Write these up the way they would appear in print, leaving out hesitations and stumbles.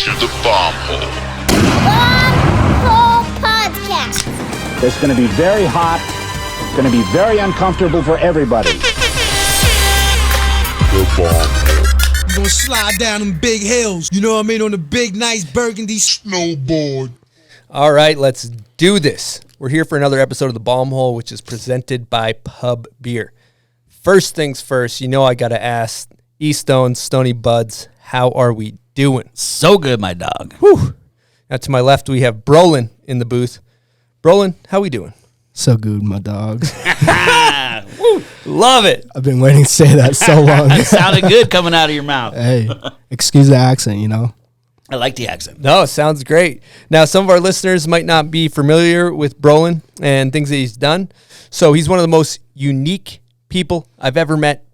to the Bomb Hole. Bomb Hole Podcast. It's going to be very hot. It's going to be very uncomfortable for everybody. The Bomb Hole. We're gonna slide down them big hills, you know what I mean, on the big, nice burgundy snowboard. All right, let's do this. We're here for another episode of The Bomb Hole, which is presented by Pub Beer. First things first, you know I got to ask E-Stone, Stony Buds, how are we doing? So good, my dog. Whew. Now to my left, we have Brolin in the booth. Brolin, how we doing? So good, my dogs. Love it. I've been waiting to say that so long. It sounded good coming out of your mouth. Hey, excuse the accent, you know. I like the accent. No, it sounds great. Now, some of our listeners might not be familiar with Brolin and things that he's done. So he's one of the most unique people I've ever met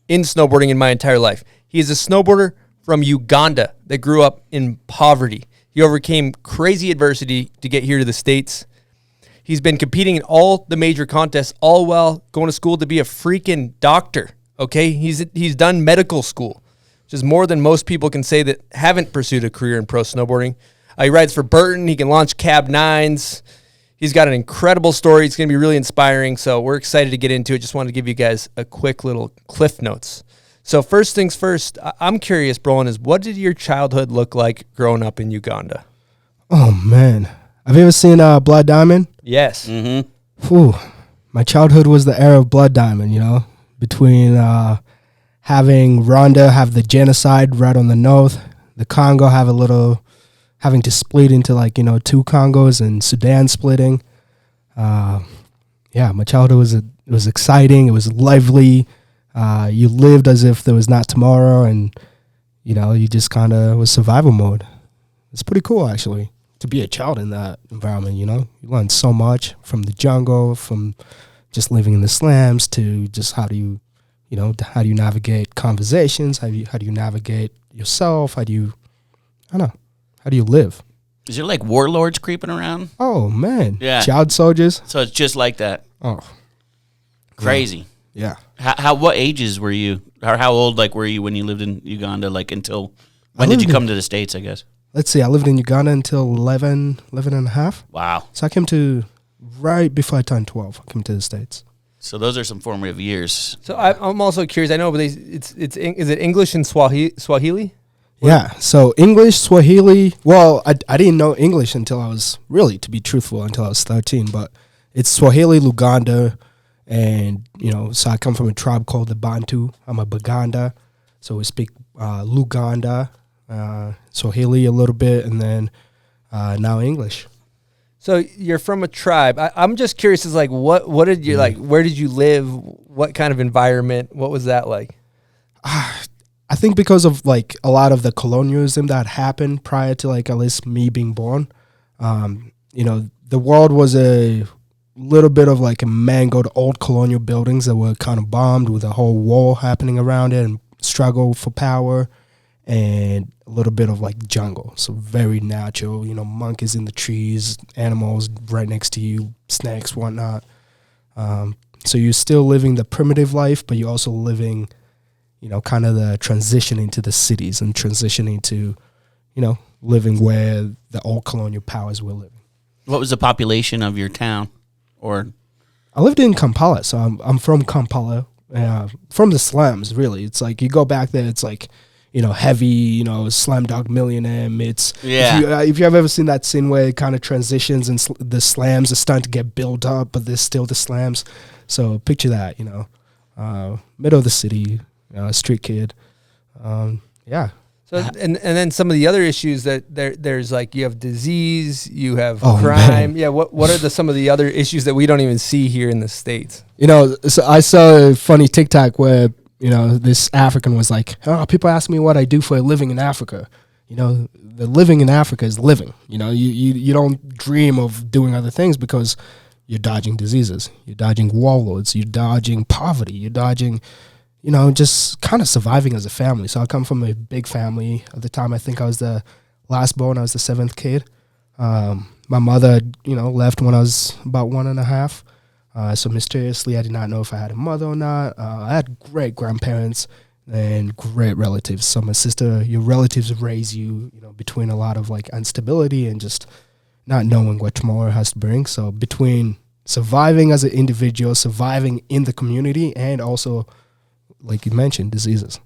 in snowboarding in my entire life. He is a snowboarder from Uganda that grew up in poverty. He overcame crazy adversity to get here to the States. He's been competing in all the major contests, all while going to school to be a freaking doctor, okay? He's done medical school, which is more than most people can say that haven't pursued a career in pro snowboarding. He rides for Burton. He can launch Cab 9s. He's got an incredible story. It's going to be really inspiring, so we're excited to get into it. Just wanted to give you guys a quick little cliff notes. So first things first, I'm curious, Brolin, is what did your childhood look like growing up in Uganda? Oh, man. Have you ever seen Blood Diamond? Yes. Mm-hmm. Whew. My childhood was the era of Blood Diamond, you know, between having Rwanda have the genocide right on the north, the Congo having to split into two Congos and Sudan splitting. My childhood was exciting. It was lively. You lived as if there was not tomorrow, and you just kind of was survival mode. It's pretty cool, actually, to be a child in that environment. You learn so much from the jungle, from just living in the slams, to just how do you navigate conversations, how do you navigate yourself, how do you live? Is there like warlords creeping around? Oh man, Yeah. child soldiers. So it's just like that. Oh, Crazy. yeah. What ages were you, or how old were you when you lived in Uganda? Until when did you come to the States, I guess? Let's see, I lived in Uganda until 11 and a half. Wow. So I came to, right before I turned 12, I came to the States. So those are some formative years. So I'm also curious. I know, but is it English and Swahili? Yeah, so English, Swahili. Well, I didn't know English until I was, really, to be truthful, until I was 13. But it's Swahili, Luganda, and, so I come from a tribe called the Bantu. I'm a Baganda, so we speak Luganda, Swahili a little bit, and then now English. So you're from a tribe. I'm just curious, is what did you where did you live? What kind of environment? What was that like? I think because of a lot of the colonialism that happened prior to at least me being born, the world was a little bit of a mangled old colonial buildings that were kind of bombed with a whole war happening around it and struggle for power, and a little bit of jungle. So very natural, monkeys in the trees, animals right next to you, snakes, whatnot. So you're still living the primitive life, but you're also living, kind of the transition into the cities and transitioning to, living where the old colonial powers were living. What was the population of your town? Or I lived in Kampala, so I'm from Kampala, from the slums, really. It's you go back there, it's heavy, slam dog millionaire mitts. Yeah. If you have ever seen that scene where it kind of transitions and the slams are starting to get built up, but there's still the slams. So picture that, middle of the city, street kid. Yeah. So and then some of the other issues that there's you have disease, you have Oh, crime. man. Yeah. What are some of the other issues that we don't even see here in the States? So I saw a funny TikTok where, this African was people ask me what I do for a living in Africa. The living in Africa is living. You don't dream of doing other things because you're dodging diseases. You're dodging warlords. You're dodging poverty. You're dodging, just kind of surviving as a family. So I come from a big family. At the time, I think I was the last born. I was the seventh kid. My mother, left when I was about 1.5. So mysteriously, I did not know if I had a mother or not. I had great grandparents, and great relatives. So my sister, your relatives raise you, between a lot of like instability and just not knowing what tomorrow has to bring. So between surviving as an individual, surviving in the community, and also, like you mentioned, diseases.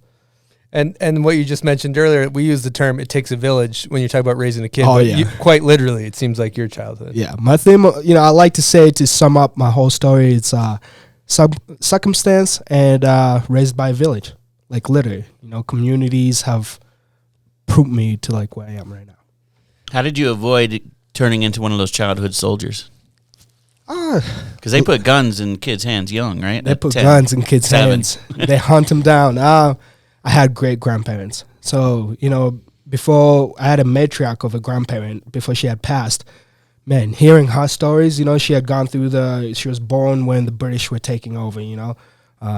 And what you just mentioned earlier, we use the term "it takes a village" when you talk about raising a kid. Oh, but yeah. Quite literally, it seems like your childhood. Yeah, my theme, I like to say, to sum up my whole story, it's circumstance and raised by a village. Like literally, communities have proved me to like where I am right now. How did you avoid turning into one of those childhood soldiers? Because they put guns in kids' hands young, right? They At put 10, guns in kids' 7. hands. They hunt them down. I had great grandparents. So, before I had a matriarch of a grandparent before she had passed, man, hearing her stories, she had gone through she was born when the British were taking over,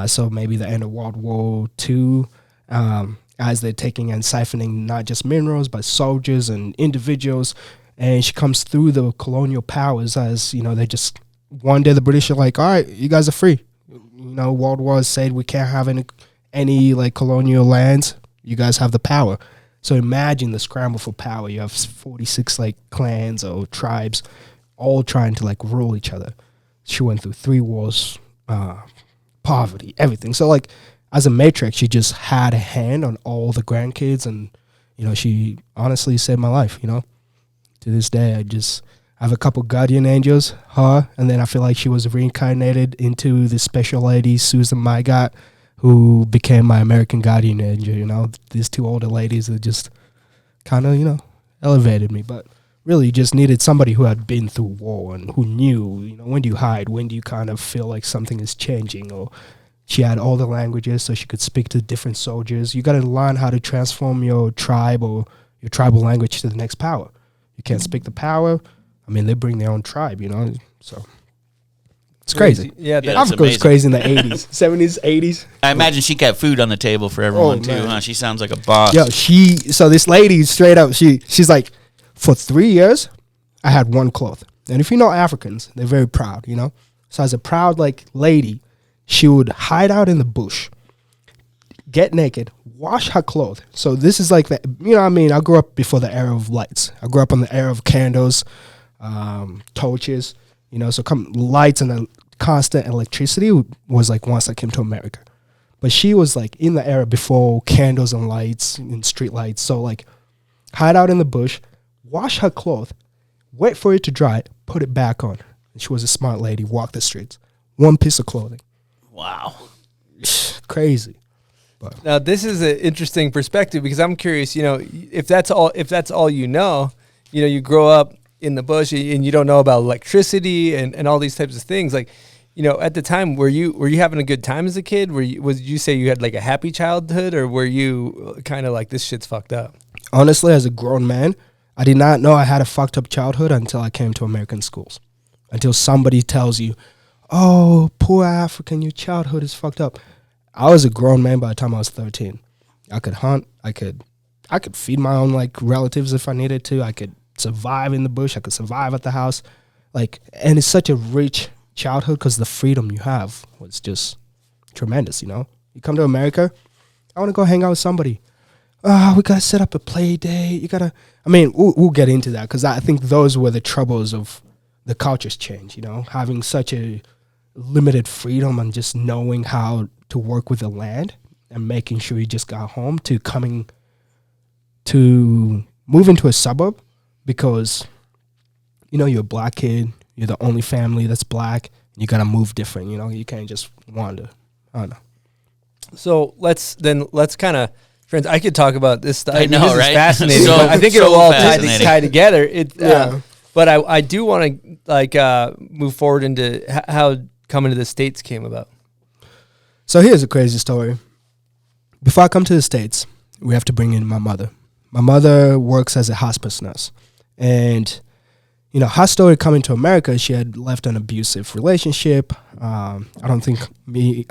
so maybe the end of World War II, as they're taking and siphoning not just minerals, but soldiers and individuals. And she comes through the colonial powers as, they just, one day the British are like, all right, you guys are free. World War said we can't have any like colonial lands. You guys have the power. So imagine the scramble for power. You have 46 like clans or tribes all trying to like rule each other. She went through 3 wars, poverty, everything. So like as a matriarch, she just had a hand on all the grandkids, and she honestly saved my life. To this day, I have a couple guardian angels, her, and then I feel like she was reincarnated into this special lady, Susan Mawejje, who became my American guardian angel. These 2 older ladies that just kind of, elevated me. But really, you just needed somebody who had been through war and who knew, when do you hide? When do you kind of feel like something is changing? Or she had all the languages, so she could speak to different soldiers. You got to learn how to transform your tribe or your tribal language to the next power. You can't speak the power. I mean, they bring their own tribe, so it's crazy. Yeah, Yeah. Africa was amazing. crazy in the 80s, 70s, 80s. I imagine she kept food on the table for everyone too, man. huh? She sounds like a boss. Yo, so this lady straight up, she's like, for 3 years, I had one cloth. And if you know Africans, they're very proud, So as a proud like lady, she would hide out in the bush, get naked, wash her clothes. So this is like the, I grew up before the era of lights. I grew up on the era of candles, torches, so lights and constant electricity was like once I came to America. But she was like in the era before candles and lights and street lights. So like hide out in the bush, wash her clothes, wait for it to dry, put it back on. And she was a smart lady, walked the streets. One piece of clothing. Wow. Crazy. Now this is an interesting perspective because I'm curious, if that's all you grow up in the bush and you don't know about electricity and all these types of things. Like, at the time, were you having a good time as a kid? Would you say you had like a happy childhood, or were you kind of like, this shit's fucked up? Honestly, as a grown man, I did not know I had a fucked up childhood until I came to American schools. Until somebody tells you, oh, poor African, your childhood is fucked up. I was a grown man by the time I was 13. I could hunt. I could feed my own like relatives if I needed to. I could survive in the bush. I could survive at the house. And it's such a rich childhood because the freedom you have was just tremendous. You come to America, I want to go hang out with somebody. We gotta set up a play date. We'll get into that because I think those were the troubles of the culture's change. Having such a limited freedom and just knowing how to work with the land and making sure you just got home to coming to move into a suburb because, you're a black kid, you're the only family that's black, you got to move different, you can't just wander. I don't know. So let's kind of, friends, I could talk about this stuff. I know, this right? is fascinating. So- but I think so it'll all fascinating. tie together. Yeah. But I do want to move forward into how coming to the States came about. So here's a crazy story. Before I come to the States, we have to bring in my mother. My mother works as a hospice nurse. And, her story coming to America, she had left an abusive relationship. I don't think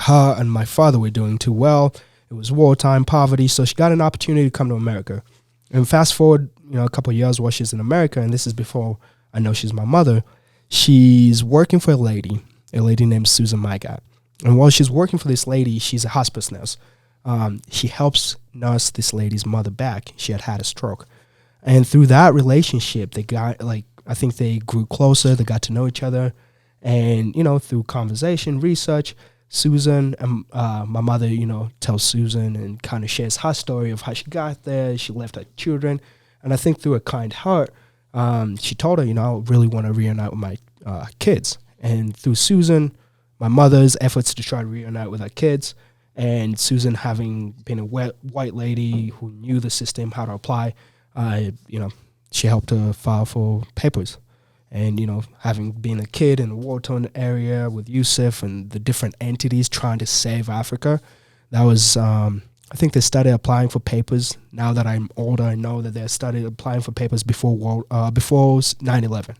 her and my father were doing too well. It was wartime, poverty. So she got an opportunity to come to America. And fast forward, a couple of years while she's in America, and this is before I know she's my mother, she's working for a lady named Susan Mawejje. And while she's working for this lady, she's a hospice nurse. She helps nurse this lady's mother back. She had a stroke. And through that relationship, they got, like, I think they grew closer. They got to know each other. And, you know, through conversation, research, Susan, my mother, you know, tells Susan and kind of shares her story of how she got there. She left her children. And I think through a kind heart, she told her, you know, I really want to reunite with my kids. And through Susan, my mother's efforts to try to reunite with her kids, and Susan having been a white lady who knew the system, how to apply, you know, she helped her file for papers. And, you know, having been a kid in the war-torn area with Yusuf and the different entities trying to save Africa, that was, I think they started applying for papers. Now that I'm older, I know that they started applying for papers before 9/11.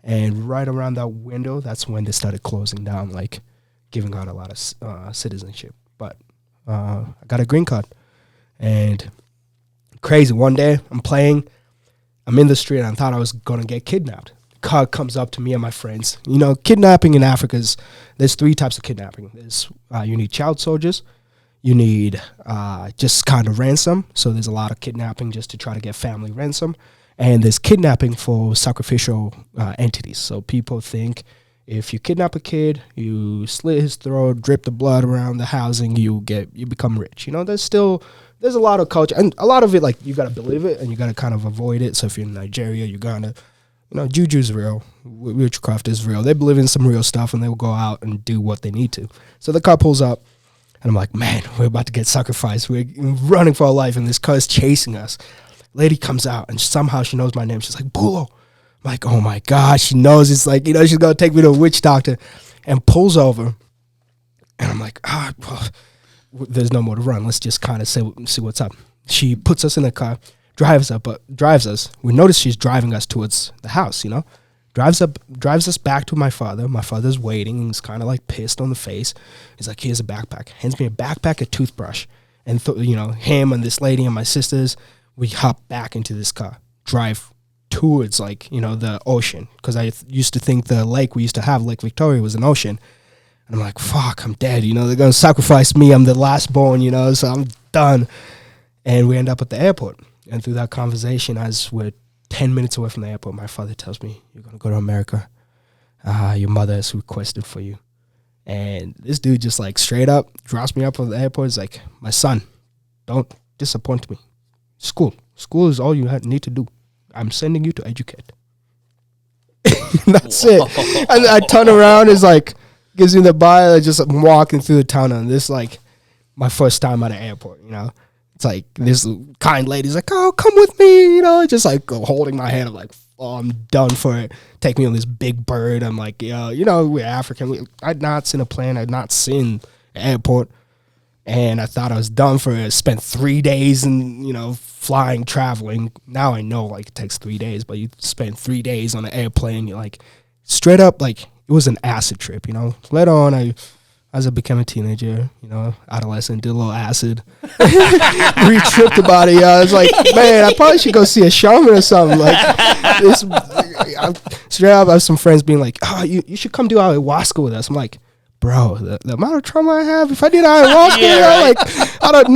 And right around that window, that's when they started closing down, like giving out a lot of citizenship. But I got a green card. And crazy, one day I'm in the street and I thought I was going to get kidnapped. Car comes up to me and my friends. You know, kidnapping in Africa there's 3 types of kidnapping. There's you need child soldiers, you need just kind of ransom. So there's a lot of kidnapping just to try to get family ransom, and there's kidnapping for sacrificial entities. So people think if you kidnap a kid, you slit his throat, drip the blood around the housing, you become rich. You know, there's a lot of culture, and a lot of it, like, you got to believe it and you got to kind of avoid it. So if you're in Nigeria, Uganda, you know, juju's real, witchcraft is real. They believe in some real stuff, and they will go out and do what they need to. So the car pulls up, and I'm like, man, we're about to get sacrificed. We're running for our life, and this car is chasing us. Lady comes out, and somehow she knows my name. She's like, Bullo. I'm like, oh my gosh, she knows. It's like, you know, she's going to take me to a witch doctor, and pulls over. And I'm like, well, there's no more to run. Let's just kind of see what's up. She puts us in the car, drives us. We notice she's driving us towards the house, you know. Drives us back to my father. My father's waiting. He's kind of like pissed on the face. He's like, here's a backpack. Hands me a backpack, a toothbrush. And, you know, him and this lady and my sisters, we hop back into this car. Drive towards, like, you know, the ocean. Because I used to think the lake we used to have, Lake Victoria, was an ocean. And I'm like, fuck, I'm dead. You know, they're going to sacrifice me. I'm the last born, you know, so I'm done. And we end up at the airport. And through that conversation, as we're 10 minutes away from the airport, my father tells me, you're going to go to America. Your mother has requested for you. And this dude just, like, straight up drops me up at the airport. He's like, my son, don't disappoint me. School is all you need to do. I'm sending you to educate. That's it. And I turn around, it's like, gives me the bye. I just walking through the tunnel. And this is, like, my first time at an airport, you know. It's like this kind lady's like, oh, come with me, you know, just like holding my hand. I'm like, oh, I'm done for it. Take me on this big bird. I'm like, yeah, you know, we're African. I'd not seen a plane. I'd not seen an airport. And I thought I was done for it. I spent 3 days in, you know, flying, traveling. Now I know, like, it takes 3 days, but you spend 3 days on an airplane. You're like, straight up, like, it was an acid trip, you know. Later on, as I became a teenager, you know, adolescent, did a little acid, re-tripped about it. I was like, man, I probably should go see a shaman or something. Like, this, straight up, I have some friends being like, oh, you should come do ayahuasca with us. I'm like, bro, the amount of trauma I have, if I did ayahuasca, Yeah, you know, right. like, I don't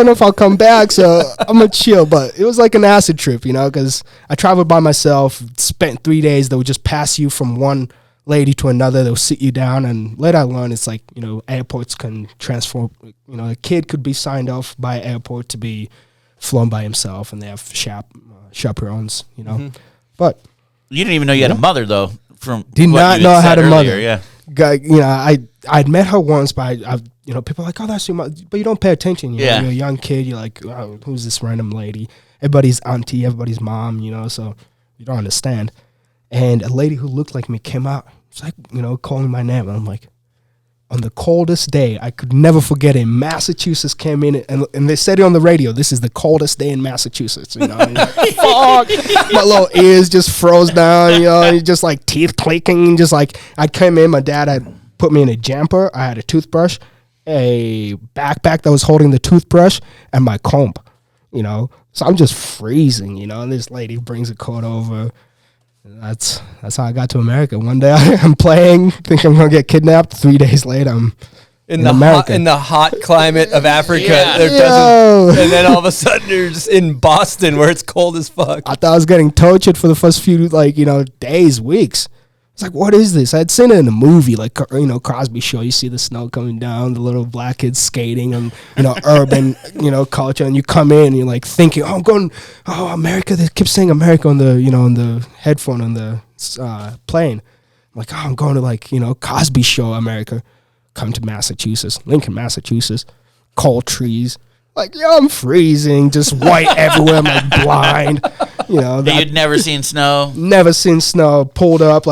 know if I'll come back, so I'm gonna chill. But it was like an acid trip, you know, because I traveled by myself, spent 3 days. They would just pass you from one lady to another. They'll sit you down, and later I learned it's like, you know, airports can transform. You know, a kid could be signed off by an airport to be flown by himself, and they have chaperones, you know. But You didn't even know you had a mother, though. From did what not you know I said had a earlier, mother. Yeah. You know, I'd met her once, but you know, people are like, oh, that's your mother, but you don't pay attention. You know, Yeah. you're a young kid. You're like, oh, who's this random lady? Everybody's auntie, everybody's mom. You know, so you don't understand. And a lady who looked like me came out. It's like, you know, calling my name. And I'm like, on the coldest day, I could never forget it. Massachusetts came in, and they said it on the radio. This is the coldest day in Massachusetts. You know, and like, fuck. My little ears just froze down. You know, and just like teeth clicking. Just like I came in, my dad had put me in a jumper. I had a toothbrush, a backpack that was holding the toothbrush, and my comb. You know, so I'm just freezing. You know, and this lady brings a coat over. That's how I got to America. One day I'm playing, think I'm gonna get kidnapped. 3 days later, in the America. in the hot climate of Africa. Yeah. There Yo. doesn't, and then all of a sudden you're just in Boston where it's cold as fuck. I thought I was getting tortured for the first few, days, weeks. It's like, what is this? I had seen it in a movie, like, Crosby Show. You see the snow coming down, the little black kids skating, and, urban, culture. And you come in and you're like thinking, America. They keep saying America on the, on the headphone on the plane. I'm like, I'm going to Cosby Show, America. Come to Massachusetts, Lincoln, Massachusetts, cold trees. Like, I'm freezing, just white everywhere. I'm like blind. You'd never seen snow. Never seen snow. Pulled up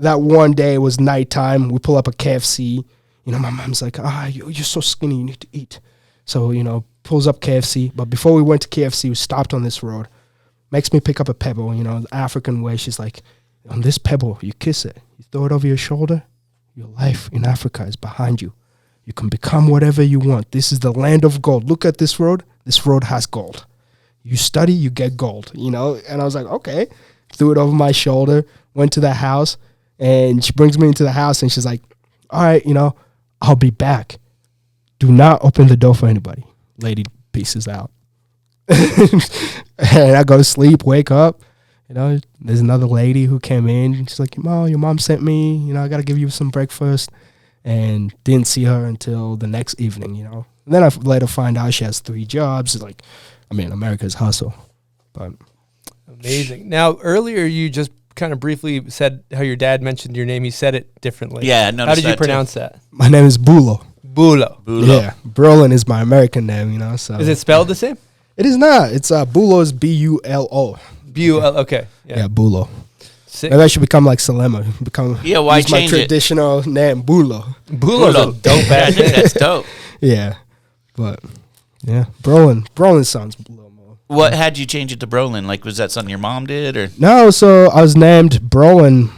that one day. It was nighttime. We pull up a KFC. My mom's like, you're so skinny. You need to eat. So pulls up KFC. But before we went to KFC, we stopped on this road. Makes me pick up a pebble. The African way. She's like, on this pebble, you kiss it. You throw it over your shoulder. Your life in Africa is behind you. You can become whatever you want. This is the land of gold. Look at this road. This road has gold. You study, you get gold, And I was like, okay. Threw it over my shoulder, went to the house, and she brings me into the house, and she's like, all right, I'll be back. Do not open the door for anybody. Lady pieces out. And I go to sleep, wake up. There's another lady who came in. She's like, your mom sent me. I got to give you some breakfast. And didn't see her until the next evening, And then I later find out she has 3 jobs. America's hustle. But Amazing. Now, earlier you just kind of briefly said how your dad mentioned your name. He said it differently. Yeah, I noticed how did you that too. pronounce that? my name is Bulo. Bulo. Yeah, Brolin is my American name, So Is it spelled the same? It is not. It's Bulo is B-U-L-O. Okay. Yeah, Bulo. Sick. Maybe I should become like Salema. Why use my change it? traditional name, Bulo. Bulo's a dope I ass think name. that's dope. Yeah, but yeah, Brolin sounds a little more. What had you change it to Brolin? Like, was that something your mom did, or? No, so I was named Brolin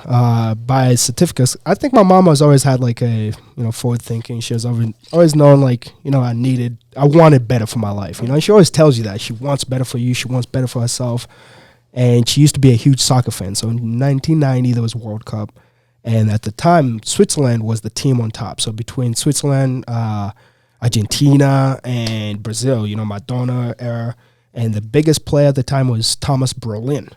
by certificates. I think my mom has always had a forward thinking. She was always known I wanted better for my life. And she always tells you that she wants better for you. She wants better for herself. And she used to be a huge soccer fan. So in 1990 there was World Cup, and at the time Switzerland was the team on top. So between Switzerland, Argentina, and Brazil, Maradona era. And the biggest player at the time was Thomas Brolin,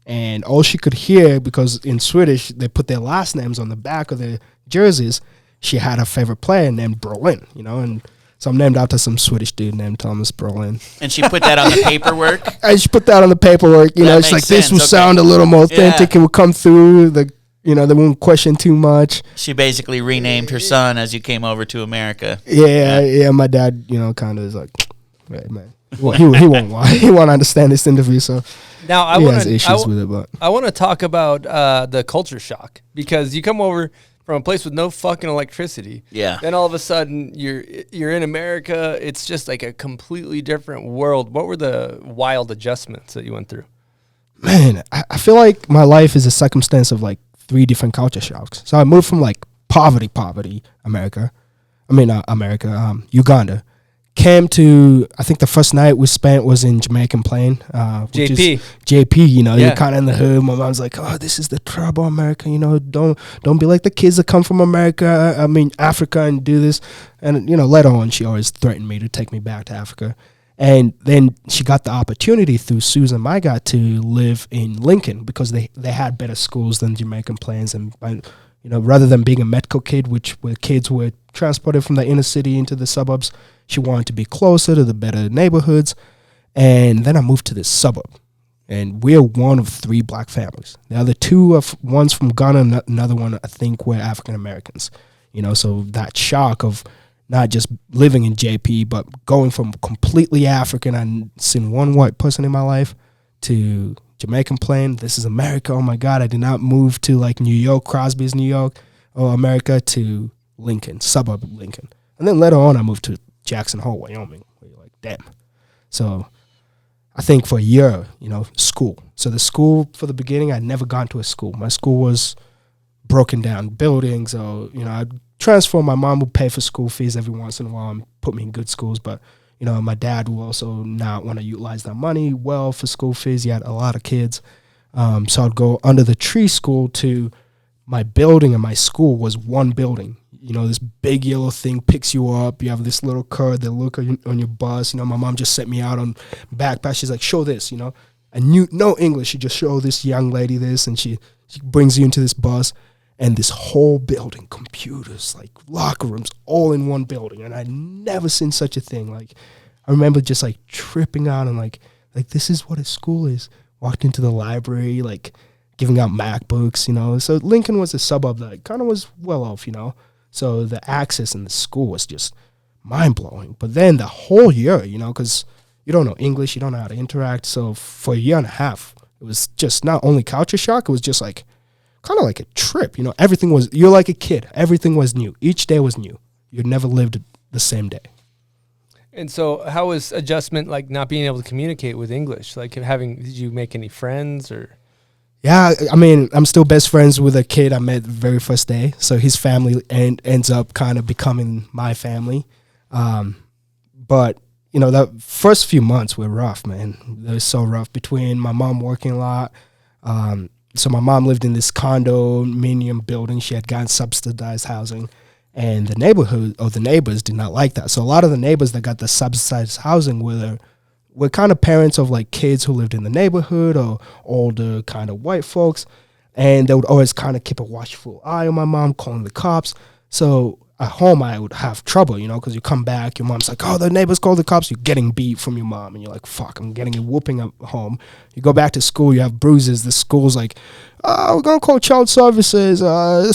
And all she could hear, because in Swedish, they put their last names on the back of their jerseys, she had a favorite player named Brolin, And so I'm named after some Swedish dude named Thomas Brolin. And she put that on the paperwork? I just put that on the paperwork. That It's makes like, this sense, will okay. sound a little more authentic. Yeah. It will come through. They won't question too much. She basically renamed her son as you came over to America. Yeah. My dad, kind of is like, hey, man. Well, he won't understand this interview, so Now I he want has issues with it. But I want to talk about the culture shock, because you come over from a place with no fucking electricity. Yeah. Then all of a sudden you're in America. It's just like a completely different world. What were the wild adjustments that you went through? man, I feel like my life is a circumstance of 3 different culture shocks. So I moved from poverty, America, Uganda. Came to, I think the first night we spent was in Jamaican Plain. Which JP. is JP, Yeah. you're kind of in the hood. My mom's like, oh, this is the trouble, America. Don't be like the kids that come from Africa and do this. And, later on, she always threatened me to take me back to Africa. And then she got the opportunity through Susan Mygat to live in Lincoln, because they had better schools than Jamaican Plains. And, rather than being a medical kid, where kids were transported from the inner city into the suburbs, she wanted to be closer to the better neighborhoods. And then I moved to this suburb. And we're one of 3 black families. The other 2 one's from Ghana, and another one I think were African Americans. So that shock of not just living in JP, but going from completely African, I'd seen one white person in my life, to Jamaican Plain. This is America. Oh my God, I did not move to New York, Crosby's New York, or America, to Lincoln, suburb of Lincoln. And then later on I moved to Jackson Hole, Wyoming, where you're like, damn. So I think for a year, school. So the school, for the beginning, I'd never gone to a school. My school was broken down buildings. So, I'd transfer. My mom would pay for school fees every once in a while and put me in good schools. But, my dad would also not want to utilize that money well for school fees. He had a lot of kids. So I'd go under the tree school to my building, and my school was one building. this big yellow thing picks you up. You have this little card that look on your bus. My mom just sent me out on backpack. She's like, show this, I knew no English. She just showed this young lady this, and she brings you into this bus, and this whole building, computers, like locker rooms, all in one building. And I'd never seen such a thing. Like, I remember just like tripping out and like this is what a school is. Walked into the library, like giving out MacBooks, So Lincoln was a suburb that kind of was well off, So the access in the school was just mind-blowing. But then the whole year, because you don't know English, you don't know how to interact. So for a year and a half, it was just not only culture shock, it was just like kind of like a trip. Everything was, you're like a kid. Everything was new. Each day was new. You never lived the same day. And so how was adjustment, like not being able to communicate with English? Like did you make any friends or? Yeah, I mean, I'm still best friends with a kid I met the very first day. So his family ends up kind of becoming my family. But, the first few months were rough, man. They were so rough between my mom working a lot. So my mom lived in this condominium building. She had gotten subsidized housing. And the neighborhood or the neighbors did not like that. So a lot of the neighbors that got the subsidized housing were kind of parents of like kids who lived in the neighborhood or older kind of white folks. And they would always kind of keep a watchful eye on my mom, calling the cops. So at home, I would have trouble, because you come back, your mom's like, oh, the neighbors called the cops. You're getting beat from your mom. And you're like, fuck, I'm getting a whooping at home. You go back to school, you have bruises. The school's like, we're going to call child services.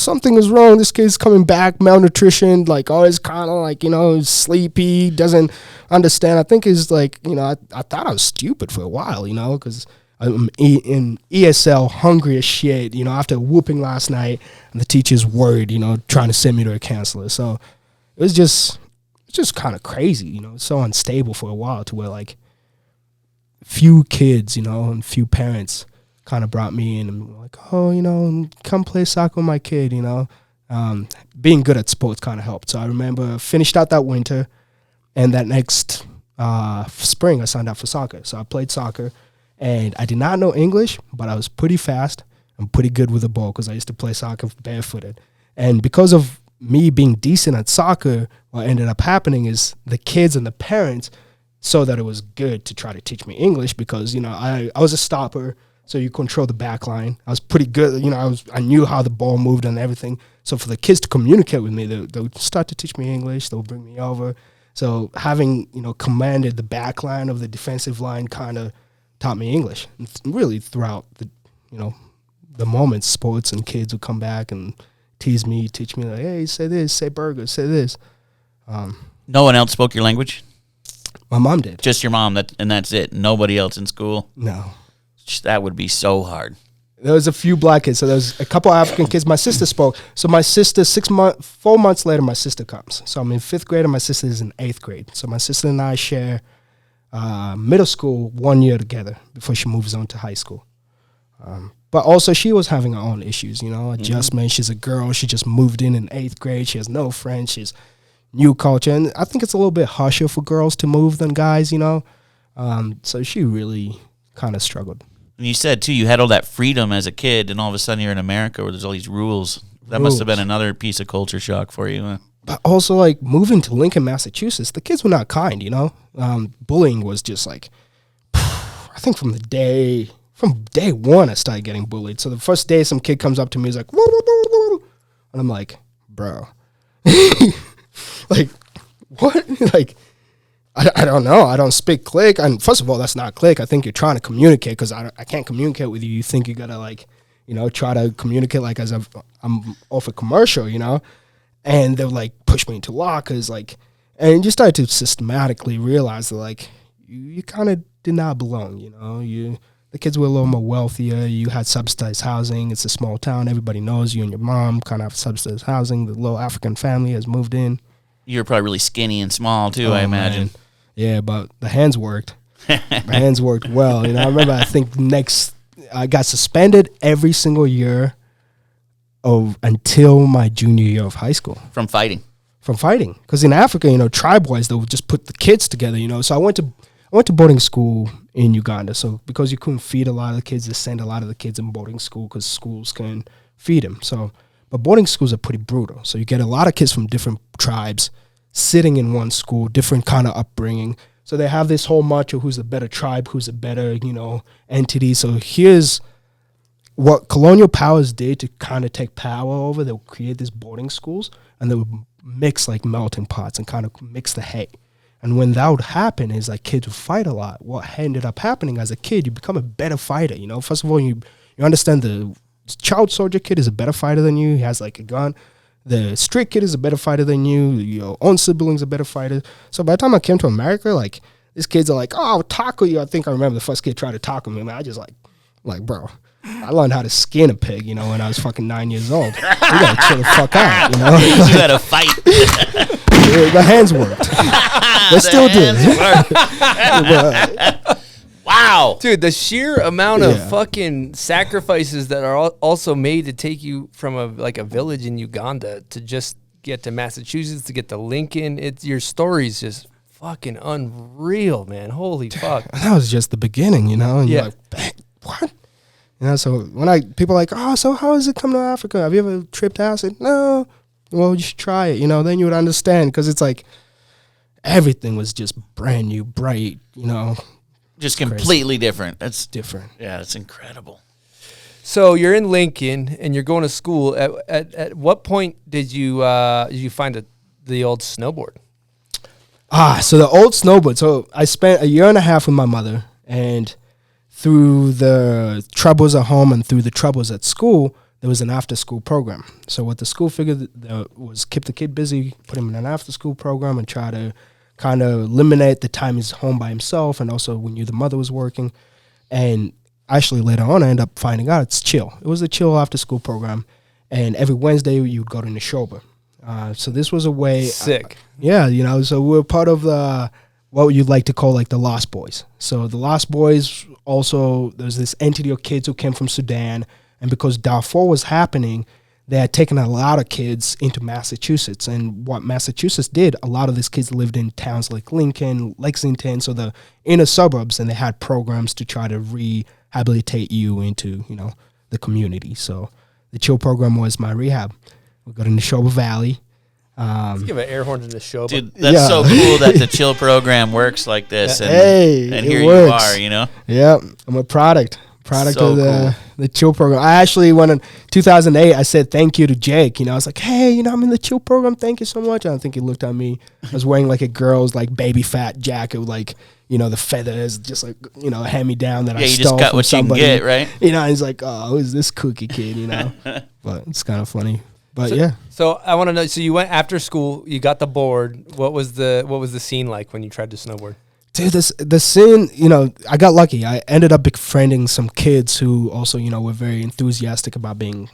Something is wrong. This kid's coming back, malnutrition, like always kind of like, sleepy, doesn't understand. I think it's like, I thought I was stupid for a while, because I'm in ESL, hungry as shit, after a whooping last night, and the teacher's worried, trying to send me to a counselor. So it was just kind of crazy, so unstable for a while to where like few kids, and few parents kind of brought me in and were like, oh, come play soccer with my kid, being good at sports kind of helped. So I remember finished out that winter, and that next spring I signed up for soccer. So I played soccer. And I did not know English, but I was pretty fast and pretty good with the ball because I used to play soccer barefooted. And because of me being decent at soccer, what ended up happening is the kids and the parents saw that it was good to try to teach me English because, I was a stopper, so you control the back line. I was pretty good. I knew how the ball moved and everything. So for the kids to communicate with me, they would start to teach me English. They would bring me over. So having, commanded the back line of the defensive line kind of taught me English. Really throughout the moments, sports and kids would come back and tease me, teach me like, hey, say this, say burger, say this. No one else spoke your language? My mom did. Just your mom, and that's it? Nobody else in school? No. That would be so hard. There was a few black kids, so there was a couple African kids. My sister spoke. So my sister, 4 months later, my sister comes. So I'm in 5th grade and my sister is in 8th grade. So my sister and I share middle school 1 year together before she moves on to high school. But also she was having her own issues, adjustment. She's a girl. She just moved in 8th grade. She has no friends. She's new culture. And I think it's a little bit harsher for girls to move than guys, So she really kind of struggled. And you said, too, you had all that freedom as a kid, and all of a sudden you're in America where there's all these rules. That must have been another piece of culture shock for you, huh? But also, like, moving to Lincoln, Massachusetts, the kids were not kind, Bullying was just like, I think from day one, I started getting bullied. So the first day some kid comes up to me, he's like, woo, woo, woo, woo. And I'm like, bro. Like, what? Like, I don't know. I don't speak click. And first of all, that's not click. I think you're trying to communicate because I can't communicate with you. You think you got to, like, try to communicate like as if I'm off a commercial, And they'll like push me into lockers, like, and you start to systematically realize that like you kind of did not belong. The kids were a little more wealthier. You had subsidized housing. It's a small town. Everybody knows you and your mom kind of have subsidized housing. The little African family has moved in. You were probably really skinny and small too, I imagine. Man. Yeah, but the hands worked. The hands worked well. I remember. I think I got suspended every single year until my junior year of high school. From fighting? From fighting. Because in Africa, tribe-wise, they would just put the kids together, So I went to boarding school in Uganda. So because you couldn't feed a lot of the kids, they sent a lot of the kids in boarding school because schools couldn't feed them. So But boarding schools are pretty brutal. So you get a lot of kids from different tribes sitting in one school, different kind of upbringing. So they have this whole macho, who's a better tribe, who's a better, entity. So here's what colonial powers did to kind of take power over. They'll create these boarding schools, and they would mix like melting pots and kind of mix the hate. And when that would happen is like kids would fight a lot. What ended up happening as a kid, you become a better fighter. First of all, you understand the child soldier kid is a better fighter than you. He has like a gun. The street kid is a better fighter than you. Your own siblings a better fighter. So by the time I came to America, like these kids are like, oh, I'll tackle you. I think I remember the first kid tried to tackle me. Man, I just like, bro, I learned how to skin a pig, when I was fucking 9 years old. You gotta chill the fuck out, You had a fight. The hands worked. They still do. Wow. Dude, the sheer amount of fucking sacrifices that are also made to take you from a village in Uganda to just get to Massachusetts, to get to Lincoln. Your story's just fucking unreal, man. Holy fuck. That was just the beginning, and you're like, what? So when people are like, oh, so how is it come to Africa? Have you ever tripped acid? No. Well, you should try it, then you would understand, because it's like everything was just brand new, bright, Just completely different. That's different. Yeah, that's incredible. So you're in Lincoln and you're going to school. At what point did you find the old snowboard? So the old snowboard. So I spent a year and a half with my mother, and through the troubles at home and through the troubles at school, there was an after-school program. So what the school figured was keep the kid busy, put him in an after-school program, and try to kind of eliminate the time he's home by himself, and also we knew the mother was working. And actually later on, I ended up finding out it's chill. It was a chill after-school program, and every Wednesday you'd go to Neshoba. So this was a way. Sick. So we were part of what you'd like to call like the Lost Boys. So the Lost Boys, also there's this entity of kids who came from Sudan, and because Darfur was happening, they had taken a lot of kids into Massachusetts. And what Massachusetts did, a lot of these kids lived in towns like Lincoln, Lexington, so the inner suburbs, and they had programs to try to rehabilitate you into, the community. So the chill program was my rehab. We go to Neshoba Valley. Let's give an air horn to the show. Dude, that's so cool that the chill program works like this. And, and here works. you are, Yeah, I'm a product So of the chill program. I actually went in 2008. I said thank you to Jake. I was like, hey, I'm in the chill program. Thank you so much. I don't think he looked at me. I was wearing like a girl's like baby fat jacket with like, the feathers, just like, hand me down that I you stole just got from what somebody. you can get, right? And he's like, oh, who's this cookie kid? But it's kind of funny. But yeah. So I want to know. So you went after school. You got the board. What was the scene like when you tried to snowboard? Dude, the scene, I got lucky. I ended up befriending some kids who also, were very enthusiastic about being,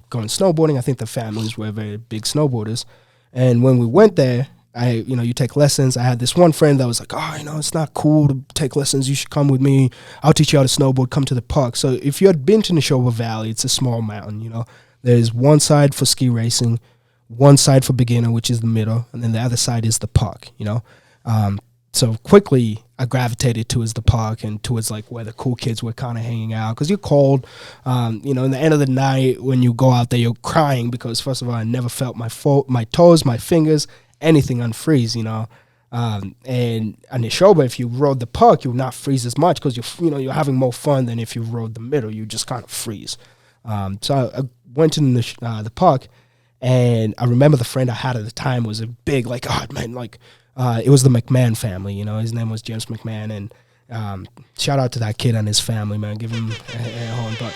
going snowboarding. I think the families were very big snowboarders. And when we went there, you take lessons. I had this one friend that was like, oh, it's not cool to take lessons. You should come with me. I'll teach you how to snowboard. Come to the park. So if you had been to Neshoba Valley, it's a small mountain, There's one side for ski racing, one side for beginner, which is the middle, and then the other side is the park, So quickly I gravitated towards the park and towards like where the cool kids were kind of hanging out, because you're cold. In the end of the night when you go out there, you're crying because first of all, I never felt my toes, my fingers, anything unfreeze, and on Neshoba, if you rode the park, you would not freeze as much because you're having more fun than if you rode the middle. You just kind of freeze. So I went to the park, and I remember the friend I had at the time was a big, like, oh, man, like, it was the McMahon family, his name was James McMahon, and shout out to that kid and his family, man, give him a horn. But,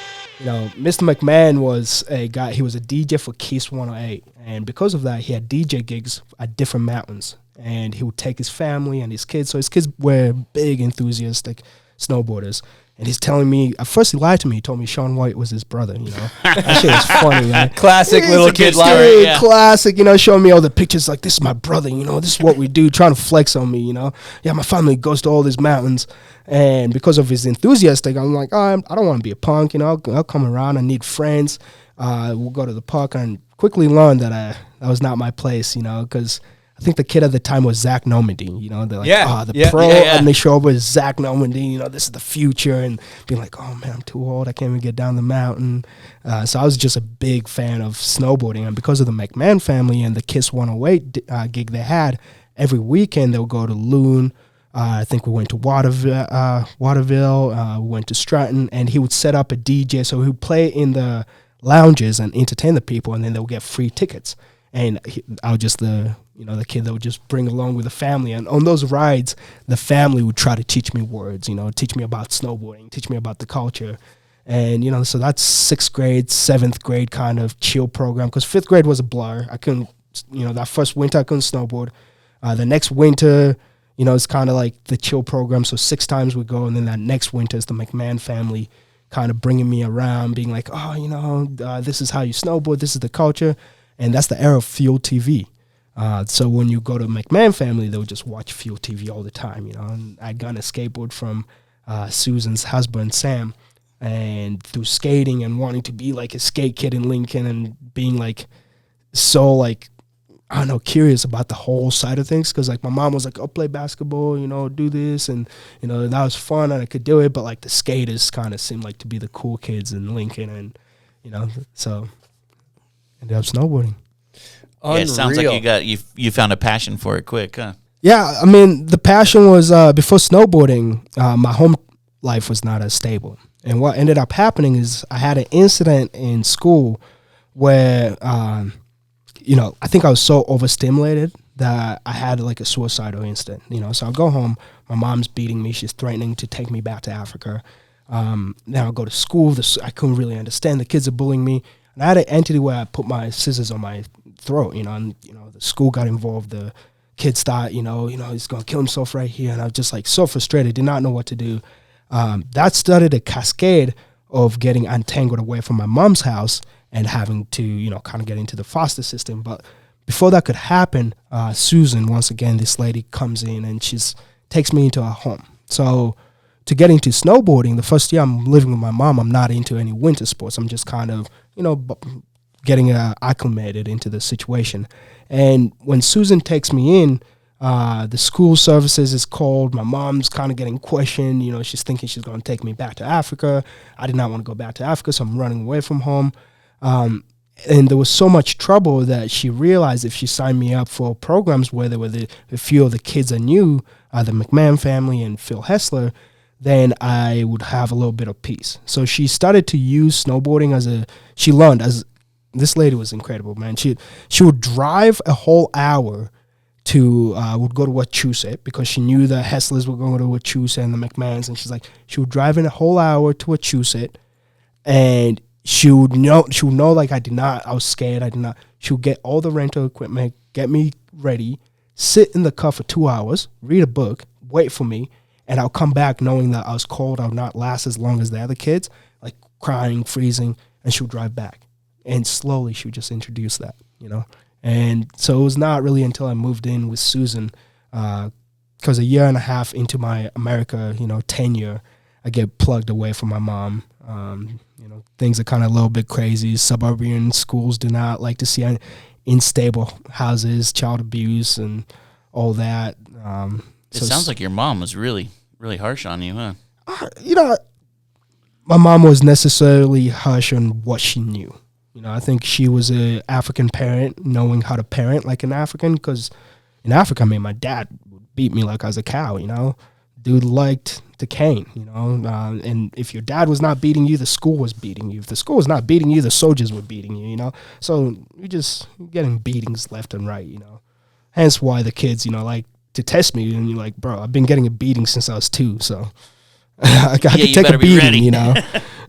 Mr. McMahon was a guy, he was a DJ for Keys 108, and because of that, he had DJ gigs at different mountains, and he would take his family and his kids, so his kids were big, enthusiastic snowboarders. And he's telling me, at first he lied to me. He told me Shaun White was his brother, That shit was funny, man. Classic little kid story. lie. Classic, showing me all the pictures like, this is my brother, this is what we do, trying to flex on me, Yeah, my family goes to all these mountains. And because of his enthusiastic, I'm like, oh, I don't want to be a punk, I'll come around. I need friends. We'll go to the park, and quickly learned that that was not my place, because I think the kid at the time was Zach Normandy. You know, they're like, Yeah, the yeah, pro yeah, yeah. on the show was Zach Normandy. You know, this is the future, and being like, oh man, I'm too old. I can't even get down the mountain. So I was just a big fan of snowboarding, and because of the McMahon family and the Kiss 108 gig they had, every weekend they would go to Loon. I think we went to Waterville, we went to Stratton, and he would set up a DJ. So he would play in the lounges and entertain the people, and then they would get free tickets. And I was just the kid that would just bring along with the family. And on those rides, the family would try to teach me words, teach me about snowboarding, teach me about the culture. And, so that's 6th grade, 7th grade kind of chill program, because 5th grade was a blur. I couldn't, that first winter I couldn't snowboard. The next winter, it's kind of like the chill program. So 6 times we go, and then that next winter is the McMahon family kind of bringing me around, being like, this is how you snowboard, this is the culture. And that's the era of Fuel TV. So when you go to McMahon family, they'll just watch Fuel TV all the time, And I'd gotten a skateboard from Susan's husband, Sam, and through skating and wanting to be like a skate kid in Lincoln and being like so like, I don't know, curious about the whole side of things. Because like my mom was like, oh, play basketball, do this. And, that was fun and I could do it. But like the skaters kind of seemed like to be the cool kids in Lincoln. And, so ended up snowboarding. Yeah, it sounds like you found a passion for it quick, huh? Yeah, I mean, the passion was before snowboarding, my home life was not as stable. And what ended up happening is I had an incident in school where, I think I was so overstimulated that I had like a suicidal instant, So I'll go home, my mom's beating me, she's threatening to take me back to Africa. Then I'll go to school, I couldn't really understand, the kids are bullying me. And I had an entity where I put my scissors on my throat, and the school got involved. The kids thought, he's gonna kill himself right here, and I was just like so frustrated, did not know what to do. That started a cascade of getting untangled away from my mom's house and having to, kind of get into the foster system. But before that could happen, Susan, once again, this lady comes in and takes me into her home. So to get into snowboarding, the first year I'm living with my mom, I'm not into any winter sports. I'm just kind of, getting acclimated into the situation. And when Susan takes me in, the school services is called. My mom's kind of getting questioned. She's thinking she's going to take me back to Africa. I did not want to go back to Africa, so I'm running away from home. And there was so much trouble that she realized if she signed me up for programs where there were a few of the kids I knew, the McMahon family and Phil Hessler, then I would have a little bit of peace. So she started to use snowboarding she learned this lady was incredible, man. She would drive a whole hour would go to Wachusett because she knew the Hesslers were going to Wachusett and the McMahons, and she would drive in a whole hour to Wachusett, and she would know like I was scared, she would get all the rental equipment, get me ready, sit in the car for 2 hours, read a book, wait for me, and I'll come back knowing that I was cold, I'll not last as long as the other kids, like crying, freezing, and she would drive back. And slowly she would just introduce that, And so it was not really until I moved in with Susan, because a year and a half into my America, tenure, I get plugged away from my mom. Things are kind of a little bit crazy. Suburban schools do not like to see unstable houses, child abuse, and all that. It sounds like your mom was really, really harsh on you, huh? My mom was necessarily harsh on what she knew. I think she was an African parent, knowing how to parent like an African, because in Africa, my dad would beat me like I was a cow, Dude liked to cane, and if your dad was not beating you, the school was beating you. If the school was not beating you, the soldiers were beating you, So you're just getting beatings left and right, Hence why the kids, like to test me, and you're like, bro, I've been getting a beating since I was 2, so I could take a beating,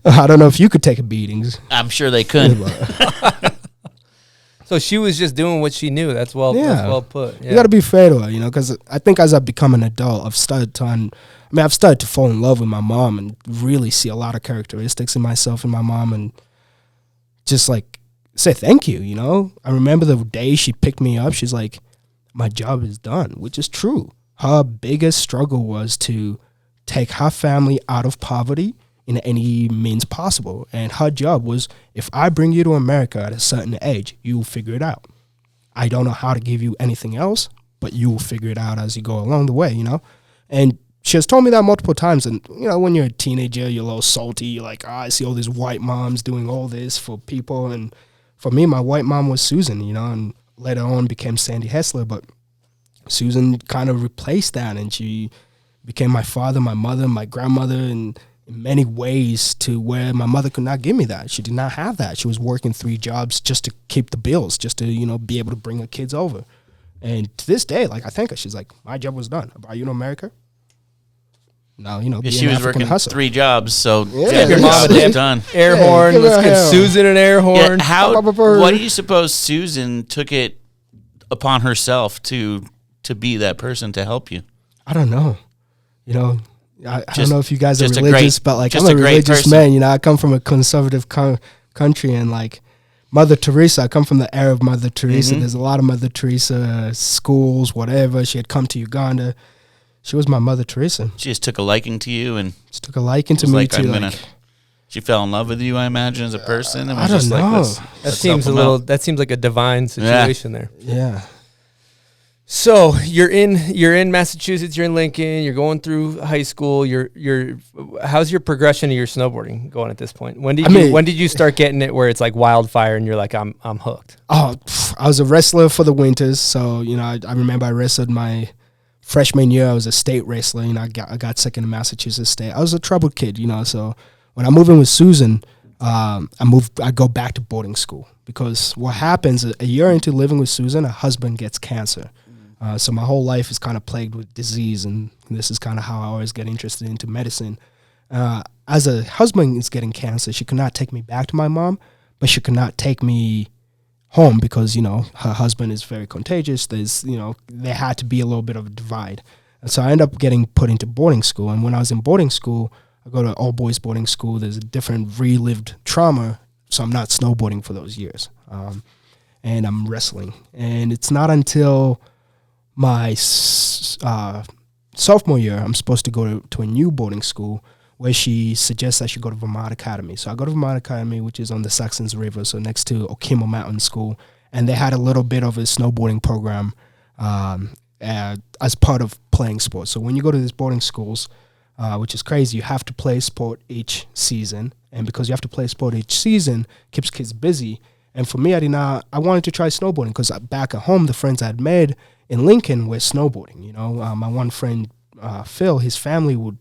I don't know if you could take a beatings. I'm sure they could. So she was just doing what she knew. That's well put. Yeah. You got to be fair to her, because I think as I've become an adult, I've started to fall in love with my mom and really see a lot of characteristics in myself and my mom, and just like say thank you. I remember the day she picked me up. She's like, "My job is done," which is true. Her biggest struggle was to take her family out of poverty in any means possible. And her job was, if I bring you to America at a certain age, you'll figure it out. I don't know how to give you anything else, but you will figure it out as you go along the way, And she has told me that multiple times. And, when you're a teenager, you're a little salty. You're like, I see all these white moms doing all this for people. And for me, my white mom was Susan, and later on became Sandy Hessler. But Susan kind of replaced that, and she became my father, my mother, my grandmother, and in many ways to where my mother could not give me that. She did not have that. She was working 3 jobs just to keep the bills, just to, be able to bring her kids over. And to this day, I thank her. She's like, my job was done. Are you in America? No, Yeah, she was working hustle. 3 jobs, so Give your mom a damn done. air horn. give her Let's a give hell. Susan an air horn. Yeah, why do you suppose Susan took it upon herself to be that person to help you? I don't know. I don't know if you guys are just a religious, great- but just I'm a a great religious person. man. I come from a conservative country, and Mother Teresa, I come from the era of Mother Teresa. Mm-hmm. There's a lot of Mother Teresa schools, whatever. She had come to Uganda. She was my Mother Teresa. She just took a liking to you and She took a liking to was me like, too. I'm gonna. She fell in love with you, I imagine, as a person. And I was don't just know. Like, let's That help seems a him little. out. That seems like a divine situation there. Yeah. So you're in Massachusetts. You're in Lincoln. You're going through high school. How's your progression of your snowboarding going at this point? When did you start getting it where it's like wildfire and you're like I'm hooked? Oh, I was a wrestler for the winters. So, I remember I wrestled my freshman year. I was a state wrestler. I got second in Massachusetts State. I was a troubled kid, So when I moved in with Susan, I go back to boarding school because what happens a year into living with Susan, her husband gets cancer. So my whole life is kind of plagued with disease, and this is kind of how I always get interested into medicine. As a husband is getting cancer, she could not take me back to my mom, but she could not take me home because, her husband is very contagious. There's, there had to be a little bit of a divide. And so I ended up getting put into boarding school. And when I was in boarding school, I go to all boys boarding school. There's a different relived trauma. So I'm not snowboarding for those years. And I'm wrestling. And it's not until my sophomore year, I'm supposed to go to a new boarding school where she suggests I should go to Vermont Academy. So I go to Vermont Academy, which is on the Saxons River, so next to Okemo Mountain School. And they had a little bit of a snowboarding program as part of playing sports. So when you go to these boarding schools, which is crazy, you have to play sport each season. And because you have to play sport each season, keeps kids busy. And for me, I wanted to try snowboarding because back at home, the friends I had made in Lincoln were snowboarding. My one friend, Phil, his family would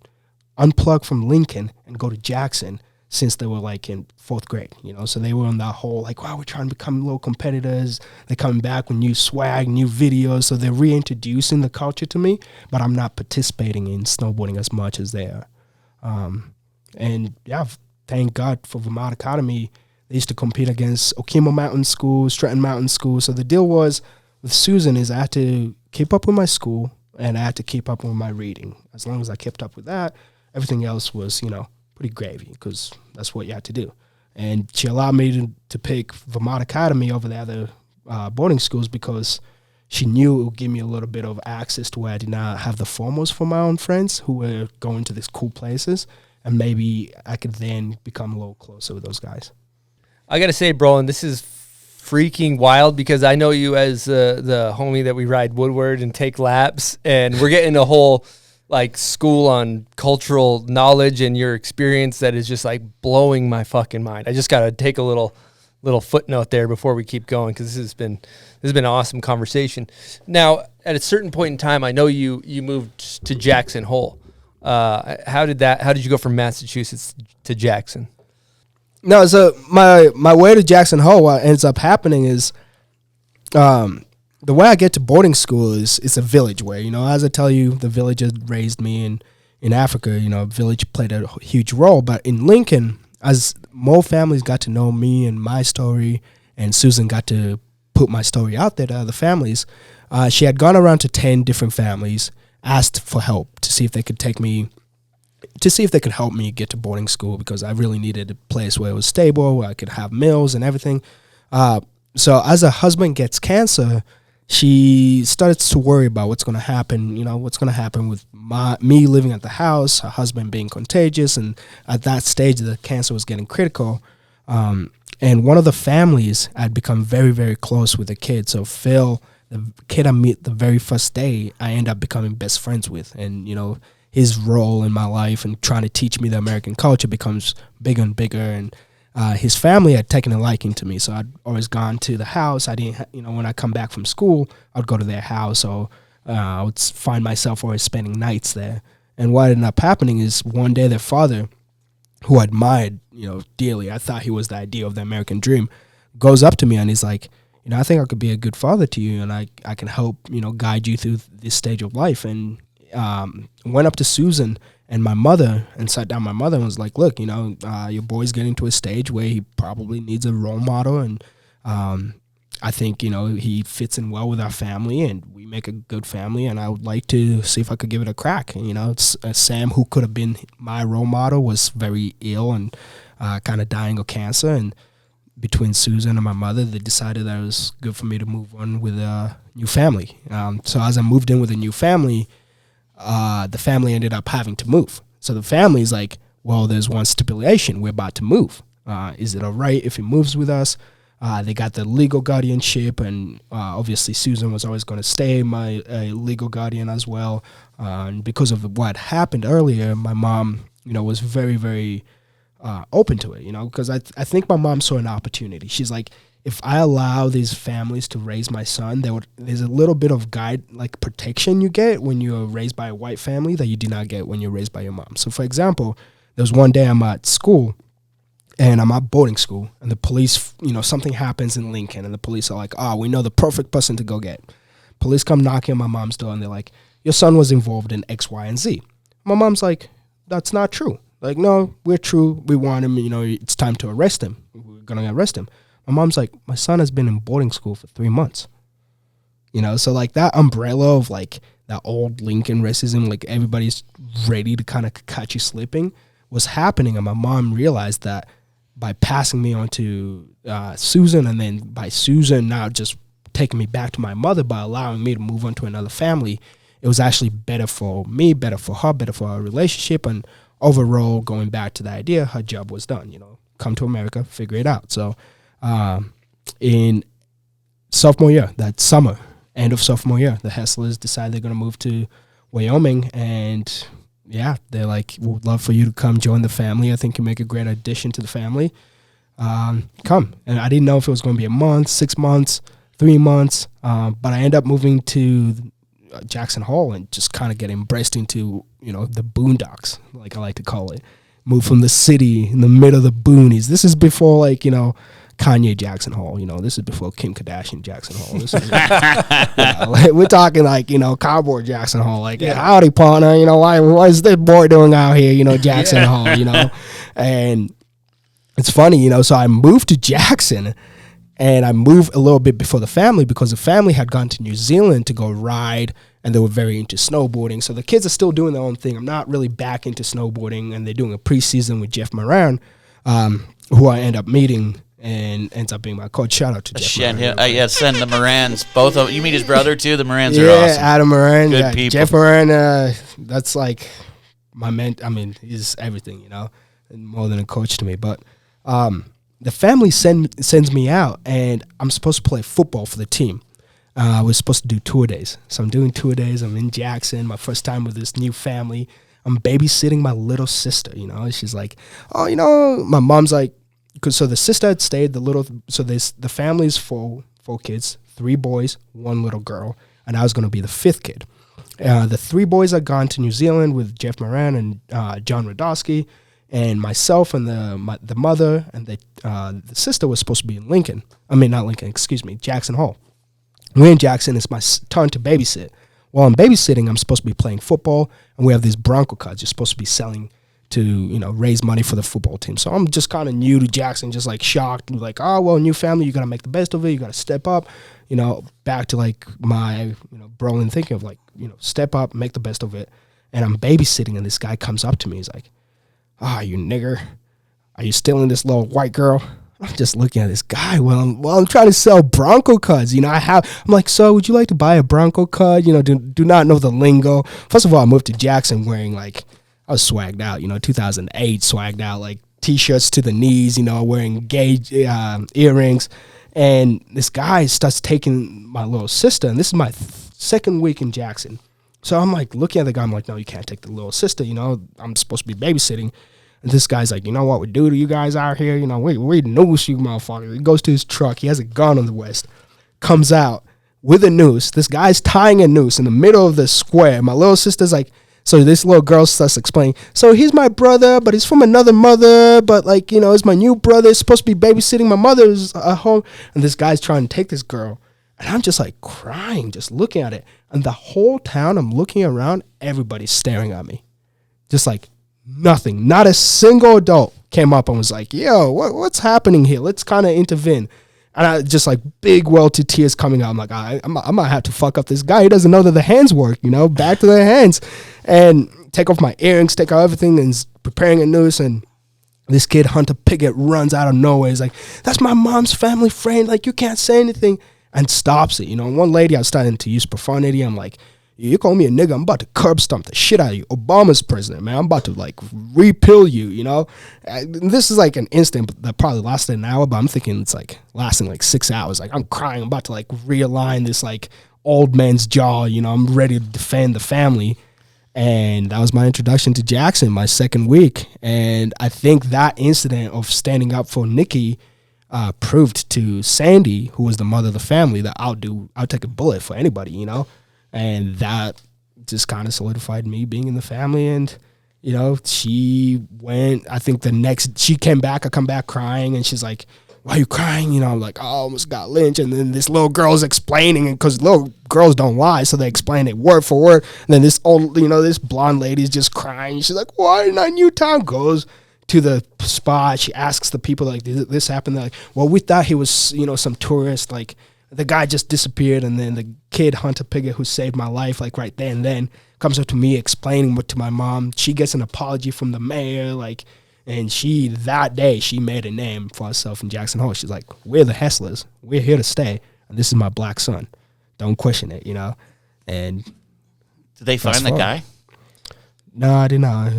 unplug from Lincoln and go to Jackson since they were in 4th grade, So they were on that whole wow, we're trying to become little competitors. They're coming back with new swag, new videos. So they're reintroducing the culture to me, but I'm not participating in snowboarding as much as they are. And yeah, thank God for Vermont Academy. They used to compete against Okemo Mountain School, Stratton Mountain School. So the deal was with Susan is I had to keep up with my school and I had to keep up with my reading. As long as I kept up with that, everything else was, pretty gravy because that's what you had to do. And she allowed me to pick Vermont Academy over the other boarding schools because she knew it would give me a little bit of access to where I did not have the foremost for my own friends who were going to these cool places. And maybe I could then become a little closer with those guys. I gotta say, Brolin, this is freaking wild because I know you as the homie that we ride Woodward and take laps, and we're getting a whole school on cultural knowledge and your experience that is just blowing my fucking mind. I just gotta take a little footnote there before we keep going because this has been an awesome conversation. Now, at a certain point in time, I know you moved to Jackson Hole. How did you go from Massachusetts to Jackson? No, so my way to Jackson Hole, what ends up happening is the way I get to boarding school is it's a village way. As I tell you, the village had raised me in Africa. Village played a huge role. But in Lincoln, as more families got to know me and my story, and Susan got to put my story out there to other families, she had gone around to 10 different families, asked for help to see if they could help me get to boarding school because I really needed a place where it was stable, where I could have meals and everything. So as her husband gets cancer, she starts to worry about what's going to happen, what's going to happen with me living at the house, her husband being contagious. And at that stage, the cancer was getting critical. And one of the families had become very, very close with the kid. So Phil the kid I meet the very first day, I end up becoming best friends with. And, you know, his role in my life and trying to teach me the American culture becomes bigger and bigger. And his family had taken a liking to me. So I'd always gone to the house. I didn't, you know, when I come back from school, I'd go to their house. So I would find myself always spending nights there. And what ended up happening is one day their father, who I admired, you know, dearly, I thought he was the idea of the American dream, goes up to me and he's like, you know, I think I could be a good father to you, and I can help, you know, guide you through this stage of life. And went up to Susan and my mother and sat down my mother and was like, look, you know, your boy's getting to a stage where he probably needs a role model, and I think, you know, he fits in well with our family and we make a good family, and I would like to see if I could give it a crack. And, you know, it's, Sam, who could have been my role model, was very ill and kind of dying of cancer, and between Susan and my mother, they decided that it was good for me to move on with a new family. So as I moved in with a new family, the family ended up having to move. So the family's like, well, there's one stipulation. We're about to move. Is it all right if he moves with us? They got the legal guardianship, and obviously Susan was always going to stay my legal guardian as well. And because of what happened earlier, my mom, you know, was very, very open to it, you know, because I think my mom saw an opportunity. She's like, if I allow these families to raise my son, there's a little bit of like protection you get when you're raised by a white family that you do not get when you're raised by your mom. So for example, there was one day I'm at school, and I'm at boarding school, and the police, you know, something happens in Lincoln, and the police are like, oh, we know the perfect person to go get. Police come knocking on my mom's door, and they're like, your son was involved in X, Y, and Z. My mom's like, that's not true. Like, no, we're true. We want him, you know, it's time to arrest him. We're going to arrest him. My mom's like, my son has been in boarding school for 3 months. You know, so like that umbrella of like that old Lincoln racism, like everybody's ready to kind of catch you slipping, was happening. And my mom realized that by passing me on to Susan, and then by Susan now just taking me back to my mother by allowing me to move on to another family, it was actually better for me, better for her, better for our relationship. And overall, going back to the idea, her job was done, you know, come to America, figure it out. So in sophomore year, that summer, end of sophomore year, the Hesslers decided they're going to move to Wyoming, and yeah, they're like, we'd love for you to come join the family. I think you make a great addition to the family. Come. And I didn't know if it was going to be a month, 6 months, 3 months, but I ended up moving to Jackson Hole and just kind of get embraced into, you know, the boondocks, like I like to call it. Moved from the city in the middle of the boonies. This is before, like, you know, Kanye Jackson Hole, you know, this is before Kim Kardashian Jackson Hole. This is, like, we're talking like, you know, cowboy Jackson Hole, like, howdy partner, you know, what is this boy doing out here, you know, Jackson Hole, you know. And it's funny, you know, so I moved to Jackson, and I moved a little bit before the family because the family had gone to New Zealand to go ride, and they were very into snowboarding. So the kids are still doing their own thing. I'm not really back into snowboarding, and they're doing a preseason with Jeff Moran, who I end up meeting and ends up being my coach. Shout out to Jeff Moran. Yeah, send the Morans. Both of you meet his brother too. The Morans are yeah, awesome. Adam Moran. Good Yeah, people. Jeff Moran, that's like my I mean, he's everything, you know, and more than a coach to me. But the family sends me out, and I'm supposed to play football for the team. We're supposed to do tour days. So I'm doing tour days. I'm in Jackson, my first time with this new family. I'm babysitting my little sister, you know. She's like, oh, you know, my mom's like, so the sister had stayed, the family's four kids, 3 boys, 1 little girl, and I was going to be the 5th kid. The 3 boys had gone to New Zealand with Jeff Moran and John Radowski, and myself and the mother and the sister was supposed to be in Lincoln. I mean, not Lincoln, excuse me, Jackson Hole. We're in Jackson. It's my turn to babysit. While I'm babysitting, I'm supposed to be playing football, and we have these Bronco cards you're supposed to be selling to, you know, raise money for the football team. So I'm just kind of new to Jackson, just like shocked, like, oh, well, new family, you got to make the best of it. You got to step up, you know, back to like my, you know, Brolin thinking of like, you know, step up, make the best of it. And I'm babysitting, and this guy comes up to me. He's like, ah, you nigger, are you stealing this little white girl? I'm just looking at this guy while I'm trying to sell Bronco cards. You know, I'm like, so would you like to buy a Bronco card? You know, do not know the lingo. First of all, I moved to Jackson wearing like, I was swagged out, you know, 2008, swagged out, like T-shirts to the knees, you know, wearing gauge earrings. And this guy starts taking my little sister, and this is my second week in Jackson. So I'm like looking at the guy, I'm like, no, you can't take the little sister, you know, I'm supposed to be babysitting. And this guy's like, you know what we do to you guys out here? You know, we noose you, motherfucker. He goes to his truck. He has a gun on the waist. Comes out with a noose. This guy's tying a noose in the middle of the square. My little sister's like, so this little girl starts explaining, so he's my brother, but he's from another mother. But, like, you know, he's my new brother. He's supposed to be babysitting. My mother's at home. And this guy's trying to take this girl. And I'm just, like, crying, just looking at it. And the whole town, I'm looking around, everybody's staring at me. Just, like, nothing. Not a single adult came up and was like, yo, what's happening here? Let's kind of intervene. And I just like big welted tears coming out. I'm like, I might have to fuck up this guy. He doesn't know that the hands work, you know, back to the hands. And take off my earrings, take out everything, and preparing a noose. And this kid, Hunter Piggott, runs out of nowhere. He's like, that's my mom's family friend. Like, you can't say anything. And stops it, you know. And one lady, I was starting to use profanity. I'm like, you call me a nigga, I'm about to curb stomp the shit out of you. Obama's president, man. I'm about to, like, repeal you, you know? This is, like, an instant that probably lasted an hour, but I'm thinking it's, like, lasting, like, 6 hours. Like, I'm crying. I'm about to, like, realign this, like, old man's jaw, you know? I'm ready to defend the family. And that was my introduction to Jackson, my second week. And I think that incident of standing up for Nikki proved to Sandy, who was the mother of the family, that I'll take a bullet for anybody, you know? And that just kind of solidified me being in the family. And, you know, she went, I think she came back, I come back crying, and she's like, why are you crying? You know, I'm like, oh, I almost got lynched. And then this little girl's explaining, because little girls don't lie, so they explain it word for word. And then this old, you know, this blonde lady's just crying. She's like, why didn't I knew town? Goes to the spot. She asks the people, like, did this happen? They're like, well, we thought he was, you know, some tourist, like, the guy just disappeared. And then the kid, Hunter Piggott, who saved my life, like, right there and then, comes up to me explaining what to my mom. She gets an apology from the mayor, like, and that day, she made a name for herself in Jackson Hole. She's like, we're the Hesslers. We're here to stay. And this is my black son. Don't question it, you know? And did they find the guy? No, I did not.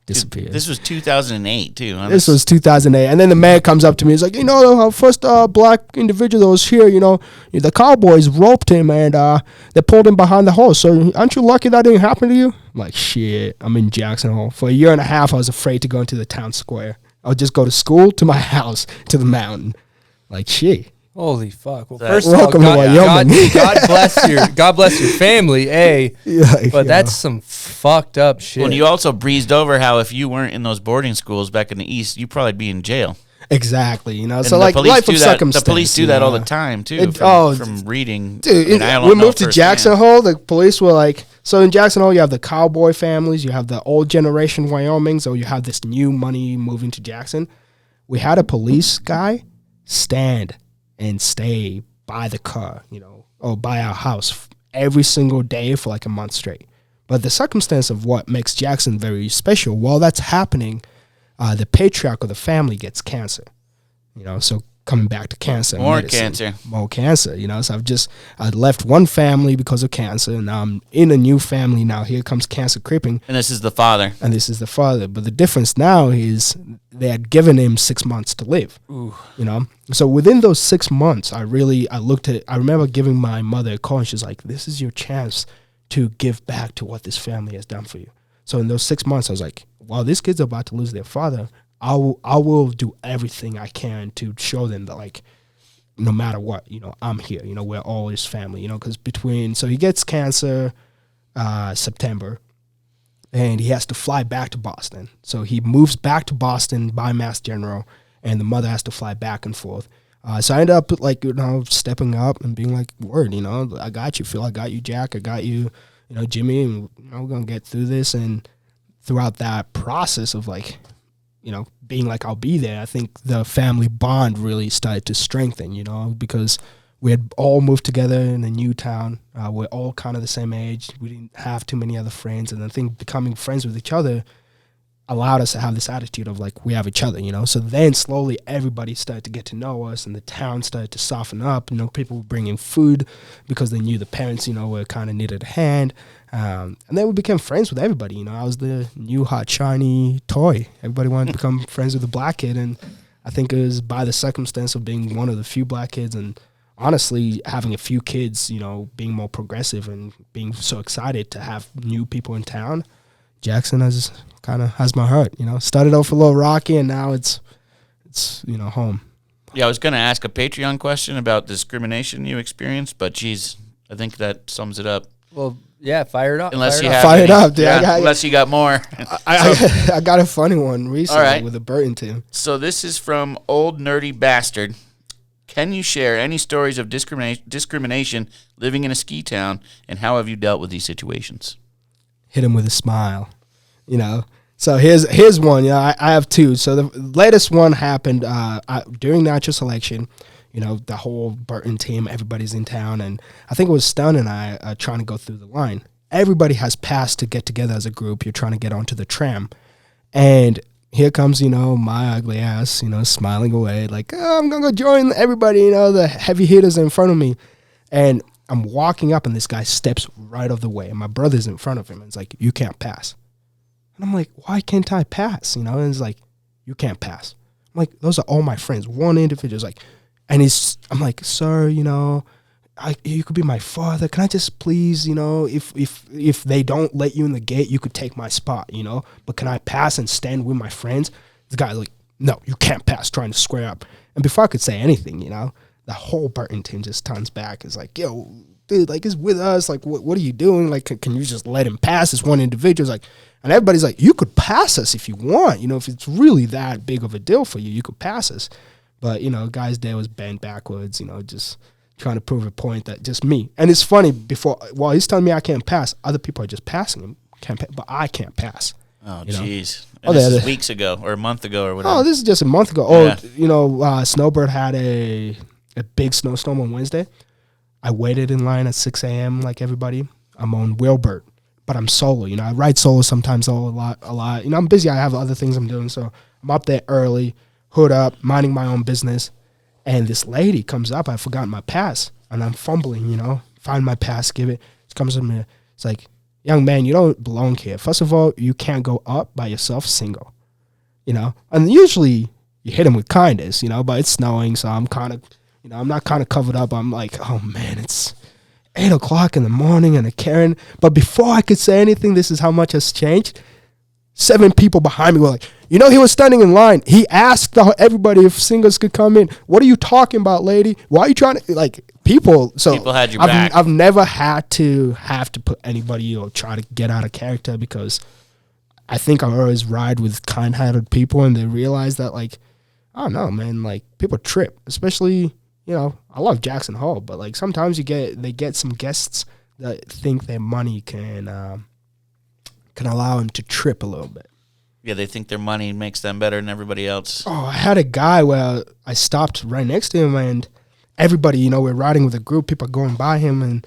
Disappeared. This was 2008 too. Huh? This was 2008, and then the mayor comes up to me. He's like, you know, our first black individual that was here, you know, the cowboys roped him and they pulled him behind the horse. So aren't you lucky that didn't happen to you? I'm like, shit, I'm in Jackson Hole. For a year and a half, I was afraid to go into the town square. I would just go to school, to my house, to the mountain. Like, shit. Holy fuck! Well, That's first of all, welcome to Wyoming. God bless your family, but that's some fucked up shit. Well, and you also breezed over how if you weren't in those boarding schools back in the East, you'd probably be in jail. Exactly, you know. And so like life of circumstance. The police do that all the time too. From reading. Dude, we moved to Jackson Hole. The police were like, so in Jackson Hole, you have the cowboy families, you have the old generation Wyoming, so you have this new money moving to Jackson. We had a police guy stand and stay by the car, you know, or by our house every single day for like a month straight. But the circumstance of what makes Jackson very special, while that's happening, the patriarch of the family gets cancer, you know, so coming back to cancer. More cancer, you know, so I left one family because of cancer, and now I'm in a new family now. Here comes cancer creeping. And this is the father. But the difference now is they had given him 6 months to live. Ooh. You know, so within those 6 months, I remember giving my mother a call, and she's like, this is your chance to give back to what this family has done for you. So in those 6 months, I was like, while these kids are about to lose their father, I will do everything I can to show them that, like, no matter what, you know, I'm here. You know, we're all his family, you know, because so he gets cancer September, and he has to fly back to Boston. So he moves back to Boston by Mass General, and the mother has to fly back and forth. So I ended up, like, you know, stepping up and being like, word, you know, I got you, Phil. I got you, Jack. I got you, you know, Jimmy. And, you know, we're going to get through this. And throughout that process of, like, you know, being like, I'll be there, I think the family bond really started to strengthen, you know, because we had all moved together in a new town. We're all kind of the same age. We didn't have too many other friends. And I think becoming friends with each other allowed us to have this attitude of, like, we have each other, you know. So then slowly everybody started to get to know us, and the town started to soften up. You know, people were bringing food because they knew the parents, you know, were kind of needed a hand. And then we became friends with everybody, you know. I was the new hot shiny toy. Everybody wanted to become friends with the black kid, and I think it was by the circumstance of being one of the few black kids and honestly having a few kids, you know, being more progressive and being so excited to have new people in town. Jackson has my heart, you know. Started off a little rocky and now it's you know, home. Yeah, I was going to ask a Patreon question about discrimination you experienced, but geez, I think that sums it up. Well, yeah, fire it up. Unless you it up. have Fire it any- up, dude. yeah, unless you got more. I got a funny one recently All right. with a Burton team. So this is from Old Nerdy Bastard. Can you share any stories of discrimination living in a ski town, and how have you dealt with these situations? Hit him with a smile, you know. So here's one. Yeah, I have two. So the latest one happened during natural selection. You know, the whole Burton team, everybody's in town, and I think it was Stun and I trying to go through the line. Everybody has passed to get together as a group. You're trying to get onto the tram, and here comes, you know, my ugly ass, you know, smiling away like, oh, I'm gonna go join everybody. You know, the heavy hitters in front of me, and I'm walking up, and this guy steps right of the way, and my brother's in front of him, and it's like, you can't pass. And I'm like, why can't I pass? You know, and it's like, you can't pass. I'm like, those are all my friends. One individual's like, and I'm like, sir, you know, you could be my father. Can I just please, you know, if they don't let you in the gate, you could take my spot, you know, but can I pass and stand with my friends? The guy's like, no, you can't pass, trying to square up. And before I could say anything, you know, the whole Burton team just turns back. It's like, yo, dude, like, he's with us. Like, what are you doing? Like, can you just let him pass? This one individual's like, and everybody's like, you could pass us if you want. You know, if it's really that big of a deal for you, you could pass us. But, you know, guys there was bent backwards, you know, just trying to prove a point that just me. And it's funny, while he's telling me I can't pass, other people are just passing him, but I can't pass. Oh, you know? jeez. Oh, This is weeks ago or a month ago or whatever. Oh, this is just a month ago. Yeah. Oh, you know, Snowboard had a big snowstorm on Wednesday. I waited in line at 6 a.m. like everybody. I'm on Wilbert, but I'm solo. You know, I ride solo sometimes a lot. You know, I'm busy. I have other things I'm doing, so I'm up there early, hood up, minding my own business. And this lady comes up. I forgot my pass, and I'm fumbling, you know, find my pass, give it. She comes to me. It's like, young man, you don't belong here. First of all, you can't go up by yourself single, you know. And usually you hit him with kindness, you know, but it's snowing, so I'm kind of, you know, I'm not kind of covered up. I'm like, oh, man, it's 8 o'clock in the morning and a Karen. But before I could say anything, this is how much has changed. 7 people behind me were like, you know, he was standing in line. He asked everybody if singles could come in. What are you talking about, lady? Why are you trying to, like, people? So People had your back. I've never had to put anybody or try to get out of character, because I think I always ride with kind-hearted people, and they realize that, like, I don't know, man, like, people trip, especially, you know, I love Jackson Hole, but, like, sometimes they get some guests that think their money can allow them to trip a little bit. Yeah, they think their money makes them better than everybody else. Oh, I had a guy where I stopped right next to him, and everybody, you know, we're riding with a group, people are going by him, and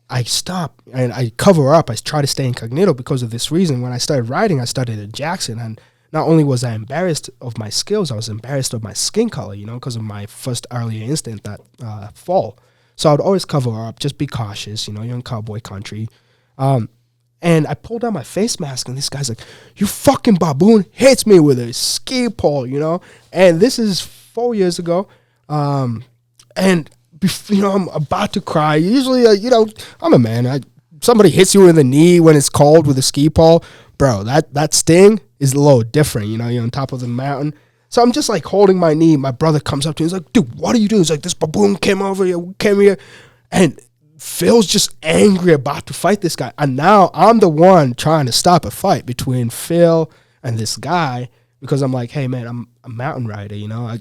I stop and I cover up. I try to stay incognito because of this reason. When I started riding, I started at Jackson, and not only was I embarrassed of my skills, I was embarrassed of my skin color, you know, because of my first earlier incident that fall. So I'd always cover up, just be cautious, you know, you're in cowboy country. And I pulled out my face mask, and this guy's like, you fucking baboon, hits me with a ski pole, you know? And this is 4 years ago. And, you know, I'm about to cry. Usually, you know, I'm a man. Somebody hits you in the knee when it's cold with a ski pole. Bro, that sting is a little different, you know? You're on top of the mountain. So I'm just, like, holding my knee. My brother comes up to me. He's like, dude, what are you doing? He's like, this baboon came here. And Phil's just angry about to fight this guy. And now I'm the one trying to stop a fight between Phil and this guy, because I'm like, hey, man, I'm a mountain rider, you know.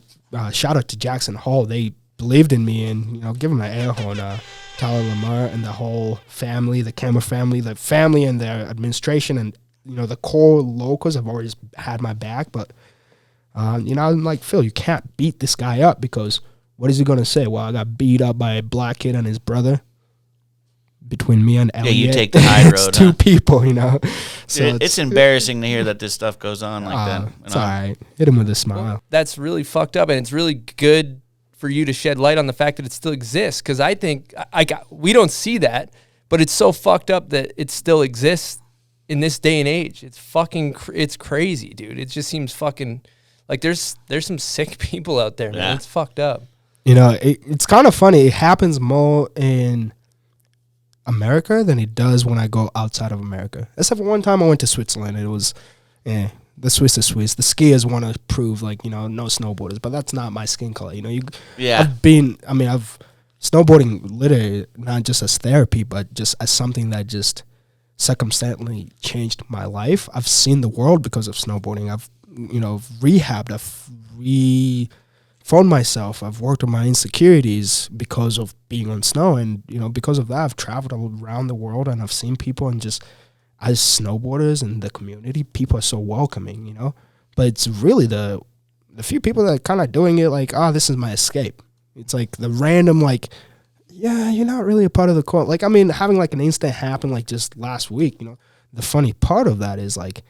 Shout out to Jackson Hall. They believed in me, and, you know, give him an air horn. Tyler Lamar and the whole family, the camera family, the family and their administration, and, you know, the core locals have always had my back. But, you know, I'm like, Phil, you can't beat this guy up, because what is he going to say? Well, I got beat up by a black kid and his brother. Between me and Elliot, you take the high road. It's two people, you know. So it's embarrassing to hear that this stuff goes on like that. It's all right. Hit him with a smile. That's really fucked up, and it's really good for you to shed light on the fact that it still exists, because I think we don't see that, but it's so fucked up that it still exists in this day and age. It's crazy, dude. It just seems fucking Like there's some sick people out there, man. Yeah. It's fucked up. You know, it's kind of funny. It happens more in America than it does when I go outside of America. Except for one time I went to Switzerland. And it was, the Swiss is Swiss. The skiers want to prove, like, you know, no snowboarders. But that's not my skin color. You know, I've snowboarding literally not just as therapy, but just as something that just circumstantially changed my life. I've seen the world because of snowboarding. I've, you know, rehabbed. I've reformed myself. I've worked on my insecurities because of being on snow. And, you know, because of that, I've traveled around the world and I've seen people, and just as snowboarders and the community, people are so welcoming, you know. But it's really the few people that are kind of doing it like, this is my escape. It's like the random, like, yeah, you're not really a part of the core. Like, I mean, having like an incident happen like just last week, you know, the funny part of that is like,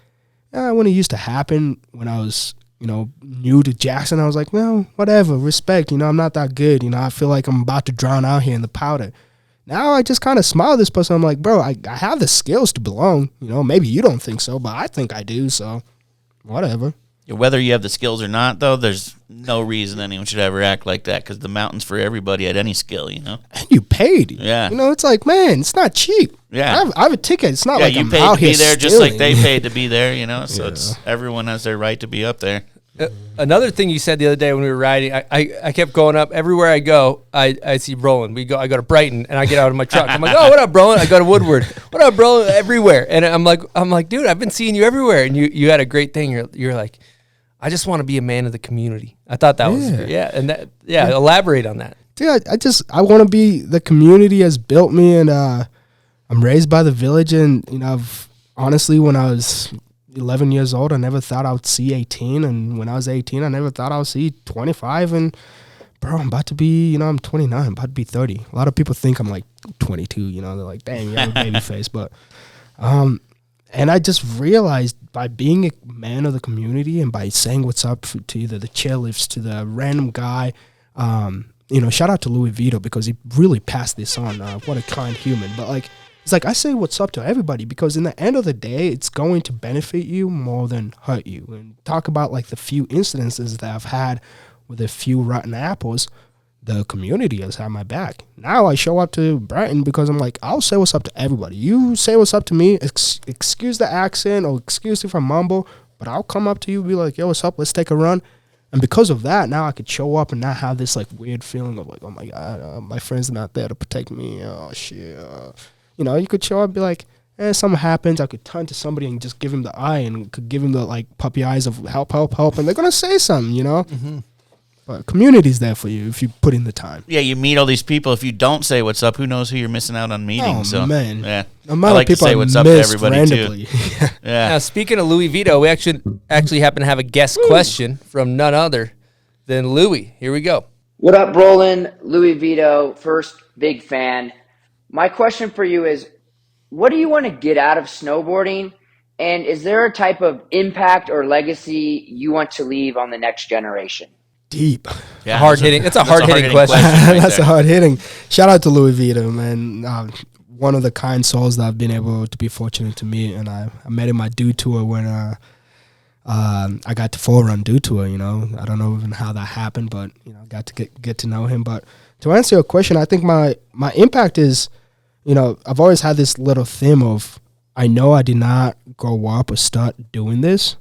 when it used to happen when I was, you know, new to Jackson, I was like, well, whatever, respect, you know, I'm not that good. You know, I feel like I'm about to drown out here in the powder. Now I just kind of smile at this person. I'm like, bro, I have the skills to belong. You know, maybe you don't think so, but I think I do. So whatever. Whether you have the skills or not, though, there's no reason anyone should ever act like that, because the mountain's for everybody at any skill, you know? And you paid. Yeah. You know, it's like, man, it's not cheap. Yeah. I have a ticket. It's not like you I'm paid out to be here there just like they stealing. paid to be there, you know? So it's everyone has their right to be up there. Another thing you said the other day when we were riding, I kept going up. Everywhere I go, I see Brolin. I go to Brighton, and I get out of my truck. I'm like, oh, what up, Brolin? I go to Woodward. What up, Brolin? Everywhere. And I'm like, dude, I've been seeing you everywhere. And you had a great thing. You're like, I just want to be a man of the community. I thought that was great. Elaborate on that. Dude, I want to be, the community has built me, and I'm raised by the village, and, you know, honestly, when I was 11 years old, I never thought I would see 18, and when I was 18, I never thought I would see 25, and bro, I'm about to be, you know, I'm 29, I'm about to be 30. A lot of people think I'm like 22, you know, they're like, damn, you have a baby face, but and I just realized by being a man of the community and by saying what's up to either the chairlifts, to the random guy, you know, shout out to Louis Vito, because he really passed this on. What a kind human. But like, it's like I say what's up to everybody, because in the end of the day, it's going to benefit you more than hurt you. And talk about like the few incidences that I've had with a few rotten apples. The community has had my back. Now I show up to Burton because I'm like, I'll say what's up to everybody. You say what's up to me, excuse the accent or excuse if I mumble, but I'll come up to you and be like, yo, what's up? Let's take a run. And because of that, now I could show up and not have this like weird feeling of like, oh my God, my friends are not there to protect me. Oh shit. You know, you could show up and be like, something happens. I could turn to somebody and just give him the eye and could give him the like puppy eyes of help. And they're going to say something, you know? Mm-hmm. But community's there for you if you put in the time. Yeah, you meet all these people. If you don't say what's up, who knows who you're missing out on meeting? Oh, so, man. Yeah. The amount I like of people to say what's up to everybody, randomly. too. Yeah. Now, speaking of Louis Vito, we actually happen to have a guest question from none other than Louis. Here we go. What up, Brolin? Louis Vito, first big fan. My question for you is, what do you want to get out of snowboarding? And is there a type of impact or legacy you want to leave on the next generation? Deep. Yeah, Hard hitting. It's a hard hitting question. right That's there. a hard hitting. Shout out to Louis Vito, man. One of the kind souls that I've been able to be fortunate to meet. And I met him my Dew Tour when I got to Forerun Dew Tour, you know. I don't know even how that happened, but, you know, I got to get to know him. But to answer your question, I think my impact is, you know, I've always had this little theme of, I know I did not grow up or start doing this,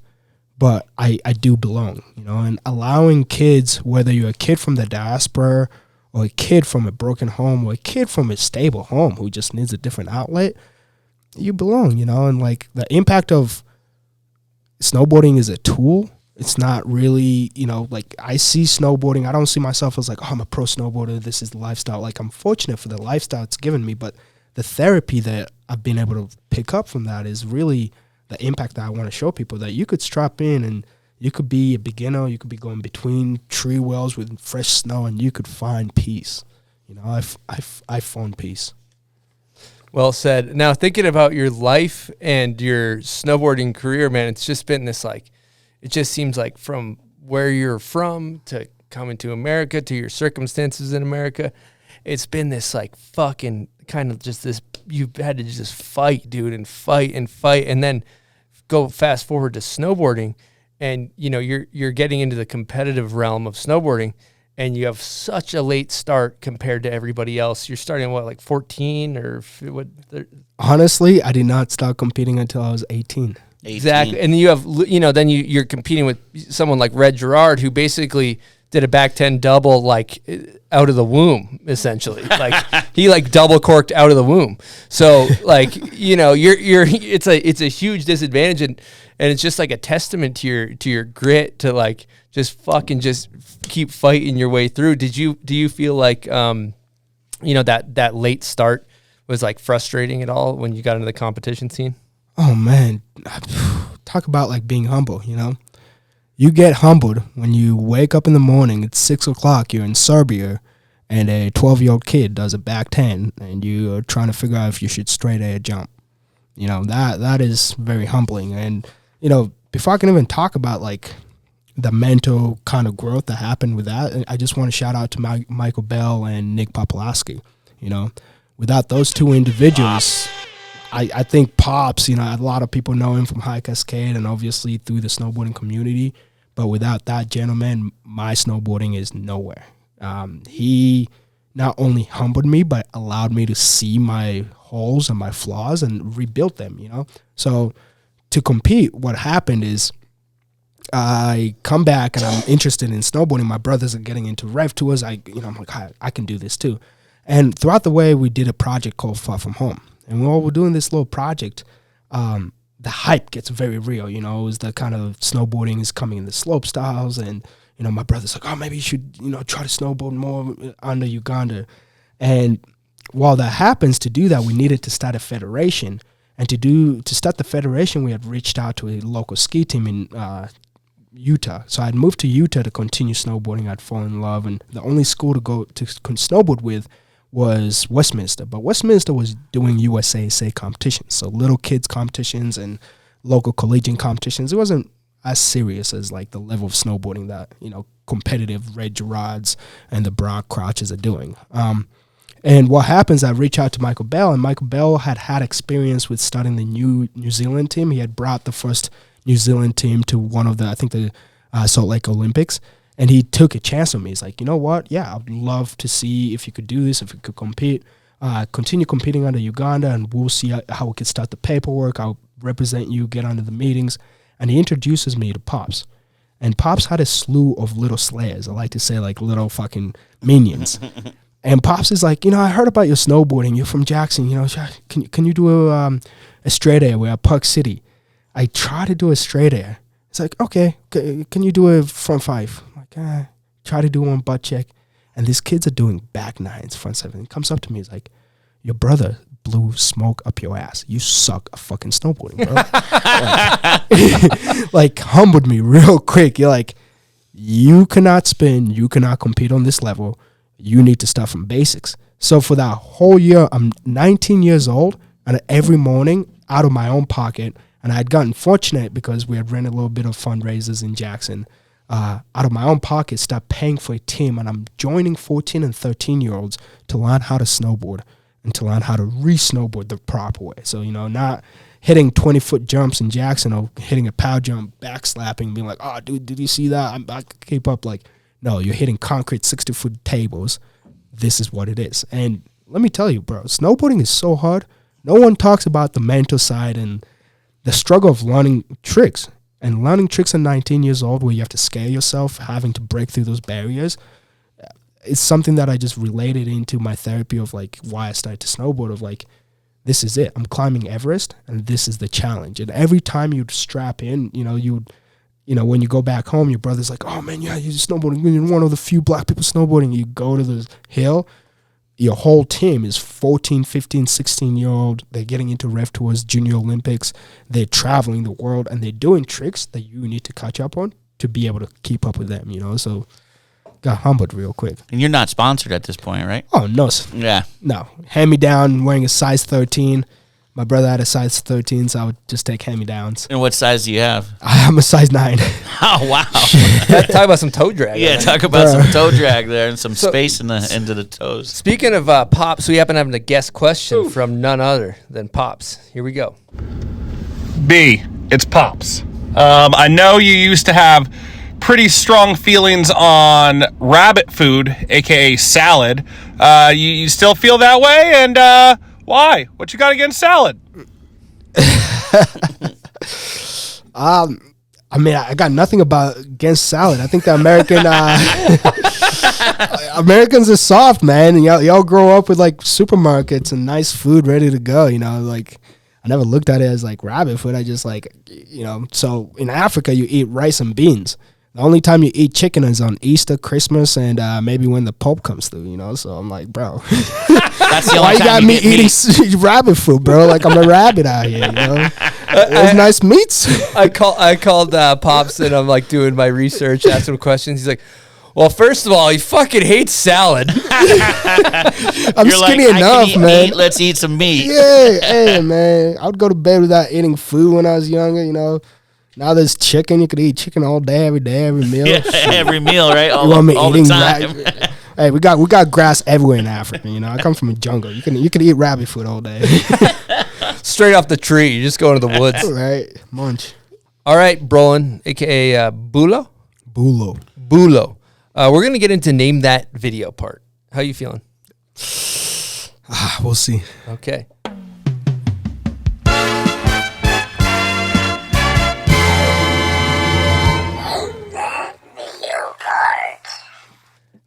but I do belong, you know, and allowing kids, whether you're a kid from the diaspora or a kid from a broken home or a kid from a stable home who just needs a different outlet, you belong, you know, and like the impact of snowboarding is a tool. It's not really, you know, like I see snowboarding, I don't see myself as like, oh, I'm a pro snowboarder, this is the lifestyle. Like I'm fortunate for the lifestyle it's given me, but the therapy that I've been able to pick up from that is really the impact that I want to show people, that you could strap in and you could be a beginner, you could be going between tree wells with fresh snow and you could find peace. You know, I found peace. Well said. Now, thinking about your life and your snowboarding career, man, it's just been this like, it just seems like from where you're from to coming to America to your circumstances in America, it's been this like fucking kind of just this, you've had to just fight, dude, and fight. And then go fast forward to snowboarding. and you know you're getting into the competitive realm of snowboarding, and you have such a late start compared to everybody else. You're starting what, like 14 or what? Honestly, I did not start competing until I was 18. Exactly, and you have then you're competing with someone like Red Gerard, who basically did a back 10 double like out of the womb, essentially. Like he like double corked out of the womb. So like you're it's a huge disadvantage, and it's just like a testament to your grit to like just fucking just keep fighting your way through. Do you feel like that late start was like frustrating at all when you got into the competition scene? Oh man, talk about like being humble, You get humbled when you wake up in the morning, it's 6 o'clock, you're in Serbia, and a 12-year-old kid does a back 10, and you're trying to figure out if you should straight A jump. That is very humbling. And, before I can even talk about like the mental kind of growth that happened with that, I just want to shout out to Michael Bell and Nick Popolaski. Without those two individuals, I think Pops, a lot of people know him from High Cascade and obviously through the snowboarding community. But without that gentleman, my snowboarding is nowhere. He not only humbled me, but allowed me to see my holes and my flaws and rebuild them, So to compete, what happened is I come back and I'm interested in snowboarding. My brothers are getting into rev tours. I'm like, I can do this too. And throughout the way, we did a project called Far From Home. And while we're doing this little project, the hype gets very real. It was the kind of snowboarding is coming in the slope styles. And, my brother's like, oh, maybe you should, try to snowboard more under Uganda. And while that happens, to do that, we needed to start a federation. And to start the federation, we had reached out to a local ski team in Utah. So I'd moved to Utah to continue snowboarding. I'd fallen in love. And the only school to go to snowboard with was Westminster, but Westminster was doing USASA competitions, so little kids competitions and local collegiate competitions. It wasn't as serious as like the level of snowboarding that competitive Red Gerards and the Brock Crouches are doing. And what happens, I reach out to Michael Bell, and Michael Bell had experience with starting the New Zealand team. He had brought the first New Zealand team to one of the Salt Lake Olympics. And he took a chance on me. He's like, you know what? Yeah, I'd love to see if you could do this, if you could compete. Continue competing under Uganda, and we'll see how we could start the paperwork. I'll represent you, get onto the meetings. And he introduces me to Pops. And Pops had a slew of little slayers. I like to say like little fucking minions. And Pops is like, I heard about your snowboarding. You're from Jackson. Can you do a straight air? We're at Park City. I try to do a straight air. It's like, okay, can you do a front five? Try to do one butt check, and these kids are doing back nines, front seven. He comes up to me, he's like, your brother blew smoke up your ass. You suck at fucking snowboarding, bro. like humbled me real quick. You're like, you cannot spin, you cannot compete on this level. You need to start from basics. So for that whole year, I'm 19 years old, and every morning, out of my own pocket, and I had gotten fortunate because we had ran a little bit of fundraisers in Jackson, out of my own pocket, start paying for a team, and I'm joining 14 and 13-year-olds to learn how to snowboard and to learn how to re-snowboard the proper way. So, not hitting 20-foot jumps in Jackson or hitting a power jump, backslapping, being like, oh, dude, did you see that? I can keep up. Like, no, you're hitting concrete 60-foot tables. This is what it is. And let me tell you, bro, snowboarding is so hard. No one talks about the mental side and the struggle of learning tricks. And learning tricks at 19 years old where you have to scare yourself, having to break through those barriers, it's something that I just related into my therapy of like why I started to snowboard, of like, this is it. I'm climbing Everest and this is the challenge. And every time you'd strap in, when you go back home, your brother's like, oh man, yeah, you're snowboarding. You're one of the few black people snowboarding. You go to the hill, your whole team is 14, 15, 16-year-old. They're getting into rev tours, junior Olympics. They're traveling the world, and they're doing tricks that you need to catch up on to be able to keep up with them, So got humbled real quick. And you're not sponsored at this point, right? Oh, no. Yeah. No. Hand-me-down, wearing a size 13. My brother had a size 13, so I would just take hand-me-downs. And what size do you have? I'm a size 9. Oh, wow. Talk about some toe drag. Yeah, talk about some toe drag there and some space into the toes. Speaking of Pops, we happen to have a guest question from none other than Pops. Here we go. B, it's Pops. I know you used to have pretty strong feelings on rabbit food, aka salad. You still feel that way? And why? What you got against salad? I mean, I got nothing against salad. I think the Americans are soft, man. And y'all grow up with like supermarkets and nice food ready to go. You know, like I never looked at it as like rabbit food. I just like, you know. So in Africa, you eat rice and beans. The only time you eat chicken is on Easter, Christmas, and maybe when the Pope comes through, you know? So I'm like, bro, That's the why only you got time me get meat. eating rabbit food, bro? Like I'm a rabbit out here, you know? There's nice meats. I called Pops and I'm like doing my research, asking him questions. He's like, well, first of all, he fucking hates salad. I'm You're skinny like, I enough, can eat man. meat, let's eat some meat. Yeah, hey, man. I would go to bed without eating food when I was younger, you know? Now there's chicken. You could eat chicken all day, every meal. Yeah, every meal, right? You want me All the eating time. Hey, we got grass everywhere in Africa. You know, I come from a jungle. You can eat rabbit food all day. Straight off the tree. You just go into the woods. Right, munch. All right, Brolin, a.k.a. Bulo. Bulo. We're going to get into name that video part. How you feeling? We'll see. Okay.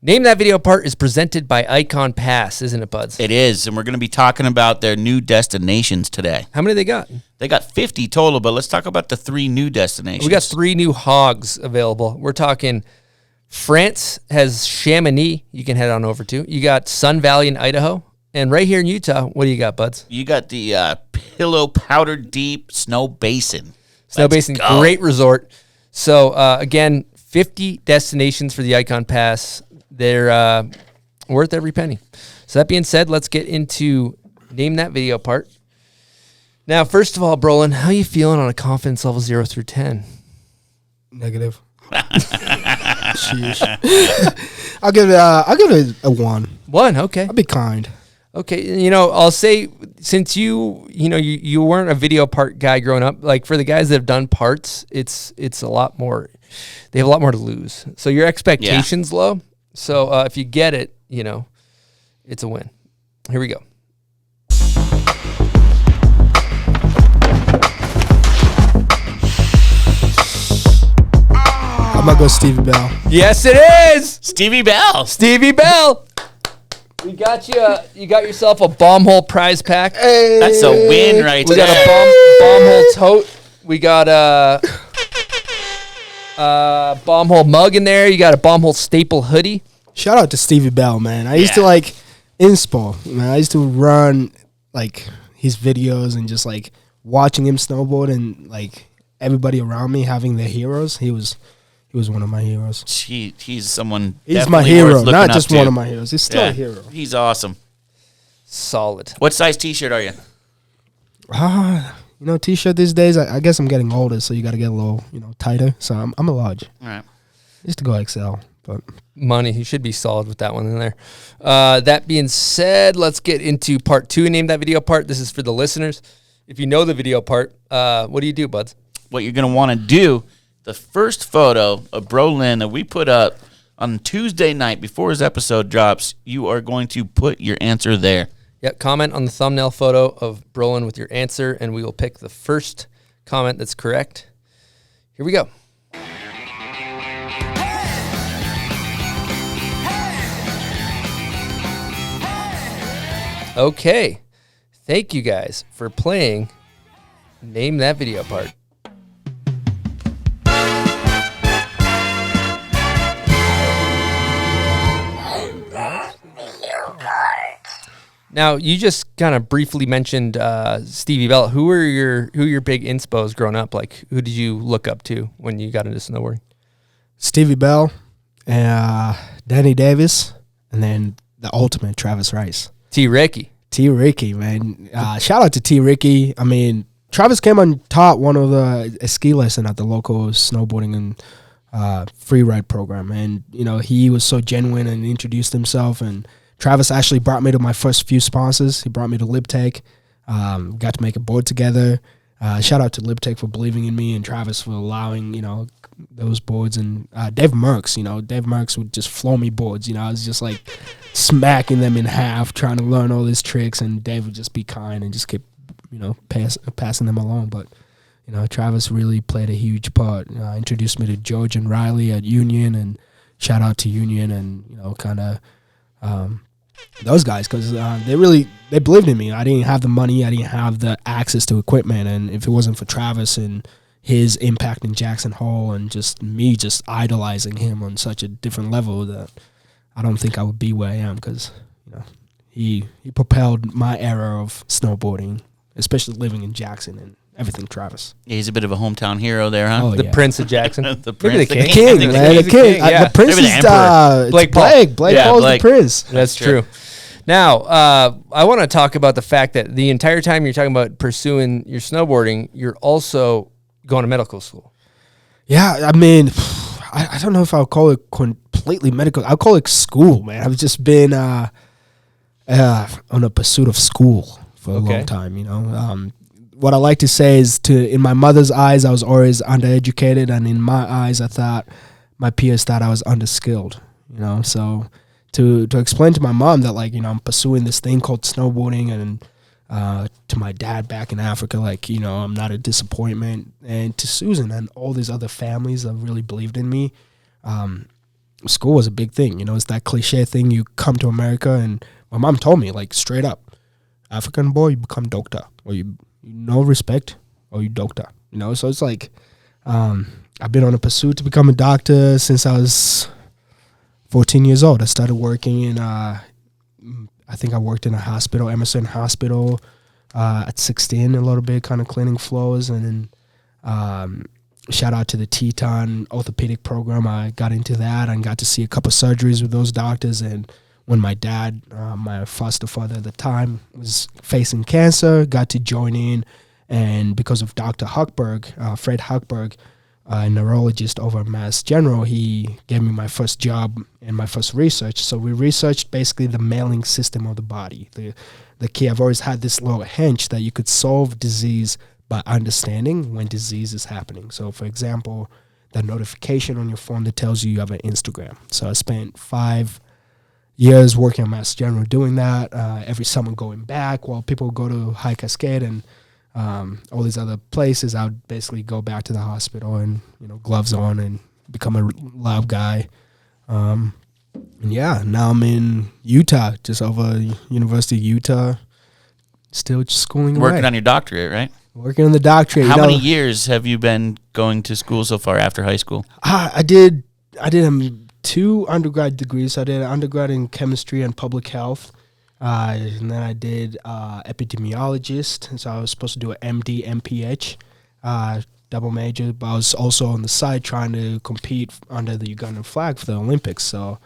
Name That Video part is presented by Icon Pass, isn't it, Buds? It is, and we're going to be talking about their new destinations today. How many they got? They got 50 total, but let's talk about the 3 new destinations. We got 3 new hogs available. We're talking France has Chamonix you can head on over to. You got Sun Valley in Idaho. And right here in Utah, what do you got, Buds? You got the Pillow Powder Deep Snow Basin. Snow Basin, great resort. So, again, 50 destinations for the Icon Pass. They're worth every penny. So that being said, let's get into Name That Video part. Now, first of all, Brolin, how you feeling on a confidence level 0 through 10? Negative. Sheesh. I'll give it a 1. 1, okay. I'll be kind. Okay, you know, I'll say since you weren't a video part guy growing up, like for the guys that have done parts, it's a lot more. They have a lot more to lose. So your expectations low. So if you get it, you know, it's a win. Here we go. I'm gonna go Stevie Bell. Yes, it is Stevie Bell. Stevie Bell. We got you. You got yourself a bomb hole prize pack. Hey. That's a win right We there. got a bomb hole tote. We got a bomb hole mug in there. You got a bomb hole staple hoodie. Shout out to Stevie Bell, man. I used to like inspo, man. I used to run like his videos and just like watching him snowboard and like everybody around me having their heroes. He was one of my heroes. He's someone. He's my definitely hero, worth looking not up just to. one of my heroes. He's still a hero. He's awesome. Solid. What size T-shirt are you? You know, T-shirt these days. I guess I'm getting older, so you got to get a little, tighter. So I'm a large. All right. I used to go XL, but Money. He should be solid with that one in there. That being said, let's get into part 2. Name That Video part. This is for the listeners. If you know the video part, what do you do, Buds? What you're going to want to do, the first photo of Brolin that we put up on Tuesday night before his episode drops, you are going to put your answer there. Yeah, comment on the thumbnail photo of Brolin with your answer, and we will pick the first comment that's correct. Here we go. Okay. Thank you guys for playing Name That Video part. Now, you just kind of briefly mentioned Stevie Bell. Who are your big inspos growing up? Like, who did you look up to when you got into snowboarding? Stevie Bell, Danny Davis, and then the ultimate Travis Rice. T. Ricky, man. Shout out to T. Ricky. I mean, Travis came and taught one of a ski lesson at the local snowboarding and free ride program, and he was so genuine and introduced himself. And Travis actually brought me to my first few sponsors. He brought me to LibTech. Got to make a board together. Shout out to LibTech for believing in me and Travis for allowing, those boards. And Dave Merckx, Dave Merckx would just flow me boards. I was just like smacking them in half, trying to learn all these tricks. And Dave would just be kind and just keep, passing them along. But, Travis really played a huge part. Introduced me to George and Riley at Union, and shout out to Union and, those guys, because they believed in me. I didn't have the money, I didn't have the access to equipment, and if it wasn't for Travis and his impact in Jackson Hole and just me just idolizing him on such a different level, that I don't think I would be where I am, because he propelled my era of snowboarding, especially living in Jackson and everything. Travis, Yeah, he's a bit of a hometown hero there, huh? Oh, The yeah. Prince of Jackson. The Maybe Prince, the the king. King, King, man, He's the king. yeah. The prince Maybe the is emperor. Blake Paul. Blake Yeah, Paul's Blake. the prince. That's true. Now, I want to talk about the fact that the entire time you're talking about pursuing your snowboarding, you're also going to medical school. Yeah, I mean, I don't know if I'll call it completely medical. I'll call it school, man. I've just been on a pursuit of school for a long time, What I like to say is, in my mother's eyes, I was always undereducated, and in my eyes, I thought my peers thought I was underskilled, So to explain to my mom that, I'm pursuing this thing called snowboarding, and to my dad back in Africa, I'm not a disappointment, and to Susan and all these other families that really believed in me, school was a big thing. It's that cliche thing, you come to America, and my mom told me, straight up, African boy, you become doctor, or you no respect, or you doctor, So it's I've been on a pursuit to become a doctor since I was 14 years old. I started working in, I think I worked in a hospital, Emerson Hospital, at 16 a little bit, kind of cleaning floors. And then shout out to the Teton orthopedic program. I got into that and got to see a couple surgeries with those doctors. And when my dad, my foster father at the time, was facing cancer, got to join in. And because of Dr. Huckberg, Fred Huckberg, a neurologist over at Mass General, he gave me my first job and my first research. So we researched basically the mailing system of the body. The key, I've always had this little hunch that you could solve disease by understanding when disease is happening. So, for example, that notification on your phone that tells you have an Instagram. So I spent 5 years working at Mass General doing that, every summer going back while people go to High Cascade and all these other places. I would basically go back to the hospital and, gloves on and become a lab guy. And yeah, now I'm in Utah, just over University of Utah, still just schooling away. Working on your doctorate, right? Working on the doctorate. How many years have you been going to school so far after high school? I did 2 undergrad degrees. I did an undergrad in chemistry and public health. And then I did epidemiologist, so I was supposed to do an MD, MPH, double major, but I was also on the side trying to compete under the Ugandan flag for the Olympics, so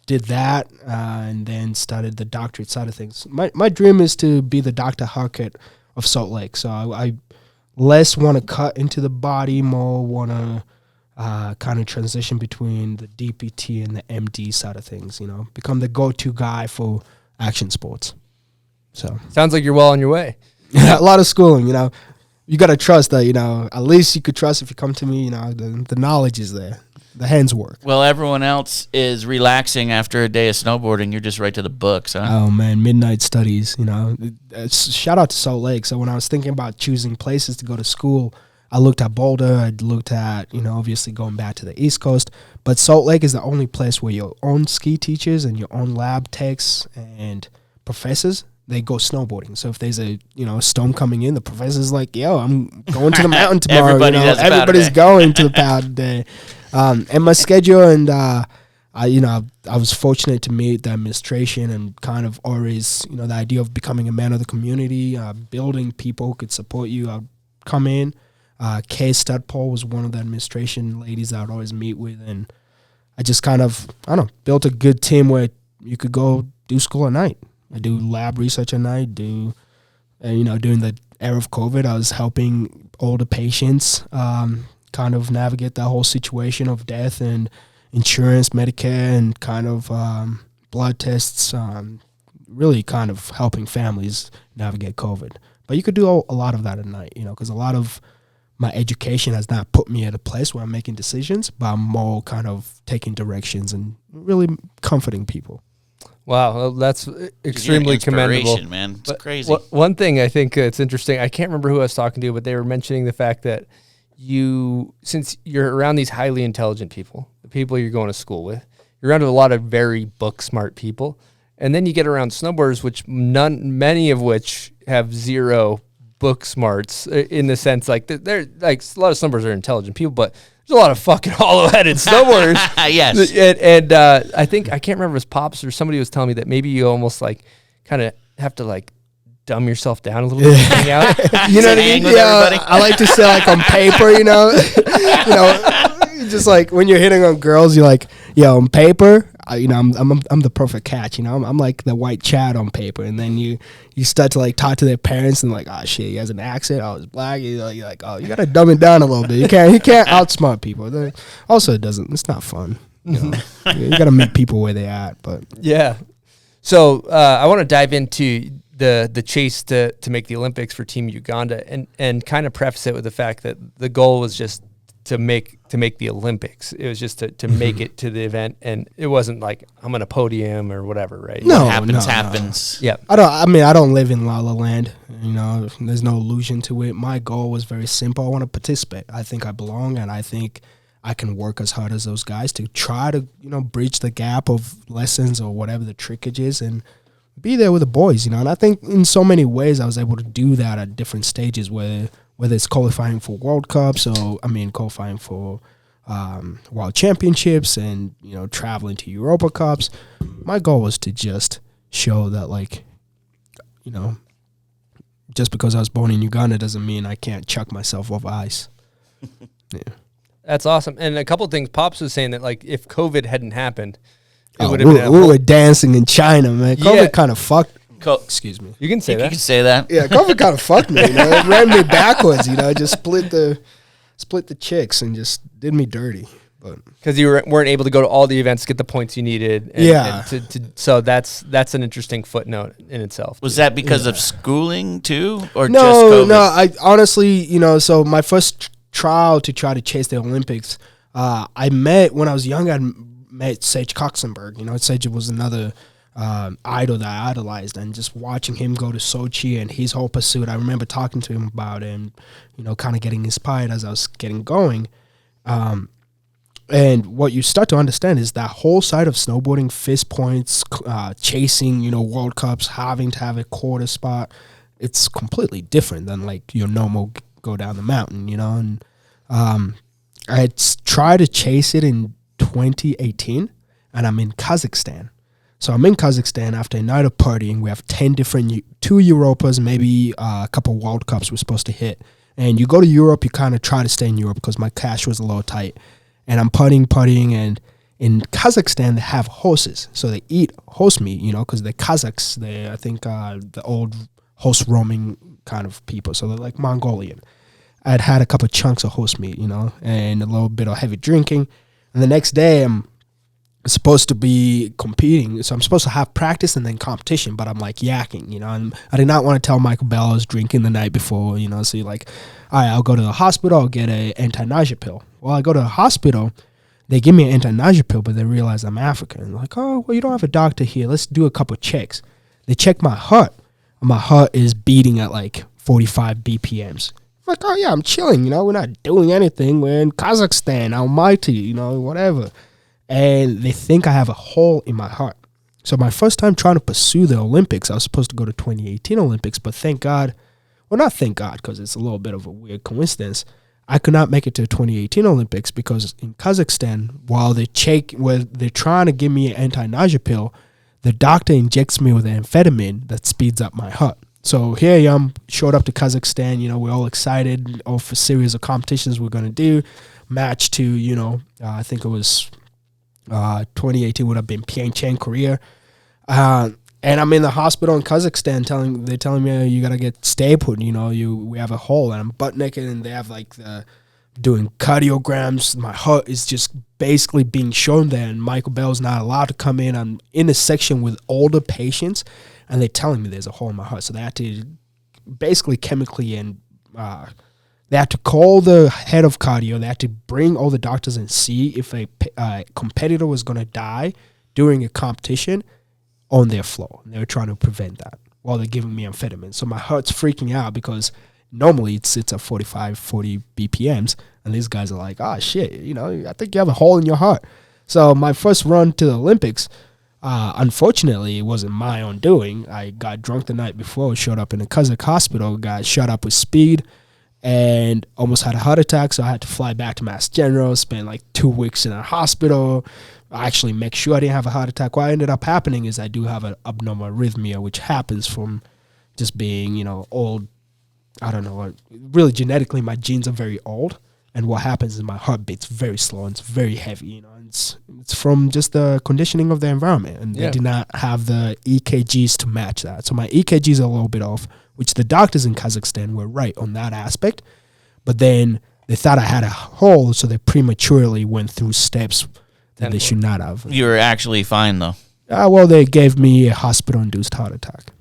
did that, and then started the doctorate side of things. My dream is to be the Dr. Harkett of Salt Lake, so I less want to cut into the body, more want to kind of transition between the DPT and the MD side of things, become the go-to guy for action sports. So Sounds like you're well on your way. a lot of schooling, you got to trust that, at least you could trust if you come to me, the knowledge is there. The hands work. Well, everyone else is relaxing after a day of snowboarding. You're just right to the books, huh? Oh, man, midnight studies, Shout out to Salt Lake. So when I was thinking about choosing places to go to school, I looked at Boulder, I looked at, obviously going back to the East Coast, but Salt Lake is the only place where your own ski teachers and your own lab techs and professors, they go snowboarding. So if there's a, storm coming in, the professor's like, yo, I'm going to the mountain tomorrow. Everybody's going to the powder day. And my schedule, and I was fortunate to meet the administration and kind of always, the idea of becoming a man of the community, building people who could support you. I'd come in. Kay Studpole was one of the administration ladies that I'd always meet with, and I just kind of, built a good team where you could go do school at night. I do lab research at night, during the era of COVID, I was helping older patients kind of navigate that whole situation of death and insurance, Medicare, and kind of blood tests, really kind of helping families navigate COVID. But you could do a lot of that at night, because a lot of my education has not put me at a place where I'm making decisions, but I'm more kind of taking directions and really comforting people. Wow, well, that's extremely commendable, man. It's crazy. One thing I think it's interesting, I can't remember who I was talking to, but they were mentioning the fact that since you're around these highly intelligent people, the people you're going to school with, you're around a lot of very book smart people, and then you get around snowboarders, many of which have zero book smarts in the sense like they're like a lot of snowboarders are intelligent people, but there's a lot of fucking hollow-headed snowboarders. Yes. And I think, I can't remember if it was Pops or somebody was telling me that maybe you almost like kind of have to like dumb yourself down a little bit to hang out. You know what I mean? Yeah, I like to say like on paper, just like when you're hitting on girls, you're like, on paper, I'm the perfect catch. I'm like the white Chad on paper, and then you start to like talk to their parents and like, oh shit, he has an accent. Oh, he's black. You're like, oh, you gotta dumb it down a little bit. You can't outsmart people. Also, it's not fun. You gotta meet people where they're at. But yeah. So I want to dive into the chase to make the Olympics for Team Uganda, and kind of preface it with the fact that the goal was just to make the Olympics. It was just to make it to the event, and it wasn't like I'm on a podium or whatever, right? No, what happens. Yeah. I don't live in La La Land. There's no illusion to it. My goal was very simple. I want to participate. I think I belong, and I think I can work as hard as those guys to try to, bridge the gap of lessons or whatever the trickage is and be there with the boys, And I think in so many ways I was able to do that at different stages, whether it's qualifying for World Cups or, qualifying for World Championships and, traveling to Europa Cups. My goal was to just show that, like, just because I was born in Uganda doesn't mean I can't chuck myself off ice. Yeah. That's awesome. And a couple of things, Pops was saying that, like, if COVID hadn't happened, it would we have been were dancing in China, man. COVID kind of fucked. Excuse me. You can say that. You can say that. Yeah, COVID kind of fucked me. It ran me backwards. Just split the chicks and just did me dirty. But because you weren't able to go to all the events, get the points you needed. So that's an interesting footnote in itself. Was that because of schooling too, or no? just COVID? No, I honestly, so my first trial to try to chase the Olympics, when I was young, I met Sage Coxenberg. Sage was another idol that I idolized, and just watching him go to Sochi and his whole pursuit. I remember talking to him about it and, kind of getting inspired as I was getting going. And what you start to understand is that whole side of snowboarding, fist points, chasing, World Cups, having to have a quarter spot, it's completely different than like your normal go down the mountain, and I tried to chase it in 2018, and I'm in Kazakhstan. So I'm in Kazakhstan after a night of partying. We have 10 different, 2 Europas, maybe a couple World Cups we're supposed to hit. And you go to Europe, you kind of try to stay in Europe because my cash was a little tight. And I'm partying, and in Kazakhstan, they have horses. So they eat horse meat, because they're Kazakhs. They're, I think, the old horse roaming kind of people. So they're like Mongolian. I'd had a couple of chunks of horse meat, and a little bit of heavy drinking. And the next day, I'm supposed to be competing, so I'm supposed to have practice and then competition, but I'm like yakking, and I did not want to tell Michael Bell I was drinking the night before, so you're like, all right, I'll go to the hospital, I'll get an anti-nausea pill. Well, I go to the hospital, they give me an anti-nausea pill, but they realize I'm African. And they're like, oh, well, you don't have a doctor here, let's do a couple checks. They check my heart, and my heart is beating at like 45 BPMs. I'm like, oh yeah, I'm chilling, we're not doing anything, we're in Kazakhstan, almighty, whatever. And they think I have a hole in my heart. So my first time trying to pursue the Olympics, I was supposed to go to 2018 Olympics, but thank God, well, not thank God, because it's a little bit of a weird coincidence, I could not make it to 2018 Olympics because in Kazakhstan, while they're trying to give me an anti-nausea pill, the doctor injects me with an amphetamine that speeds up my heart. So here I am, showed up to Kazakhstan, we're all excited of a series of competitions we're going to do, match to, I think it was 2018 would have been Pyeongchang, Korea. And I'm in the hospital in Kazakhstan they're telling me you got to get stapled, we have a hole, and I'm butt naked, and they have like doing cardiograms. My heart is just basically being shown there, and Michael Bell's not allowed to come in. I'm in a section with older patients, and they're telling me there's a hole in my heart. So they had to basically chemically and they had to call the head of cardio. They had to bring all the doctors and see if a competitor was going to die during a competition on their floor. And they were trying to prevent that while they're giving me amphetamine. So my heart's freaking out because normally it sits at 45, 40 BPMs. And these guys are like, oh, shit, you know, I think you have a hole in your heart. So my first run to the Olympics, unfortunately, it wasn't my own doing. I got drunk the night before, showed up in a Kazakh hospital, got shot up with speed, and almost had a heart attack. So I had to fly back to Mass General, spend like 2 weeks in a hospital, actually make sure I didn't have a heart attack. What ended up happening is I do have an abnormal arrhythmia, which happens from just being, you know, old. I don't know. Really, genetically, my genes are very old. And what happens is my heart beats very slow and it's very heavy, you know. It's from just the conditioning of the environment. And they did not have the EKGs to match that. So my EKGs are a little bit off, which the doctors in Kazakhstan were right on that aspect. But then they thought I had a hole, so they prematurely went through steps that they should not have. You were actually fine, though. Well, they gave me a hospital-induced heart attack.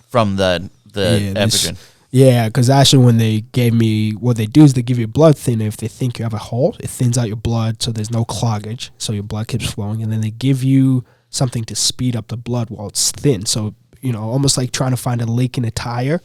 From the epigen. Yeah, because actually when they gave me, what they do is they give you a blood thinner if they think you have a hole. It thins out your blood so there's no cloggage, so your blood keeps flowing. And then they give you something to speed up the blood while it's thin. So, you know, almost like trying to find a leak in a tire,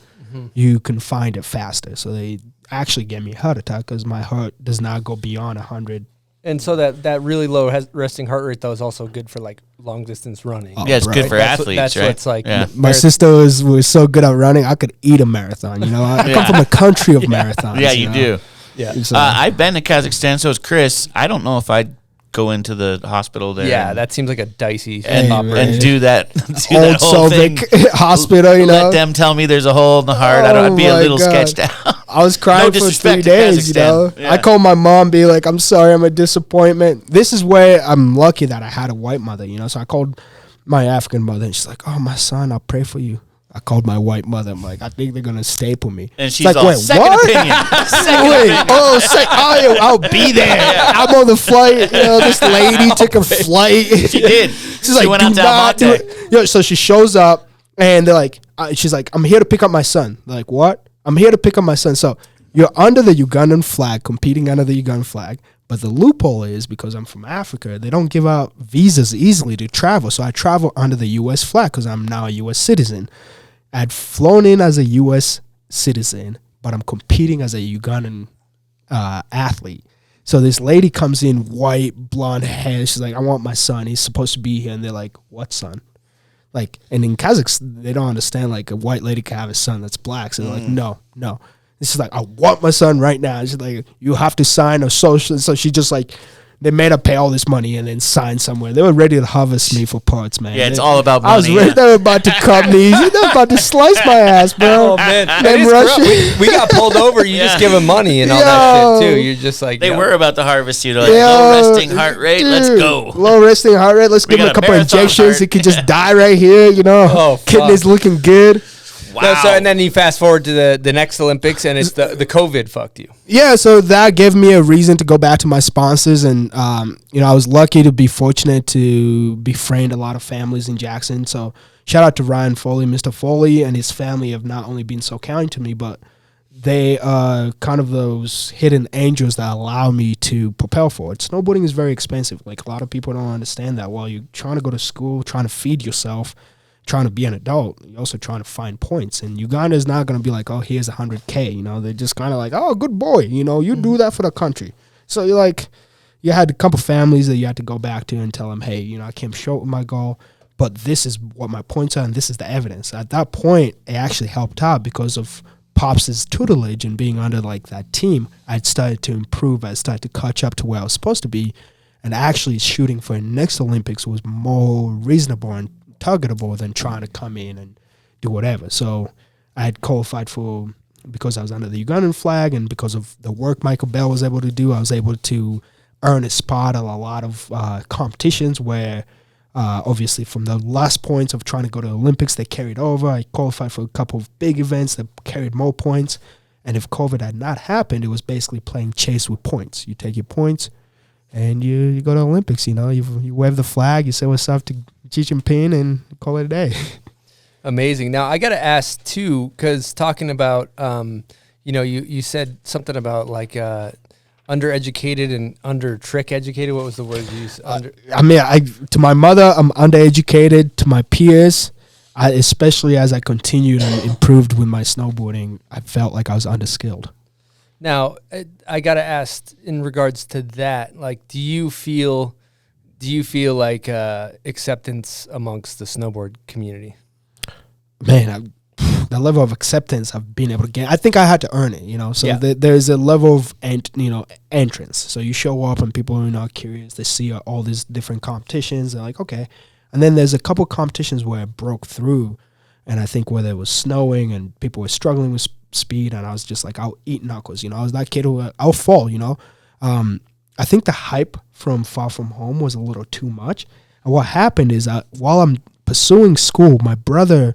you can find it faster. So they actually gave me a heart attack because my heart does not go beyond 100. And so that really low resting heart rate, though, is also good for, like, long-distance running. Yeah, it's good for athletes, that's right? What it's like. Yeah. My sister was so good at running, I could eat a marathon, you know. I come from a country of marathons. Yeah, you know? do. Yeah. So, I've been to Kazakhstan, so is Chris. I don't know if I'd go into the hospital there. Yeah, that seems like a dicey and do that old whole thing. Soviet hospital, you know. Let them tell me there's a hole in the heart. I'd be a little sketched out. I was crying for 3 days, you know. Yeah. I called my mom, be like, I'm sorry, I'm a disappointment. This is where I'm lucky that I had a white mother, you know. So I called my African mother, and she's like, oh, my son, I'll pray for you. I called my white mother. I'm like, I think they're going to staple me. And she's like, all, wait, second what? opinion. I'll be there. I'm on the flight. You know, this lady took a flight. She did. She's like, went do out to not do Almaty. it. You know, so she shows up, and they're like, she's like, I'm here to pick up my son. They're like, what? I'm here to pick up my son. So you're under the Ugandan flag, competing under the Ugandan flag. But the loophole is, because I'm from Africa, they don't give out visas easily to travel. So I travel under the U.S. flag because I'm now a U.S. citizen. I'd flown in as a U.S. citizen, but I'm competing as a Ugandan athlete. So this lady comes in, white, blonde hair. She's like, I want my son. He's supposed to be here. And they're like, what son? Like, and in Kazakhstan, they don't understand, like, a white lady can have a son that's black. So they're like, no. This is like, I want my son right now. She's like, you have to sign a social. So she just like, they made her pay all this money and then sign somewhere. They were ready to harvest me for parts, man. Yeah, it's all about money. I was ready. They were about to cut me. They were about to slice my ass, bro. Oh, man. Then Russia. We got pulled over. You just give them money and all that shit, too. You're just like... They were about to harvest you. Like, low resting heart rate, let's go. Low resting heart rate. Let's give him a couple injections. He could just die right here, you know. Oh, kidneys looking good. Wow. No, so, and then you fast forward to the next Olympics, and it's the COVID fucked you. Yeah, so that gave me a reason to go back to my sponsors, and you know, I was lucky to be fortunate to befriend a lot of families in Jackson. So shout out to Ryan Foley. Mr. Foley and his family have not only been so kind to me, but they are kind of those hidden angels that allow me to propel forward. Snowboarding is very expensive. Like, a lot of people don't understand that. While you're trying to go to school, trying to feed yourself, trying to be an adult, you're also trying to find points. And Uganda is not going to be like, oh, here's 100K. You know, they're just kind of like, oh, good boy. You know, you do that for the country. So you're like, you had a couple families that you had to go back to and tell them, hey, you know, I came short with my goal, but this is what my points are and this is the evidence. At that point, it actually helped out because of Pops' tutelage and being under like that team. I'd started to improve. I started to catch up to where I was supposed to be, and actually shooting for the next Olympics was more reasonable and targetable than trying to come in and do whatever. So I had qualified for, because I was under the Ugandan flag and because of the work Michael Bell was able to do, I was able to earn a spot at a lot of competitions where obviously from the last points of trying to go to the Olympics, they carried over. I qualified for a couple of big events that carried more points. And if COVID had not happened, it was basically playing chase with points. You take your points and you go to the Olympics, you know, you wave the flag, you say what's up to Xi Jinping and call it a day. Amazing. Now I got to ask too, because talking about, you said something about like undereducated and under trick educated. What was the word you used? To my mother, I'm undereducated. To my peers, especially as I continued and improved with my snowboarding, I felt like I was underskilled. Now, I got to ask in regards to that, like, do you feel like acceptance amongst the snowboard community? Man, the level of acceptance I've been able to get, I think I had to earn it, So Yeah. there's a level of entrance. So you show up and people are curious. They see all these different competitions. They're like, okay. And then there's a couple competitions where I broke through, and I think whether it was snowing and people were struggling with speed, and I was just like, I'll eat knuckles. I was that kid who I'll fall. I think the hype from Far From Home was a little too much. And what happened is while I'm pursuing school, my brother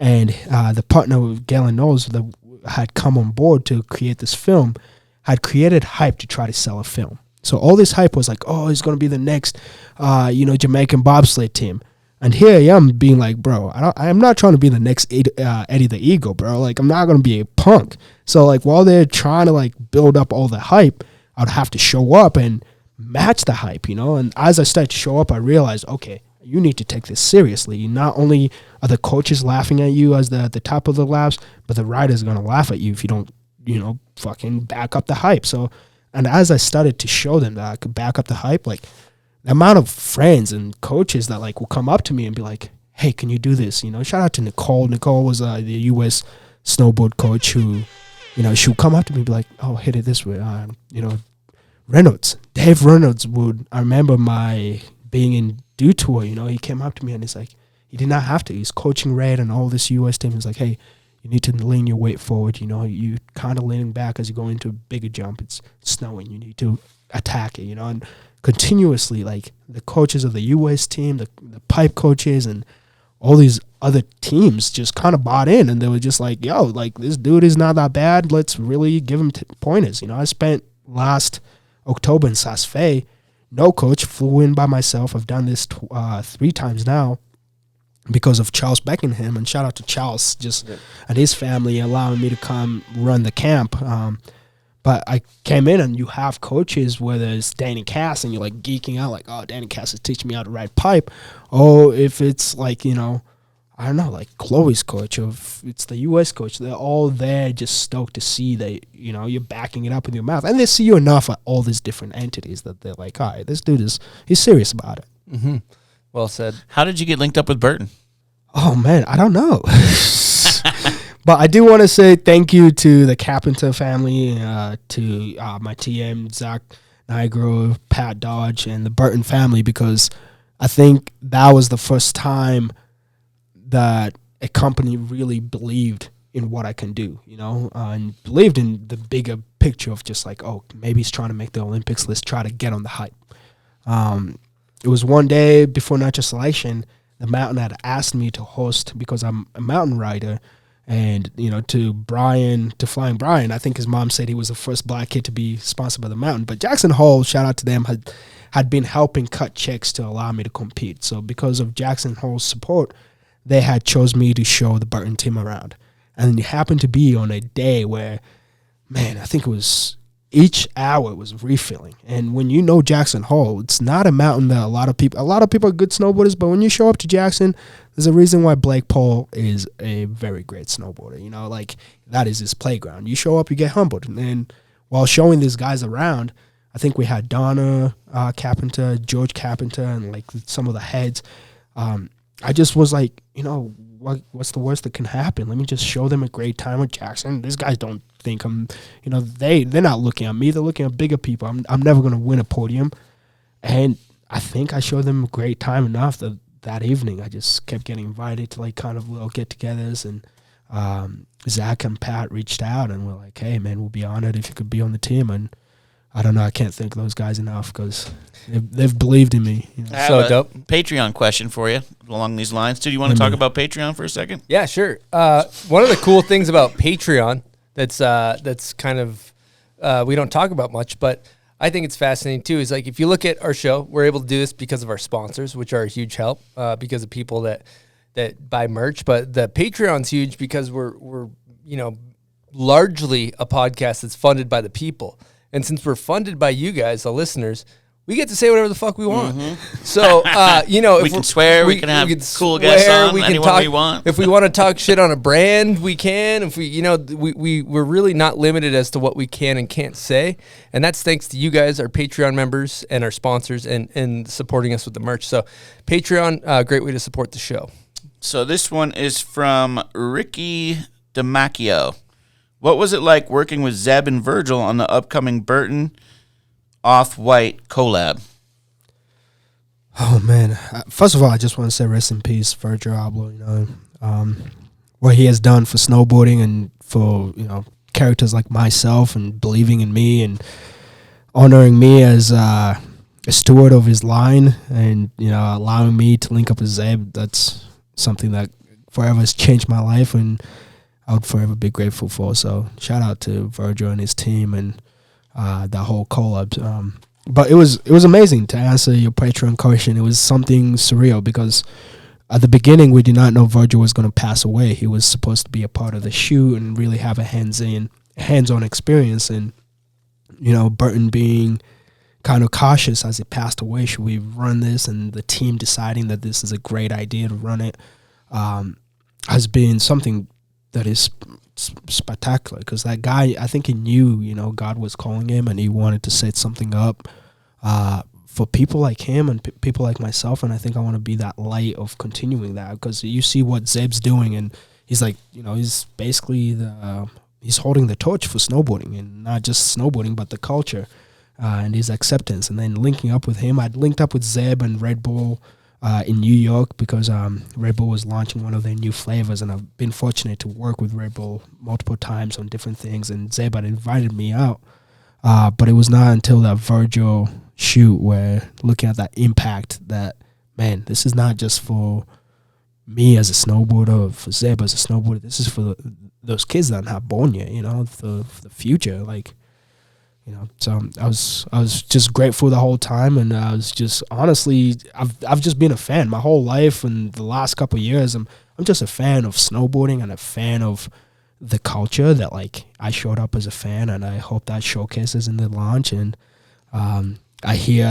and the partner with Galen Knowles that had come on board to create this film had created hype to try to sell a film. So all this hype was like, oh, he's going to be the next, Jamaican bobsled team. And here I am being like, bro, I'm not trying to be the next Eddie the Eagle, bro. Like, I'm not going to be a punk. So, like, while they're trying to, like, build up all the hype, I'd have to show up and match the hype, And as I started to show up, I realized, okay, you need to take this seriously. Not only are the coaches laughing at you as the top of the laps, but the riders are going to laugh at you if you don't, fucking back up the hype. So, and as I started to show them that I could back up the hype, like, the amount of friends and coaches that like will come up to me and be like, hey, can you do this? Shout out to Nicole. Nicole was the U.S. snowboard coach who, she would come up to me and be like, oh, hit it this way. Dave Reynolds I remember my being in Dew Tour, he came up to me and he's like, he did not have to. He's coaching Red and all this U.S. team. He's like, hey, you need to lean your weight forward. You kind of leaning back as you go into a bigger jump. It's snowing. You need to attack it, and continuously, like, the coaches of the U.S. team, the pipe coaches, and all these other teams just kind of bought in, and they were just like, yo, like, this dude is not that bad. Let's really give him pointers. I spent last October in Saas Fee, no coach, flew in by myself. I've done this 3 times now because of Charles Beckenham, and shout out to Charles and his family allowing me to come run the camp. But I came in and you have coaches, whether it's Danny Cass and you're like geeking out like, oh, Danny Cass is teaching me how to ride pipe. Or if it's like, I don't know, like Chloe's coach, or if it's the U.S. coach, they're all there just stoked to see that, you're backing it up with your mouth. And they see you enough at all these different entities that they're like, all right, this dude he's serious about it. Mm-hmm. Well said. How did you get linked up with Burton? Oh, man, I don't know. But I do want to say thank you to the Carpenter family, to my TM, Zach Nigro, Pat Dodge, and the Burton family, because I think that was the first time that a company really believed in what I can do, and believed in the bigger picture of just like, oh, maybe he's trying to make the Olympics. Let's try to get on the hype. It was one day before natural selection, the mountain had asked me to host because I'm a mountain rider. And, to Flying Brian, I think his mom said he was the first black kid to be sponsored by the mountain. But Jackson Hole, shout out to them, had been helping cut checks to allow me to compete. So because of Jackson Hole's support, they had chose me to show the Burton team around. And it happened to be on a day where, man, I think it was each hour was refilling. And when Jackson Hole, it's not a mountain that a lot of people are good snowboarders, but when you show up to Jackson, there's a reason why Blake Paul is a very great snowboarder. Like, that is his playground. You show up, you get humbled. And while showing these guys around, I think we had Donna Carpenter, George Carpenter, and like some of the heads. I just was like, what's the worst that can happen? Let me just show them a great time with Jackson. These guys don't think I'm, they're not looking at me. They're looking at bigger people. I'm never going to win a podium. And I think I showed them a great time enough that evening. I just kept getting invited to like kind of little get-togethers, and Zach and Pat reached out and were like, hey, man, we'll be honored if you could be on the team. And I don't know, I can't thank those guys enough because they've believed in me. I have So a dope. Patreon question for you along these lines. Do you want to talk about Patreon for a second? Yeah, sure. One of the cool things about Patreon that's kind of we don't talk about much, but I think it's fascinating too, is like if you look at our show, we're able to do this because of our sponsors, which are a huge help, because of people that that buy merch, but the Patreon's huge because we're largely a podcast that's funded by the people. And since we're funded by you guys, the listeners, we get to say whatever the fuck we want. So, we can swear, we can have cool guests on, anyone we want. If we want to talk shit on a brand, we can. If we're really not limited as to what we can and can't say. And that's thanks to you guys, our Patreon members and our sponsors and supporting us with the merch. So Patreon, great way to support the show. So this one is from Ricky DeMacchio. What was it like working with Zeb and Virgil on the upcoming Burton Off-White collab? Oh man! First of all, I just want to say rest in peace, Virgil Abloh. What he has done for snowboarding and for characters like myself and believing in me and honoring me as a steward of his line and allowing me to link up with Zeb. That's something that forever has changed my life and I would forever be grateful for. So shout out to Virgil and his team and that whole collab. But it was amazing. To answer your Patreon question, it was something surreal because at the beginning we did not know Virgil was going to pass away. He was supposed to be a part of the shoot and really have a hands-on experience. And Burton being kind of cautious as he passed away, should we run this? And the team deciding that this is a great idea to run it has been something that is spectacular, because that guy, I think he knew, God was calling him and he wanted to set something up for people like him and people like myself. And I think I want to be that light of continuing that, because you see what Zeb's doing and he's like, he's basically he's holding the torch for snowboarding, and not just snowboarding, but the culture and his acceptance. And then linking up with him, I'd linked up with Zeb and Red Bull in New York because Red Bull was launching one of their new flavors, and I've been fortunate to work with Red Bull multiple times on different things, and Zeb had invited me out. But it was not until that Virgil shoot where looking at that impact that, man, this is not just for me as a snowboarder or for Zeb as a snowboarder. This is for those kids that are not born yet, for the future. So I was just grateful the whole time, and I was just honestly, I've just been a fan my whole life, and the last couple of years I'm just a fan of snowboarding and a fan of the culture that I showed up as a fan, and I hope that showcases in the launch. And I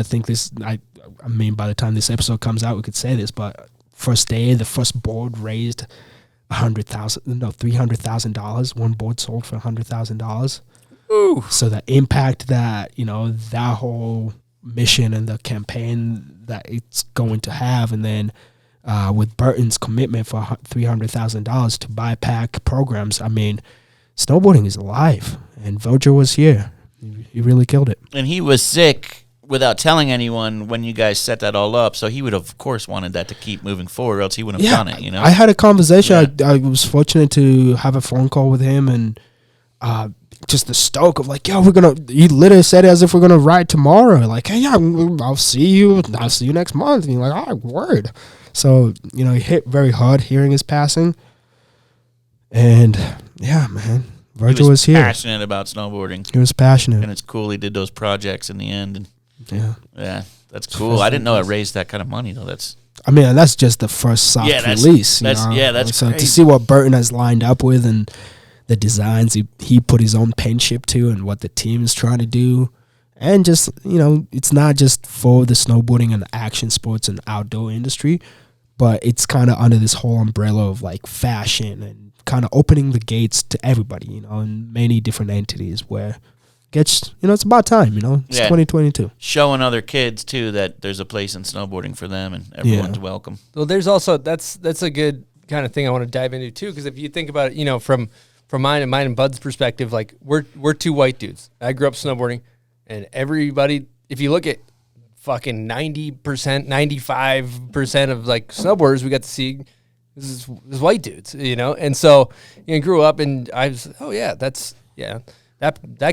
think I mean by the time this episode comes out we could say this, but first day the first board raised $300,000. One board sold for $100,000. Ooh. So the impact that, that whole mission and the campaign that it's going to have, and then with Burton's commitment for $300,000 to buy pack programs, I mean, snowboarding is alive, and Virgil was here. He really killed it. And he was sick without telling anyone when you guys set that all up, so he would have, of course, wanted that to keep moving forward, or else he wouldn't have done it, I had a conversation. Yeah. I was fortunate to have a phone call with him, and just the stoke of he literally said it as if we're gonna ride tomorrow. Hey, yeah, I'll see you next month. And you're like, word. So he hit very hard hearing his passing, and yeah, man, Virgil was here. Passionate about snowboarding. He was passionate, and it's cool he did those projects in the end. And yeah, that's cool. I didn't know it raised that kind of money though. That's just the first soft release. That's so crazy. To see what Burton has lined up with and the designs he put his own penmanship to, and what the team is trying to do. And just, it's not just for the snowboarding and the action sports and outdoor industry, but it's kind of under this whole umbrella of fashion and kind of opening the gates to everybody, in many different entities where it's about time, it's 2022. Showing other kids too that there's a place in snowboarding for them and everyone's welcome. Well, there's also, that's a good kind of thing I want to dive into too, because if you think about it, from mine and Bud's perspective, we're two white dudes. I grew up snowboarding, and everybody, if you look at fucking 90%, 95% of snowboarders we got to see, this is white dudes, and so grew up, and I was, that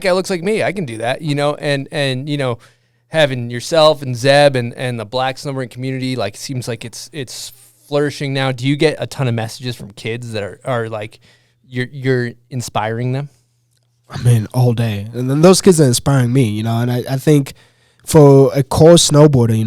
guy looks like me. I can do that, and having yourself and Zeb and the black snowboarding community, seems like it's flourishing now. Do you get a ton of messages from kids that are you're inspiring them? I mean, all day. And then those kids are inspiring me, and I think for a core snowboarder,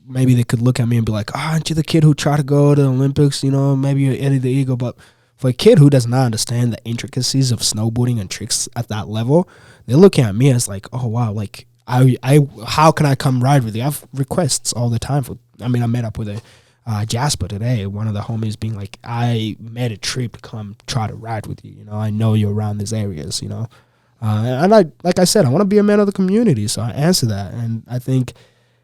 maybe they could look at me and be like, oh, aren't you the kid who tried to go to the Olympics? You know, maybe you're Eddie the Eagle. But for a kid who does not understand the intricacies of snowboarding and tricks at that level, they're looking at me as like, oh, wow, like, I how can I come ride with you? I have requests all the time. I met up with Jasper today, one of the homies being like, I made a trip to come try to ride with you. You know, I know you're around these areas, you know. And I, like I said, I want to be a man of the community. So I answer that. And I think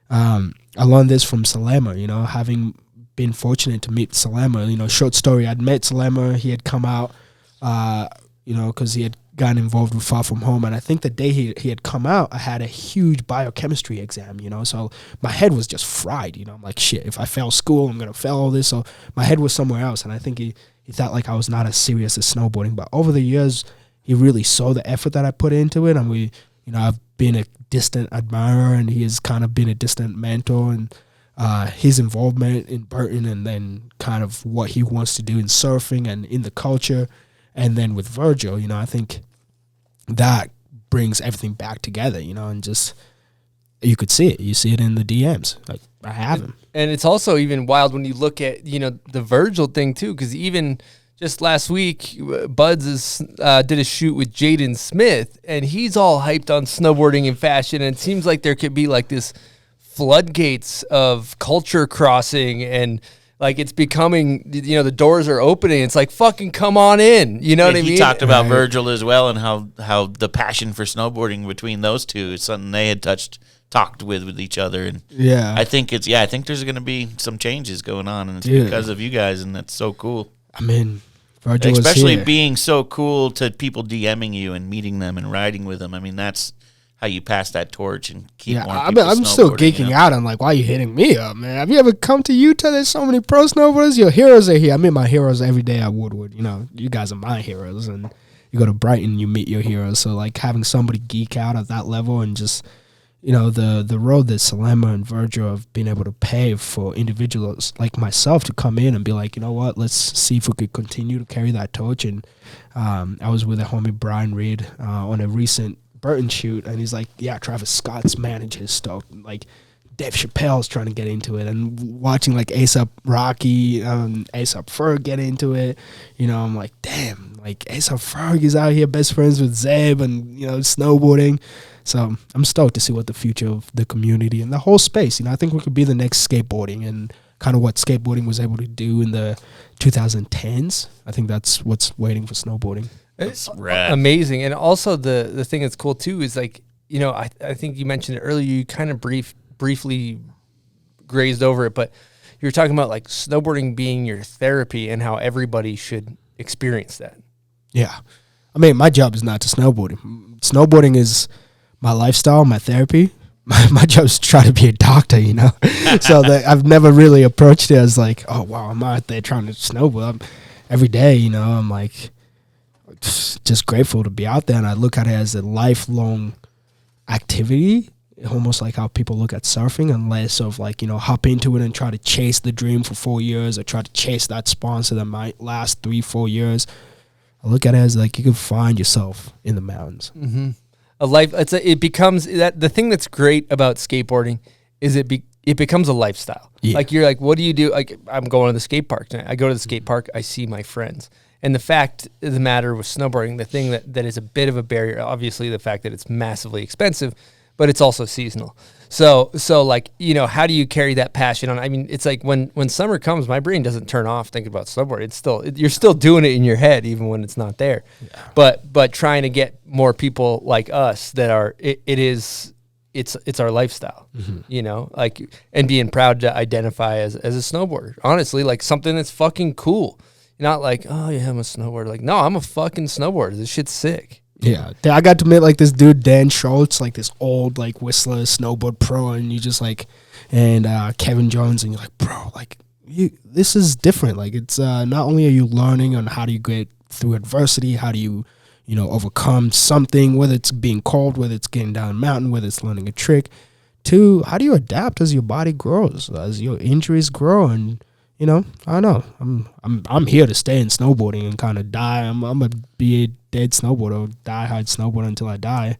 I learned this from Salema, you know, having been fortunate to meet Salema. You know, short story, I'd met Salema. He had come out, you know, because he had gotten involved with Far From Home. And I think the day he had come out, I had a huge biochemistry exam, you know. So my head was just fried, you know. I'm like, shit, if I fail school, I'm going to fail all this. So my head was somewhere else. And I think he thought like I was not as serious as snowboarding. But over the years, he really saw the effort that I put into it. And we, you know, I've been a distant admirer and he has kind of been a distant mentor. And his involvement in Burton and then kind of what he wants to do in surfing and in the culture. And then with Virgil, you know, I think that brings everything back together, you know, and just, you could see it. You see it in the DMs. Like, I have him. And it's also even wild when you look at, you know, the Virgil thing too, because even just last week, Buds did a shoot with Jaden Smith, and he's all hyped on snowboarding and fashion, and it seems like there could be like this floodgates of culture crossing and like it's becoming, you know, the doors are opening. It's like, fucking come on in. You know what I mean? He talked about Virgil as well and how the passion for snowboarding between those two is something they had talked with each other. And yeah, I think there's going to be some changes going on, and it's because of you guys, and that's so cool. I mean, Virgil especially was here. being so cool to people DMing you and meeting them and riding with them. I mean, that's how you pass that torch and keep more people I'm still geeking you know? out. I'm like, why are you hitting me up, man? Have you ever come to Utah? There's so many pro snowboarders. Your heroes are here. I meet my heroes every day at Woodward. You know, you guys are my heroes. And you go to Brighton, you meet your heroes. So, like, having somebody geek out at that level and just, you know, the road that Salema and Virgil have been able to pave for individuals like myself to come in and be like, you know what, let's see if we could continue to carry that torch. And I was with a homie, Brian Reed, on a recent Burton shoot, and he's like, yeah, Travis Scott's manager's stoked. Like, Dave Chappelle's trying to get into it, and watching like A$AP Rocky, A$AP Ferg get into it. You know, I'm like, damn, like A$AP Ferg is out here best friends with Zeb and, you know, snowboarding. So I'm stoked to see what the future of the community and the whole space, you know, I think we could be the next skateboarding and kind of what skateboarding was able to do in the 2010s. I think that's what's waiting for snowboarding. It's amazing. And also the thing that's cool too is like, you know, I think you mentioned it earlier, you kind of briefly grazed over it, but you were talking about like snowboarding being your therapy and how everybody should experience that. Yeah. I mean, my job is not to snowboard. Snowboarding is my lifestyle, my therapy. My job is to try to be a doctor, you know? So I've never really approached it as like, oh, wow, I'm out there trying to snowboard. Every day, you know, I'm like, just grateful to be out there, and I look at it as a lifelong activity, almost like how people look at surfing, and less of like, you know, hop into it and try to chase the dream for 4 years or try to chase that sponsor that might last 3-4 years. I look at it as like you can find yourself in the mountains. Mm-hmm. It becomes that the thing that's great about skateboarding is it becomes a lifestyle. Yeah. Like you're like, what do you do? Like, I'm going to the skate park tonight. I go to the skate park, I see my friends. And the fact of the matter with snowboarding, the thing that is a bit of a barrier, obviously the fact that it's massively expensive, but it's also seasonal. So like, you know, how do you carry that passion on? I mean, it's like when summer comes, my brain doesn't turn off thinking about snowboard. It's still, you're still doing it in your head, even when it's not there. Yeah. But trying to get more people like us that are, it's our lifestyle, you know, like, and being proud to identify as a snowboarder, honestly, like something that's fucking cool. Not like, oh yeah, I'm a snowboarder. Like, no, I'm a fucking snowboarder. This shit's sick. Yeah. I got to meet like this dude, Dan Schultz, like this old like Whistler snowboard pro, and you just like, and Kevin Jones, and you're like, bro, like this is different. Like it's not only are you learning on how do you get through adversity, how do you, you know, overcome something, whether it's being cold, whether it's getting down a mountain, whether it's learning a trick, to how do you adapt as your body grows, as your injuries grow. And you know, I don't know. I'm here to stay in snowboarding and kind of die. I'm gonna be a dead snowboarder, die hard snowboarder until I die.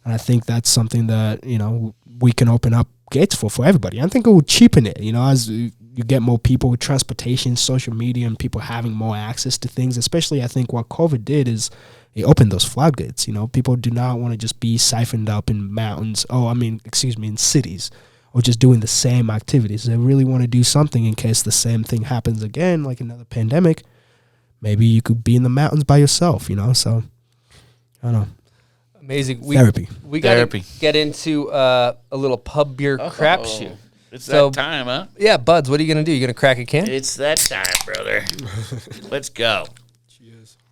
And I think that's something that, you know, we can open up gateful for everybody. I think it would cheapen it, as you get more people with transportation, social media, and people having more access to things. Especially, I think what COVID did is it opened those floodgates. People do not want to just be siphoned up in mountains. In cities, or just doing the same activities. They really want to do something in case the same thing happens again, like another pandemic. Maybe you could be in the mountains by yourself, So, I don't know. Amazing. Therapy. We got to get into a little pub beer crapshoot. It's that time, huh? Yeah, Buds, what are you going to do? You going to crack a can? It's that time, brother. Let's go.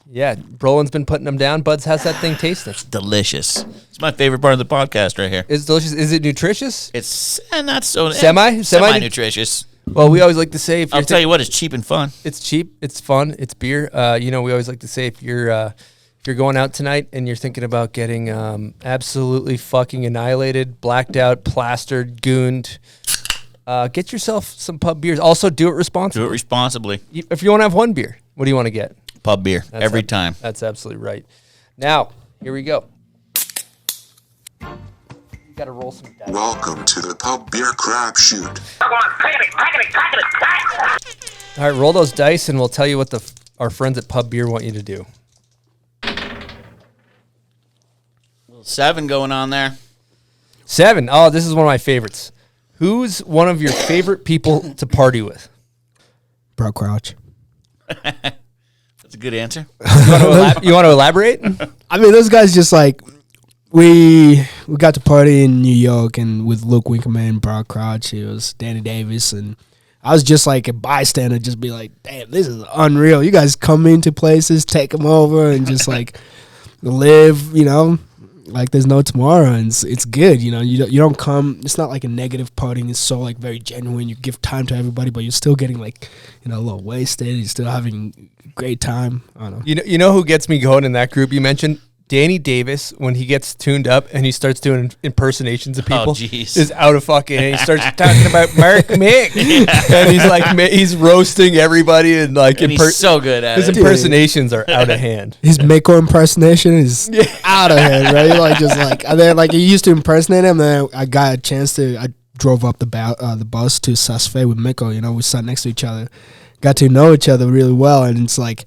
Yeah, Brolin's been putting them down. Buds, how's that thing tasting? It's delicious. It's my favorite part of the podcast right here. It's delicious. Is it nutritious? It's not so Semi-nutritious. Well, we always like to say, I'll tell you what, it's cheap and fun. It's cheap, it's fun, it's beer. We always like to say if you're going out tonight and you're thinking about getting absolutely fucking annihilated, blacked out, plastered, gooned, get yourself some pub beers. Also, do it responsibly. Do it responsibly. If you want to have one beer, what do you want to get? Pub beer, every time. That's absolutely right. Now, here we go. You got to roll some dice. Welcome to the Pub Beer Crapshoot. All right, roll those dice, and we'll tell you what our friends at Pub Beer want you to do. 7 going on there. 7. Oh, this is one of my favorites. Who's one of your favorite people to party with? Bro Crouch. That's a good answer. You want to elaborate? I mean, those guys just like we got to party in New York and with Luke Winkerman, Brock Crouch, it was Danny Davis, and I was just like a bystander, just be like, damn, this is unreal. You guys come into places, take them over, and just like live, like there's no tomorrow, and it's good. You don't come. It's not like a negative partying. It's so like very genuine. You give time to everybody, but you're still getting like a little wasted. You're still having a great time. I don't know. You know who gets me going in that group you mentioned? Danny Davis, when he gets tuned up and he starts doing impersonations of people, is out of fucking. And he starts talking about Mark Mick, and he's like, he's roasting everybody, and like, he's so good at his impersonations are out of hand. His Mako impersonation is out of hand, right? Like just like, and then like he used to impersonate him. And then I got a chance to. I drove up the bus to Sasfe with Miko. We sat next to each other. Got to know each other really well, and it's like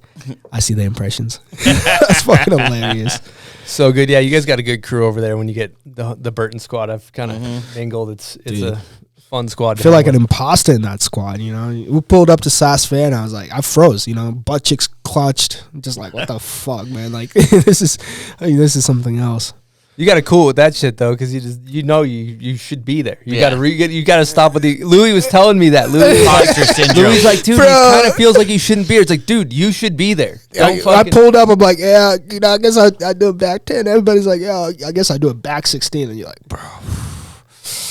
I see the impressions. That's fucking hilarious. So good, yeah. You guys got a good crew over there. When you get the Burton squad, I've kind of mingled. It's a fun squad. I feel like an imposter in that squad. We pulled up to SAS Fair, and I was like, I froze. Butt cheeks clutched, just like what the fuck, man. Like this is something else. You got to cool with that shit though, because you should be there. You got to stop with the. Louis was telling me that. Louis was like, dude, he kind of feels like he shouldn't be here. It's like, dude, you should be there. I pulled up. I'm like, yeah, I guess I do a back 10. Everybody's like, yeah, I guess I do a back 16. And you're like, bro,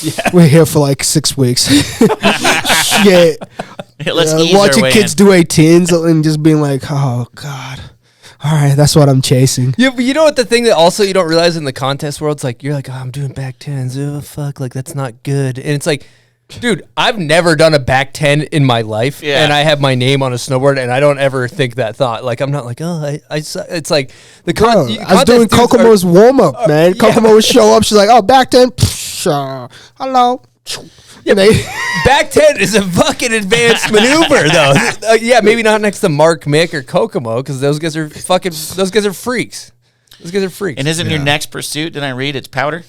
yeah, we're here for like 6 weeks. Shit. Let's ease watching our way kids do 18s and just being like, oh god. All right, that's what I'm chasing. Yeah, but you know what the thing that also you don't realize in the contest world, it's like, you're like, oh, I'm doing back 10s. Oh, fuck, like, that's not good. And it's like, dude, I've never done a back 10 in my life, and I have my name on a snowboard, and I don't ever think that thought. Like, I'm not like, oh, it's like, I was doing Kokomo's warm-up, man. Kokomo would show up, she's like, oh, back 10, hello. Yeah, back 10 is a fucking advanced maneuver, though. Yeah, maybe not next to Mark Mick or Kokomo, because those guys are freaks. Those guys are freaks. And isn't your next pursuit, did I read, it's powder?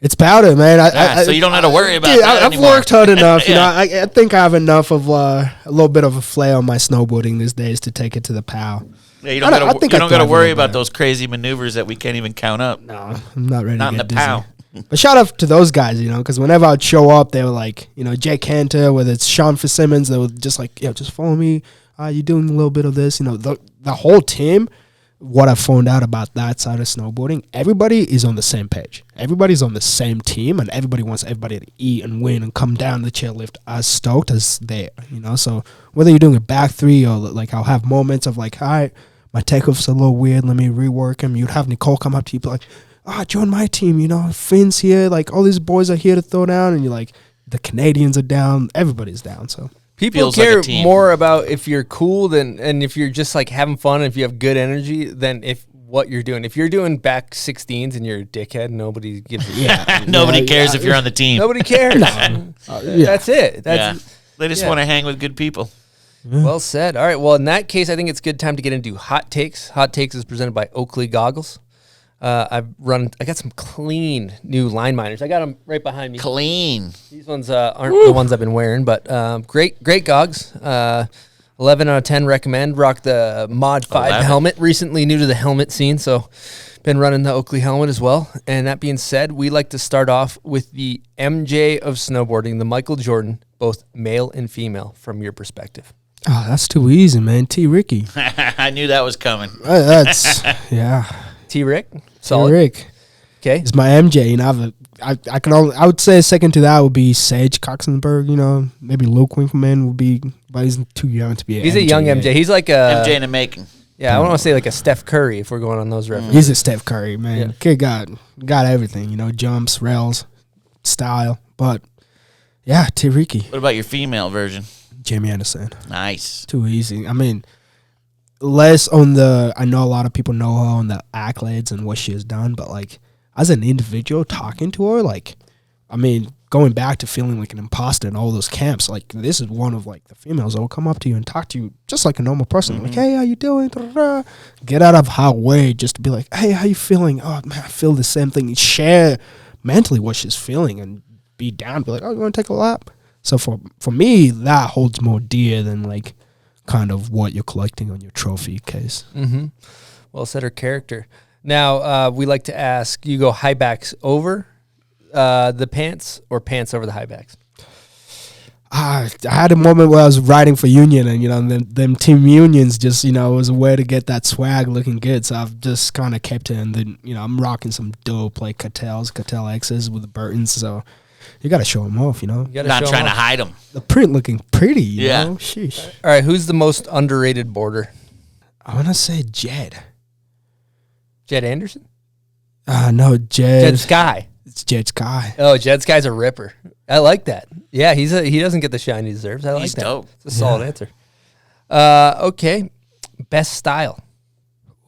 It's powder, man. So you don't have to worry about that I've worked hard enough. I think I have enough of a little bit of a flair on my snowboarding these days to take it to the POW. Yeah, you don't got to worry about those crazy maneuvers that we can't even count up. No, I'm not ready not to in get the dizzy. POW. But shout out to those guys, because whenever I'd show up, they were like, Jake Cantor, whether it's Sean Fitzsimmons, they were just like, just follow me. You're doing a little bit of this. The whole team, what I found out about that side of snowboarding, everybody is on the same page. Everybody's on the same team, and everybody wants everybody to eat and win and come down the chairlift as stoked as they are, So whether you're doing a back 3 or like I'll have moments of like, all right, my takeoff's a little weird, let me rework him. You'd have Nicole come up to you be like, join my team, Finn's here, like all these boys are here to throw down, and you're like, the Canadians are down, everybody's down, so. People care more about if you're cool and if you're just like having fun and if you have good energy than if what you're doing. If you're doing back 16s and you're a dickhead, nobody gives a shit. Nobody cares if you're on the team. Nobody cares. That's it. They just want to hang with good people. Well said. All right. Well, in that case, I think it's a good time to get into hot takes. Hot takes is presented by Oakley Goggles. I got some clean new line miners. I got them right behind me. Clean. These ones aren't the ones I've been wearing, but great gogs. 11 out of 10 recommend. Rock the Mod 5 11. helmet. Recently new to the helmet scene, so been running the Oakley helmet as well. And that being said, we like to start off with the MJ of snowboarding, the Michael Jordan, both male and female, from your perspective. Oh, that's too easy, man. T. Ricky. I knew that was coming. That's T-Rick, solid. T-Rick. Okay, It's my MJ. You know, I would say second to that would be Sage Coxenberg. You know, maybe Luke Winkleman would be, but he's too young to be. He's a young MJ. He's like a MJ in the making. Yeah, I want to say like a Steph Curry if we're going on those references. He's a Steph Curry, man. Yeah. Kid got everything. You know, jumps, rails, style. But yeah, T. Ricky, What about your female version? Jamie Anderson. Nice. Too easy. I mean, less on the. I know a lot of people know her on the accolades and what she has done, but like as an individual, talking to her, like, I mean, going back to feeling like an imposter in all those camps, like this is one of like the females that will come up to you and talk to you just like a normal person, like, hey, how you doing? Da-da-da. Get out of her way just to be like, hey, how you feeling? Oh man, I feel the same thing. Share mentally what she's feeling and be down. Be like, oh, you want to take a lap? So for me, that holds more dear than like kind of what you're collecting on your trophy case. Mm-hmm. Well said, her character. Now, we like to ask, you go high backs over the pants or pants over the high backs? I had a moment where I was riding for Union, and, you know, them team unions just, you know, was a way to get that swag looking good. So I've just kind of kept it. And then, you know, I'm rocking some dope like Cattell X's with the Burtons. So you got to show them off, you know. Not trying to hide them. The print looking pretty, you Yeah. know. Sheesh. All right, who's the most underrated boarder? I want to say Jed. Jed Anderson? No, Jed. Jed Sky. It's Jed Sky. Oh, Jed Sky's a ripper. I like that. Yeah, he doesn't get the shine he deserves. I like He's that. dope. It's a solid answer. Okay, best style.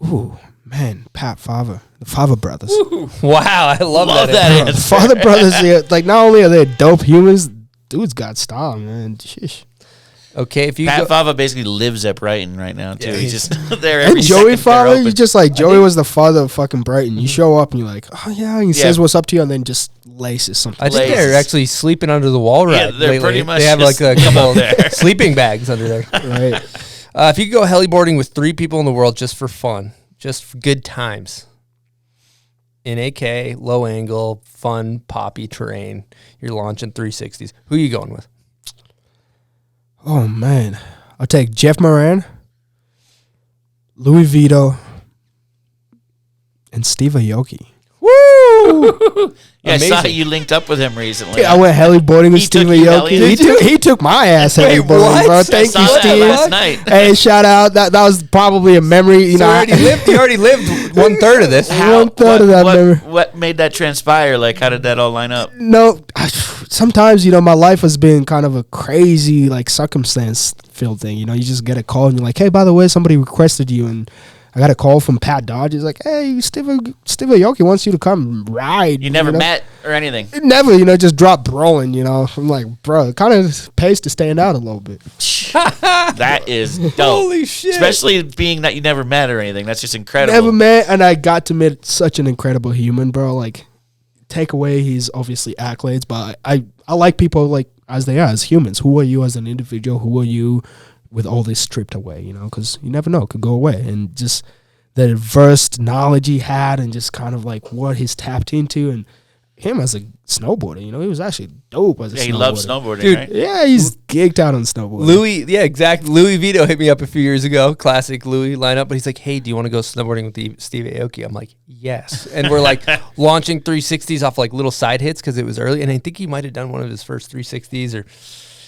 Ooh, man, Pat Favre, the Favre brothers. Wow, I love that. that The answer. Father brothers, yeah, like not only are they dope humans, dude's got style, man. Sheesh. Okay, if you Pat go, Fava basically lives at Brighton right now too. Yeah, he's just there every And Joey second they're Favre, you open. just like Joey was the father of fucking Brighton. You show up and you're like, oh yeah, and he says what's up to you, and then just laces something. I think they're Laces. actually sleeping under the wall Yeah, right they're lately. pretty much They have like a just couple up there. of sleeping bags under there. Right. If you could go heliboarding with 3 people in the world just for fun, just for good times, in AK, low angle, fun, poppy terrain, you're launching 360s. Who are you going with? Oh man, I'll take Jeff Moran, Louis Vito, and Steve Aoki. Woo! Yeah, I saw Amazing. you linked up with him recently. I went heliboarding with He took Steve you Aoki. heli? He took my ass Wait, heliboarding, what? bro. I Thank saw you, that Steve. last night. Hey, shout out. That was probably a memory. You know, You already lived 1/3 of this. One third of that memory. What made that transpire? Like, how did that all line up? No, sometimes, you know, my life has been kind of a crazy, like, circumstance filled thing. You know, you just get a call and you're like, hey, by the way, somebody requested you. And I got a call from Pat Dodge. He's like, hey, Steve Aoki wants you to come ride. You never know? met or anything. Never, you know, just drop Brolin, you know. I'm like, bro, it kind of pays to stand out a little bit. That is dope. Holy shit. Especially being that you never met or anything. That's just incredible. Never met, and I got to meet such an incredible human, bro. Like, take away his obviously accolades, but I like people like as they are, as humans. Who are you as an individual? Who are you with all this stripped away, you know? Because you never know, it could go away. And just the diverse knowledge he had and just kind of like what he's tapped into, and him as a snowboarder, you know, he was actually dope as a snowboarder. He loves snowboarding, Dude, right? Yeah, he's geeked out on snowboarding. Louis, yeah, exactly. Louis Vito hit me up a few years ago. Classic Louis lineup. But he's like, hey, do you want to go snowboarding with Steve Aoki? I'm like, yes. And we're like launching 360s off like little side hits because it was early. And I think he might have done one of his first 360s, or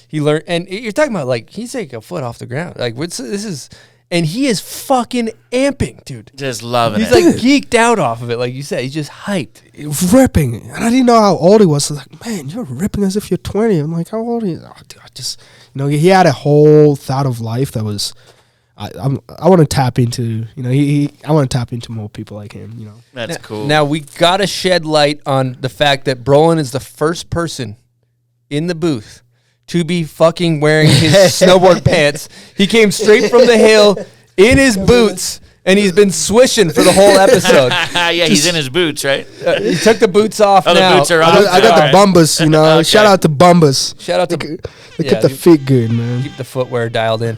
he learned. And you're talking about like, he's like a foot off the ground. Like, this is, and he is fucking amping, dude. Just loving He's it. like geeked out off of it. Like you said, he's just hyped. Ripping, and I didn't know how old he was. I was like, man, you're ripping as if you're 20. I'm like, how old are you? Oh, dude, I just, you know, he had a whole thought of life that was, I want to tap into, you know, I want to tap into more people like him, you know. That's cool. Now we gotta shed light on the fact that Brolin is the first person in the booth to be fucking wearing his snowboard pants. He came straight from the hill in his boots, and he's been swishing for the whole episode. Yeah, he's in his boots, right? He took the boots off Oh, now. the boots are off. I got Alright. the bumbas, you know. Okay. Shout out to bumbas. Shout out to They yeah, keep the feet good, man. keep the footwear dialed in.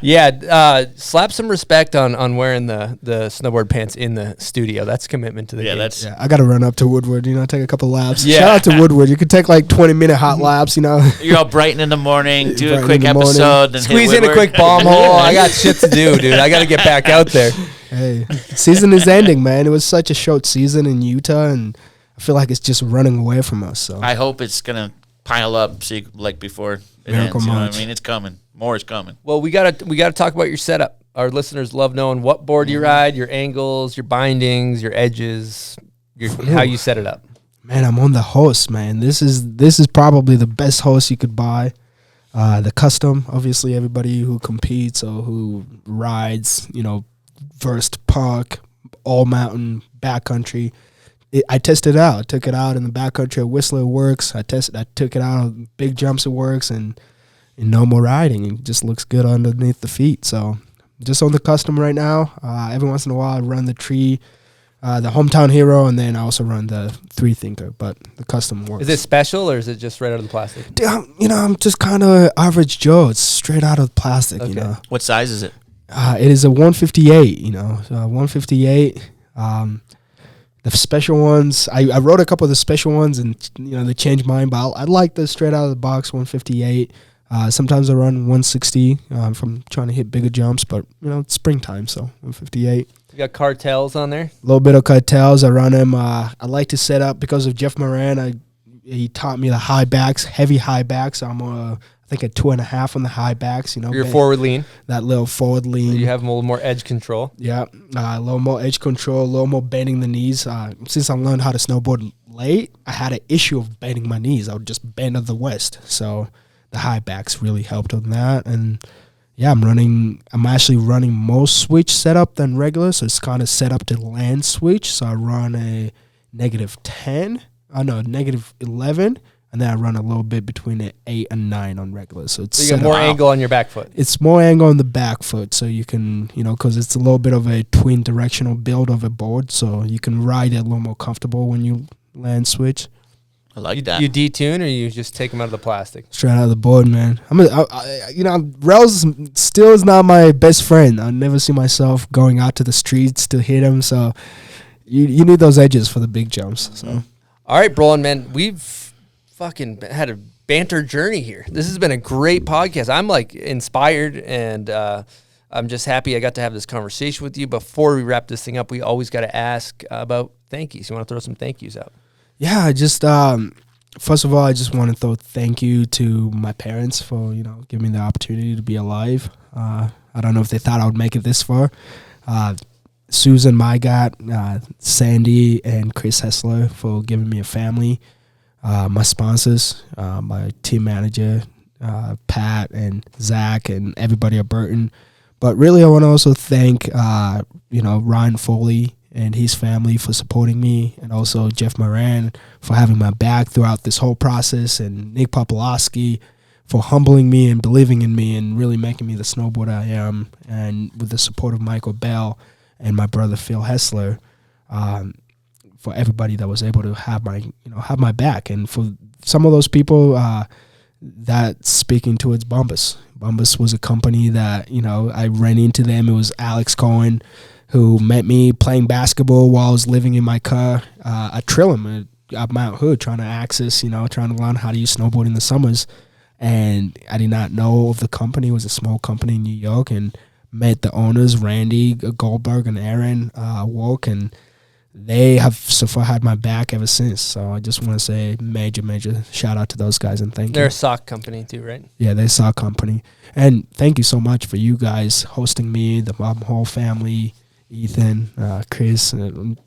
Yeah, slap some respect on wearing the snowboard pants in the studio. That's commitment to the Yeah, game. that's Yeah, I got to run up to Woodward, you know, take a couple laps. Yeah. Shout out to Woodward. You could take like 20-minute hot laps, you know. you're all bright in the morning, do Bright a in quick the morning. episode, then Squeeze hit in a Woodward. quick bomb hole. I got shit to do, dude. I got to get back out there. Hey, season is ending, man. It was such a short season in Utah, and I feel like it's just running away from us. So I hope it's gonna pile up, so like before it Miracle ends. You know what Munch. I mean? It's coming. More is coming. Well, we gotta talk about your setup. Our listeners love knowing what board you ride, your angles, your bindings, your edges, how you set it up. man, I'm on the host, man. This is probably the best host you could buy. The custom, obviously, everybody who competes or who rides, you know, versed park, all mountain, backcountry. I tested it out. I took it out in the backcountry at Whistler, it works. I took it out on big jumps, it works, and in normal riding, it just looks good underneath the feet. So just on the custom right now. Every once in a while, I run the tree, the hometown hero, and then I also run the 3 thinker. But the custom works. Is it special or is it just right out of the plastic? Dude, I'm just kind of average Joe. It's straight out of plastic, you Okay. know. What size is it? It is a 158, you know. So 158. The special ones, I wrote a couple of the special ones, and you know they changed mine. But I like the straight out of the box 158. Sometimes I run 160 if I'm trying to hit bigger jumps, but you know it's springtime, so 158. You got cartels on there? A little bit of cartels. I run them. I like to set up because of Jeff Moran. He taught me the high backs, heavy high backs. I'm I think a 2.5 on the high backs. You know, Your forward lean. that little forward lean. You have a little more edge control. Yeah, a little more edge control, a little more bending the knees. Since I learned how to snowboard late, I had an issue of bending my knees. I would just bend at the west. So the high backs really helped on that. And yeah, I'm actually running more switch setup than regular. So it's kind of set up to land switch. So I run a -10, -11. And then I run a little bit between an 8 and 9 on regular. So it's So you got set more up. angle on your back foot. It's more angle on the back foot, so you can, you know, because it's a little bit of a twin directional build of a board, so you can ride it a little more comfortable when you land switch. I like that. You detune or you just take them out of the plastic? Straight out of the board, man. Rails still is not my best friend. I never see myself going out to the streets to hit him, so you need those edges for the big jumps. So All right, Brolin, man, we've fucking had a banter journey here. This has been a great podcast. I'm like inspired, and I'm just happy I got to have this conversation with you. Before we wrap this thing up, we always got to ask about thank yous. You want to throw some thank yous out? yeah, I just first of all, I just want to throw thank you to my parents for, you know, giving me the opportunity to be alive. I don't know if they thought I would make it this far. Susan Mygat, Sandy, and Chris Hessler for giving me a family. My sponsors, my team manager, Pat and Zach, and everybody at Burton. But really, I want to also thank, Ryan Foley and his family for supporting me, and also Jeff Moran for having my back throughout this whole process, and Nick Popolowski for humbling me and believing in me and really making me the snowboarder I am, and with the support of Michael Bell and my brother Phil Hessler, for everybody that was able to have my back. And for some of those people, that's speaking towards Bombas. Bombas was a company that, you know, I ran into them. It was Alex Cohen who met me playing basketball while I was living in my car at Trillium at Mount Hood, trying to learn how to use snowboard in the summers. And I did not know of the company. It was a small company in New York, and met the owners, Randy Goldberg and Aaron Walk, and they have so far had my back ever since. So I just want to say major shout out to those guys, and thank They're you. a sock company too, right? Yeah, they're a sock company. And thank you so much for you guys hosting me, the whole family, Ethan, Chris.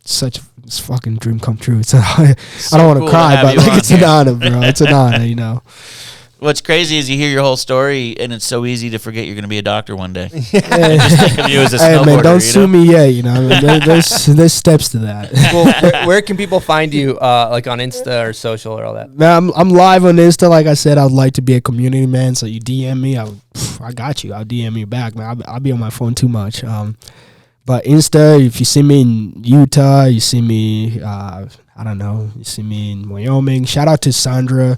Such a fucking dream come true. So I don't want to cool cry, to have but you like on it's an here. honor, bro. It's an honor, you know. What's crazy is you hear your whole story, and it's so easy to forget you're going to be a doctor one day. Hey, Just think of you as a snowboarder. man, don't you sue know? me yet. You know, there's steps to that. Well, where can people find you, like on Insta or social or all that? Man, I'm live on Insta. Like I said, I'd like to be a community man. So you DM me, I got you. I'll DM you back, man. I'll be on my phone too much. But Insta, if you see me in Utah, you see me, I don't know, you see me in Wyoming. Shout out to Sandra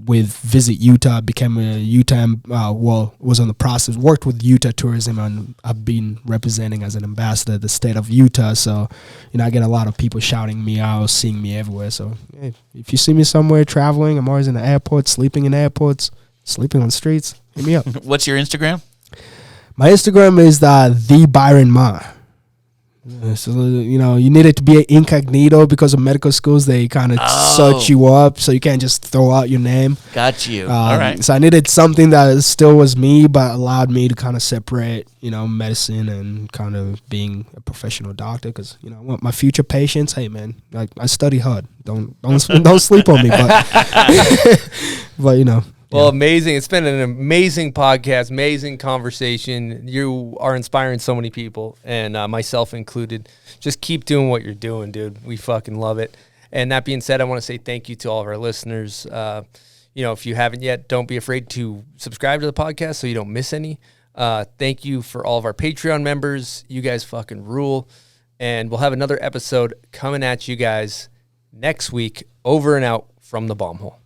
with Visit Utah. Became a Utah, was on the process, worked with Utah Tourism, and I've been representing as an ambassador the state of Utah. So, I get a lot of people shouting me out, seeing me everywhere. So, hey, if you see me somewhere traveling, I'm always in the airport, sleeping in airports, sleeping on the streets, hit me up. What's your Instagram? My Instagram is the Byron Ma. So, you need it to be incognito because of medical schools. They kind of search you up, so you can't just throw out your name. Got you. All right. So I needed something that still was me, but allowed me to kind of separate, medicine and kind of being a professional doctor. Because I want my future patients. Hey, man, like I study hard. Don't sleep on me, but Well, amazing. It's been an amazing podcast, amazing conversation. You are inspiring so many people, and myself included. Just keep doing what you're doing, dude. We fucking love it. And that being said, I want to say thank you to all of our listeners. If you haven't yet, don't be afraid to subscribe to the podcast so you don't miss any. Thank you for all of our Patreon members. You guys fucking rule. And we'll have another episode coming at you guys next week. Over and out from the bomb hole.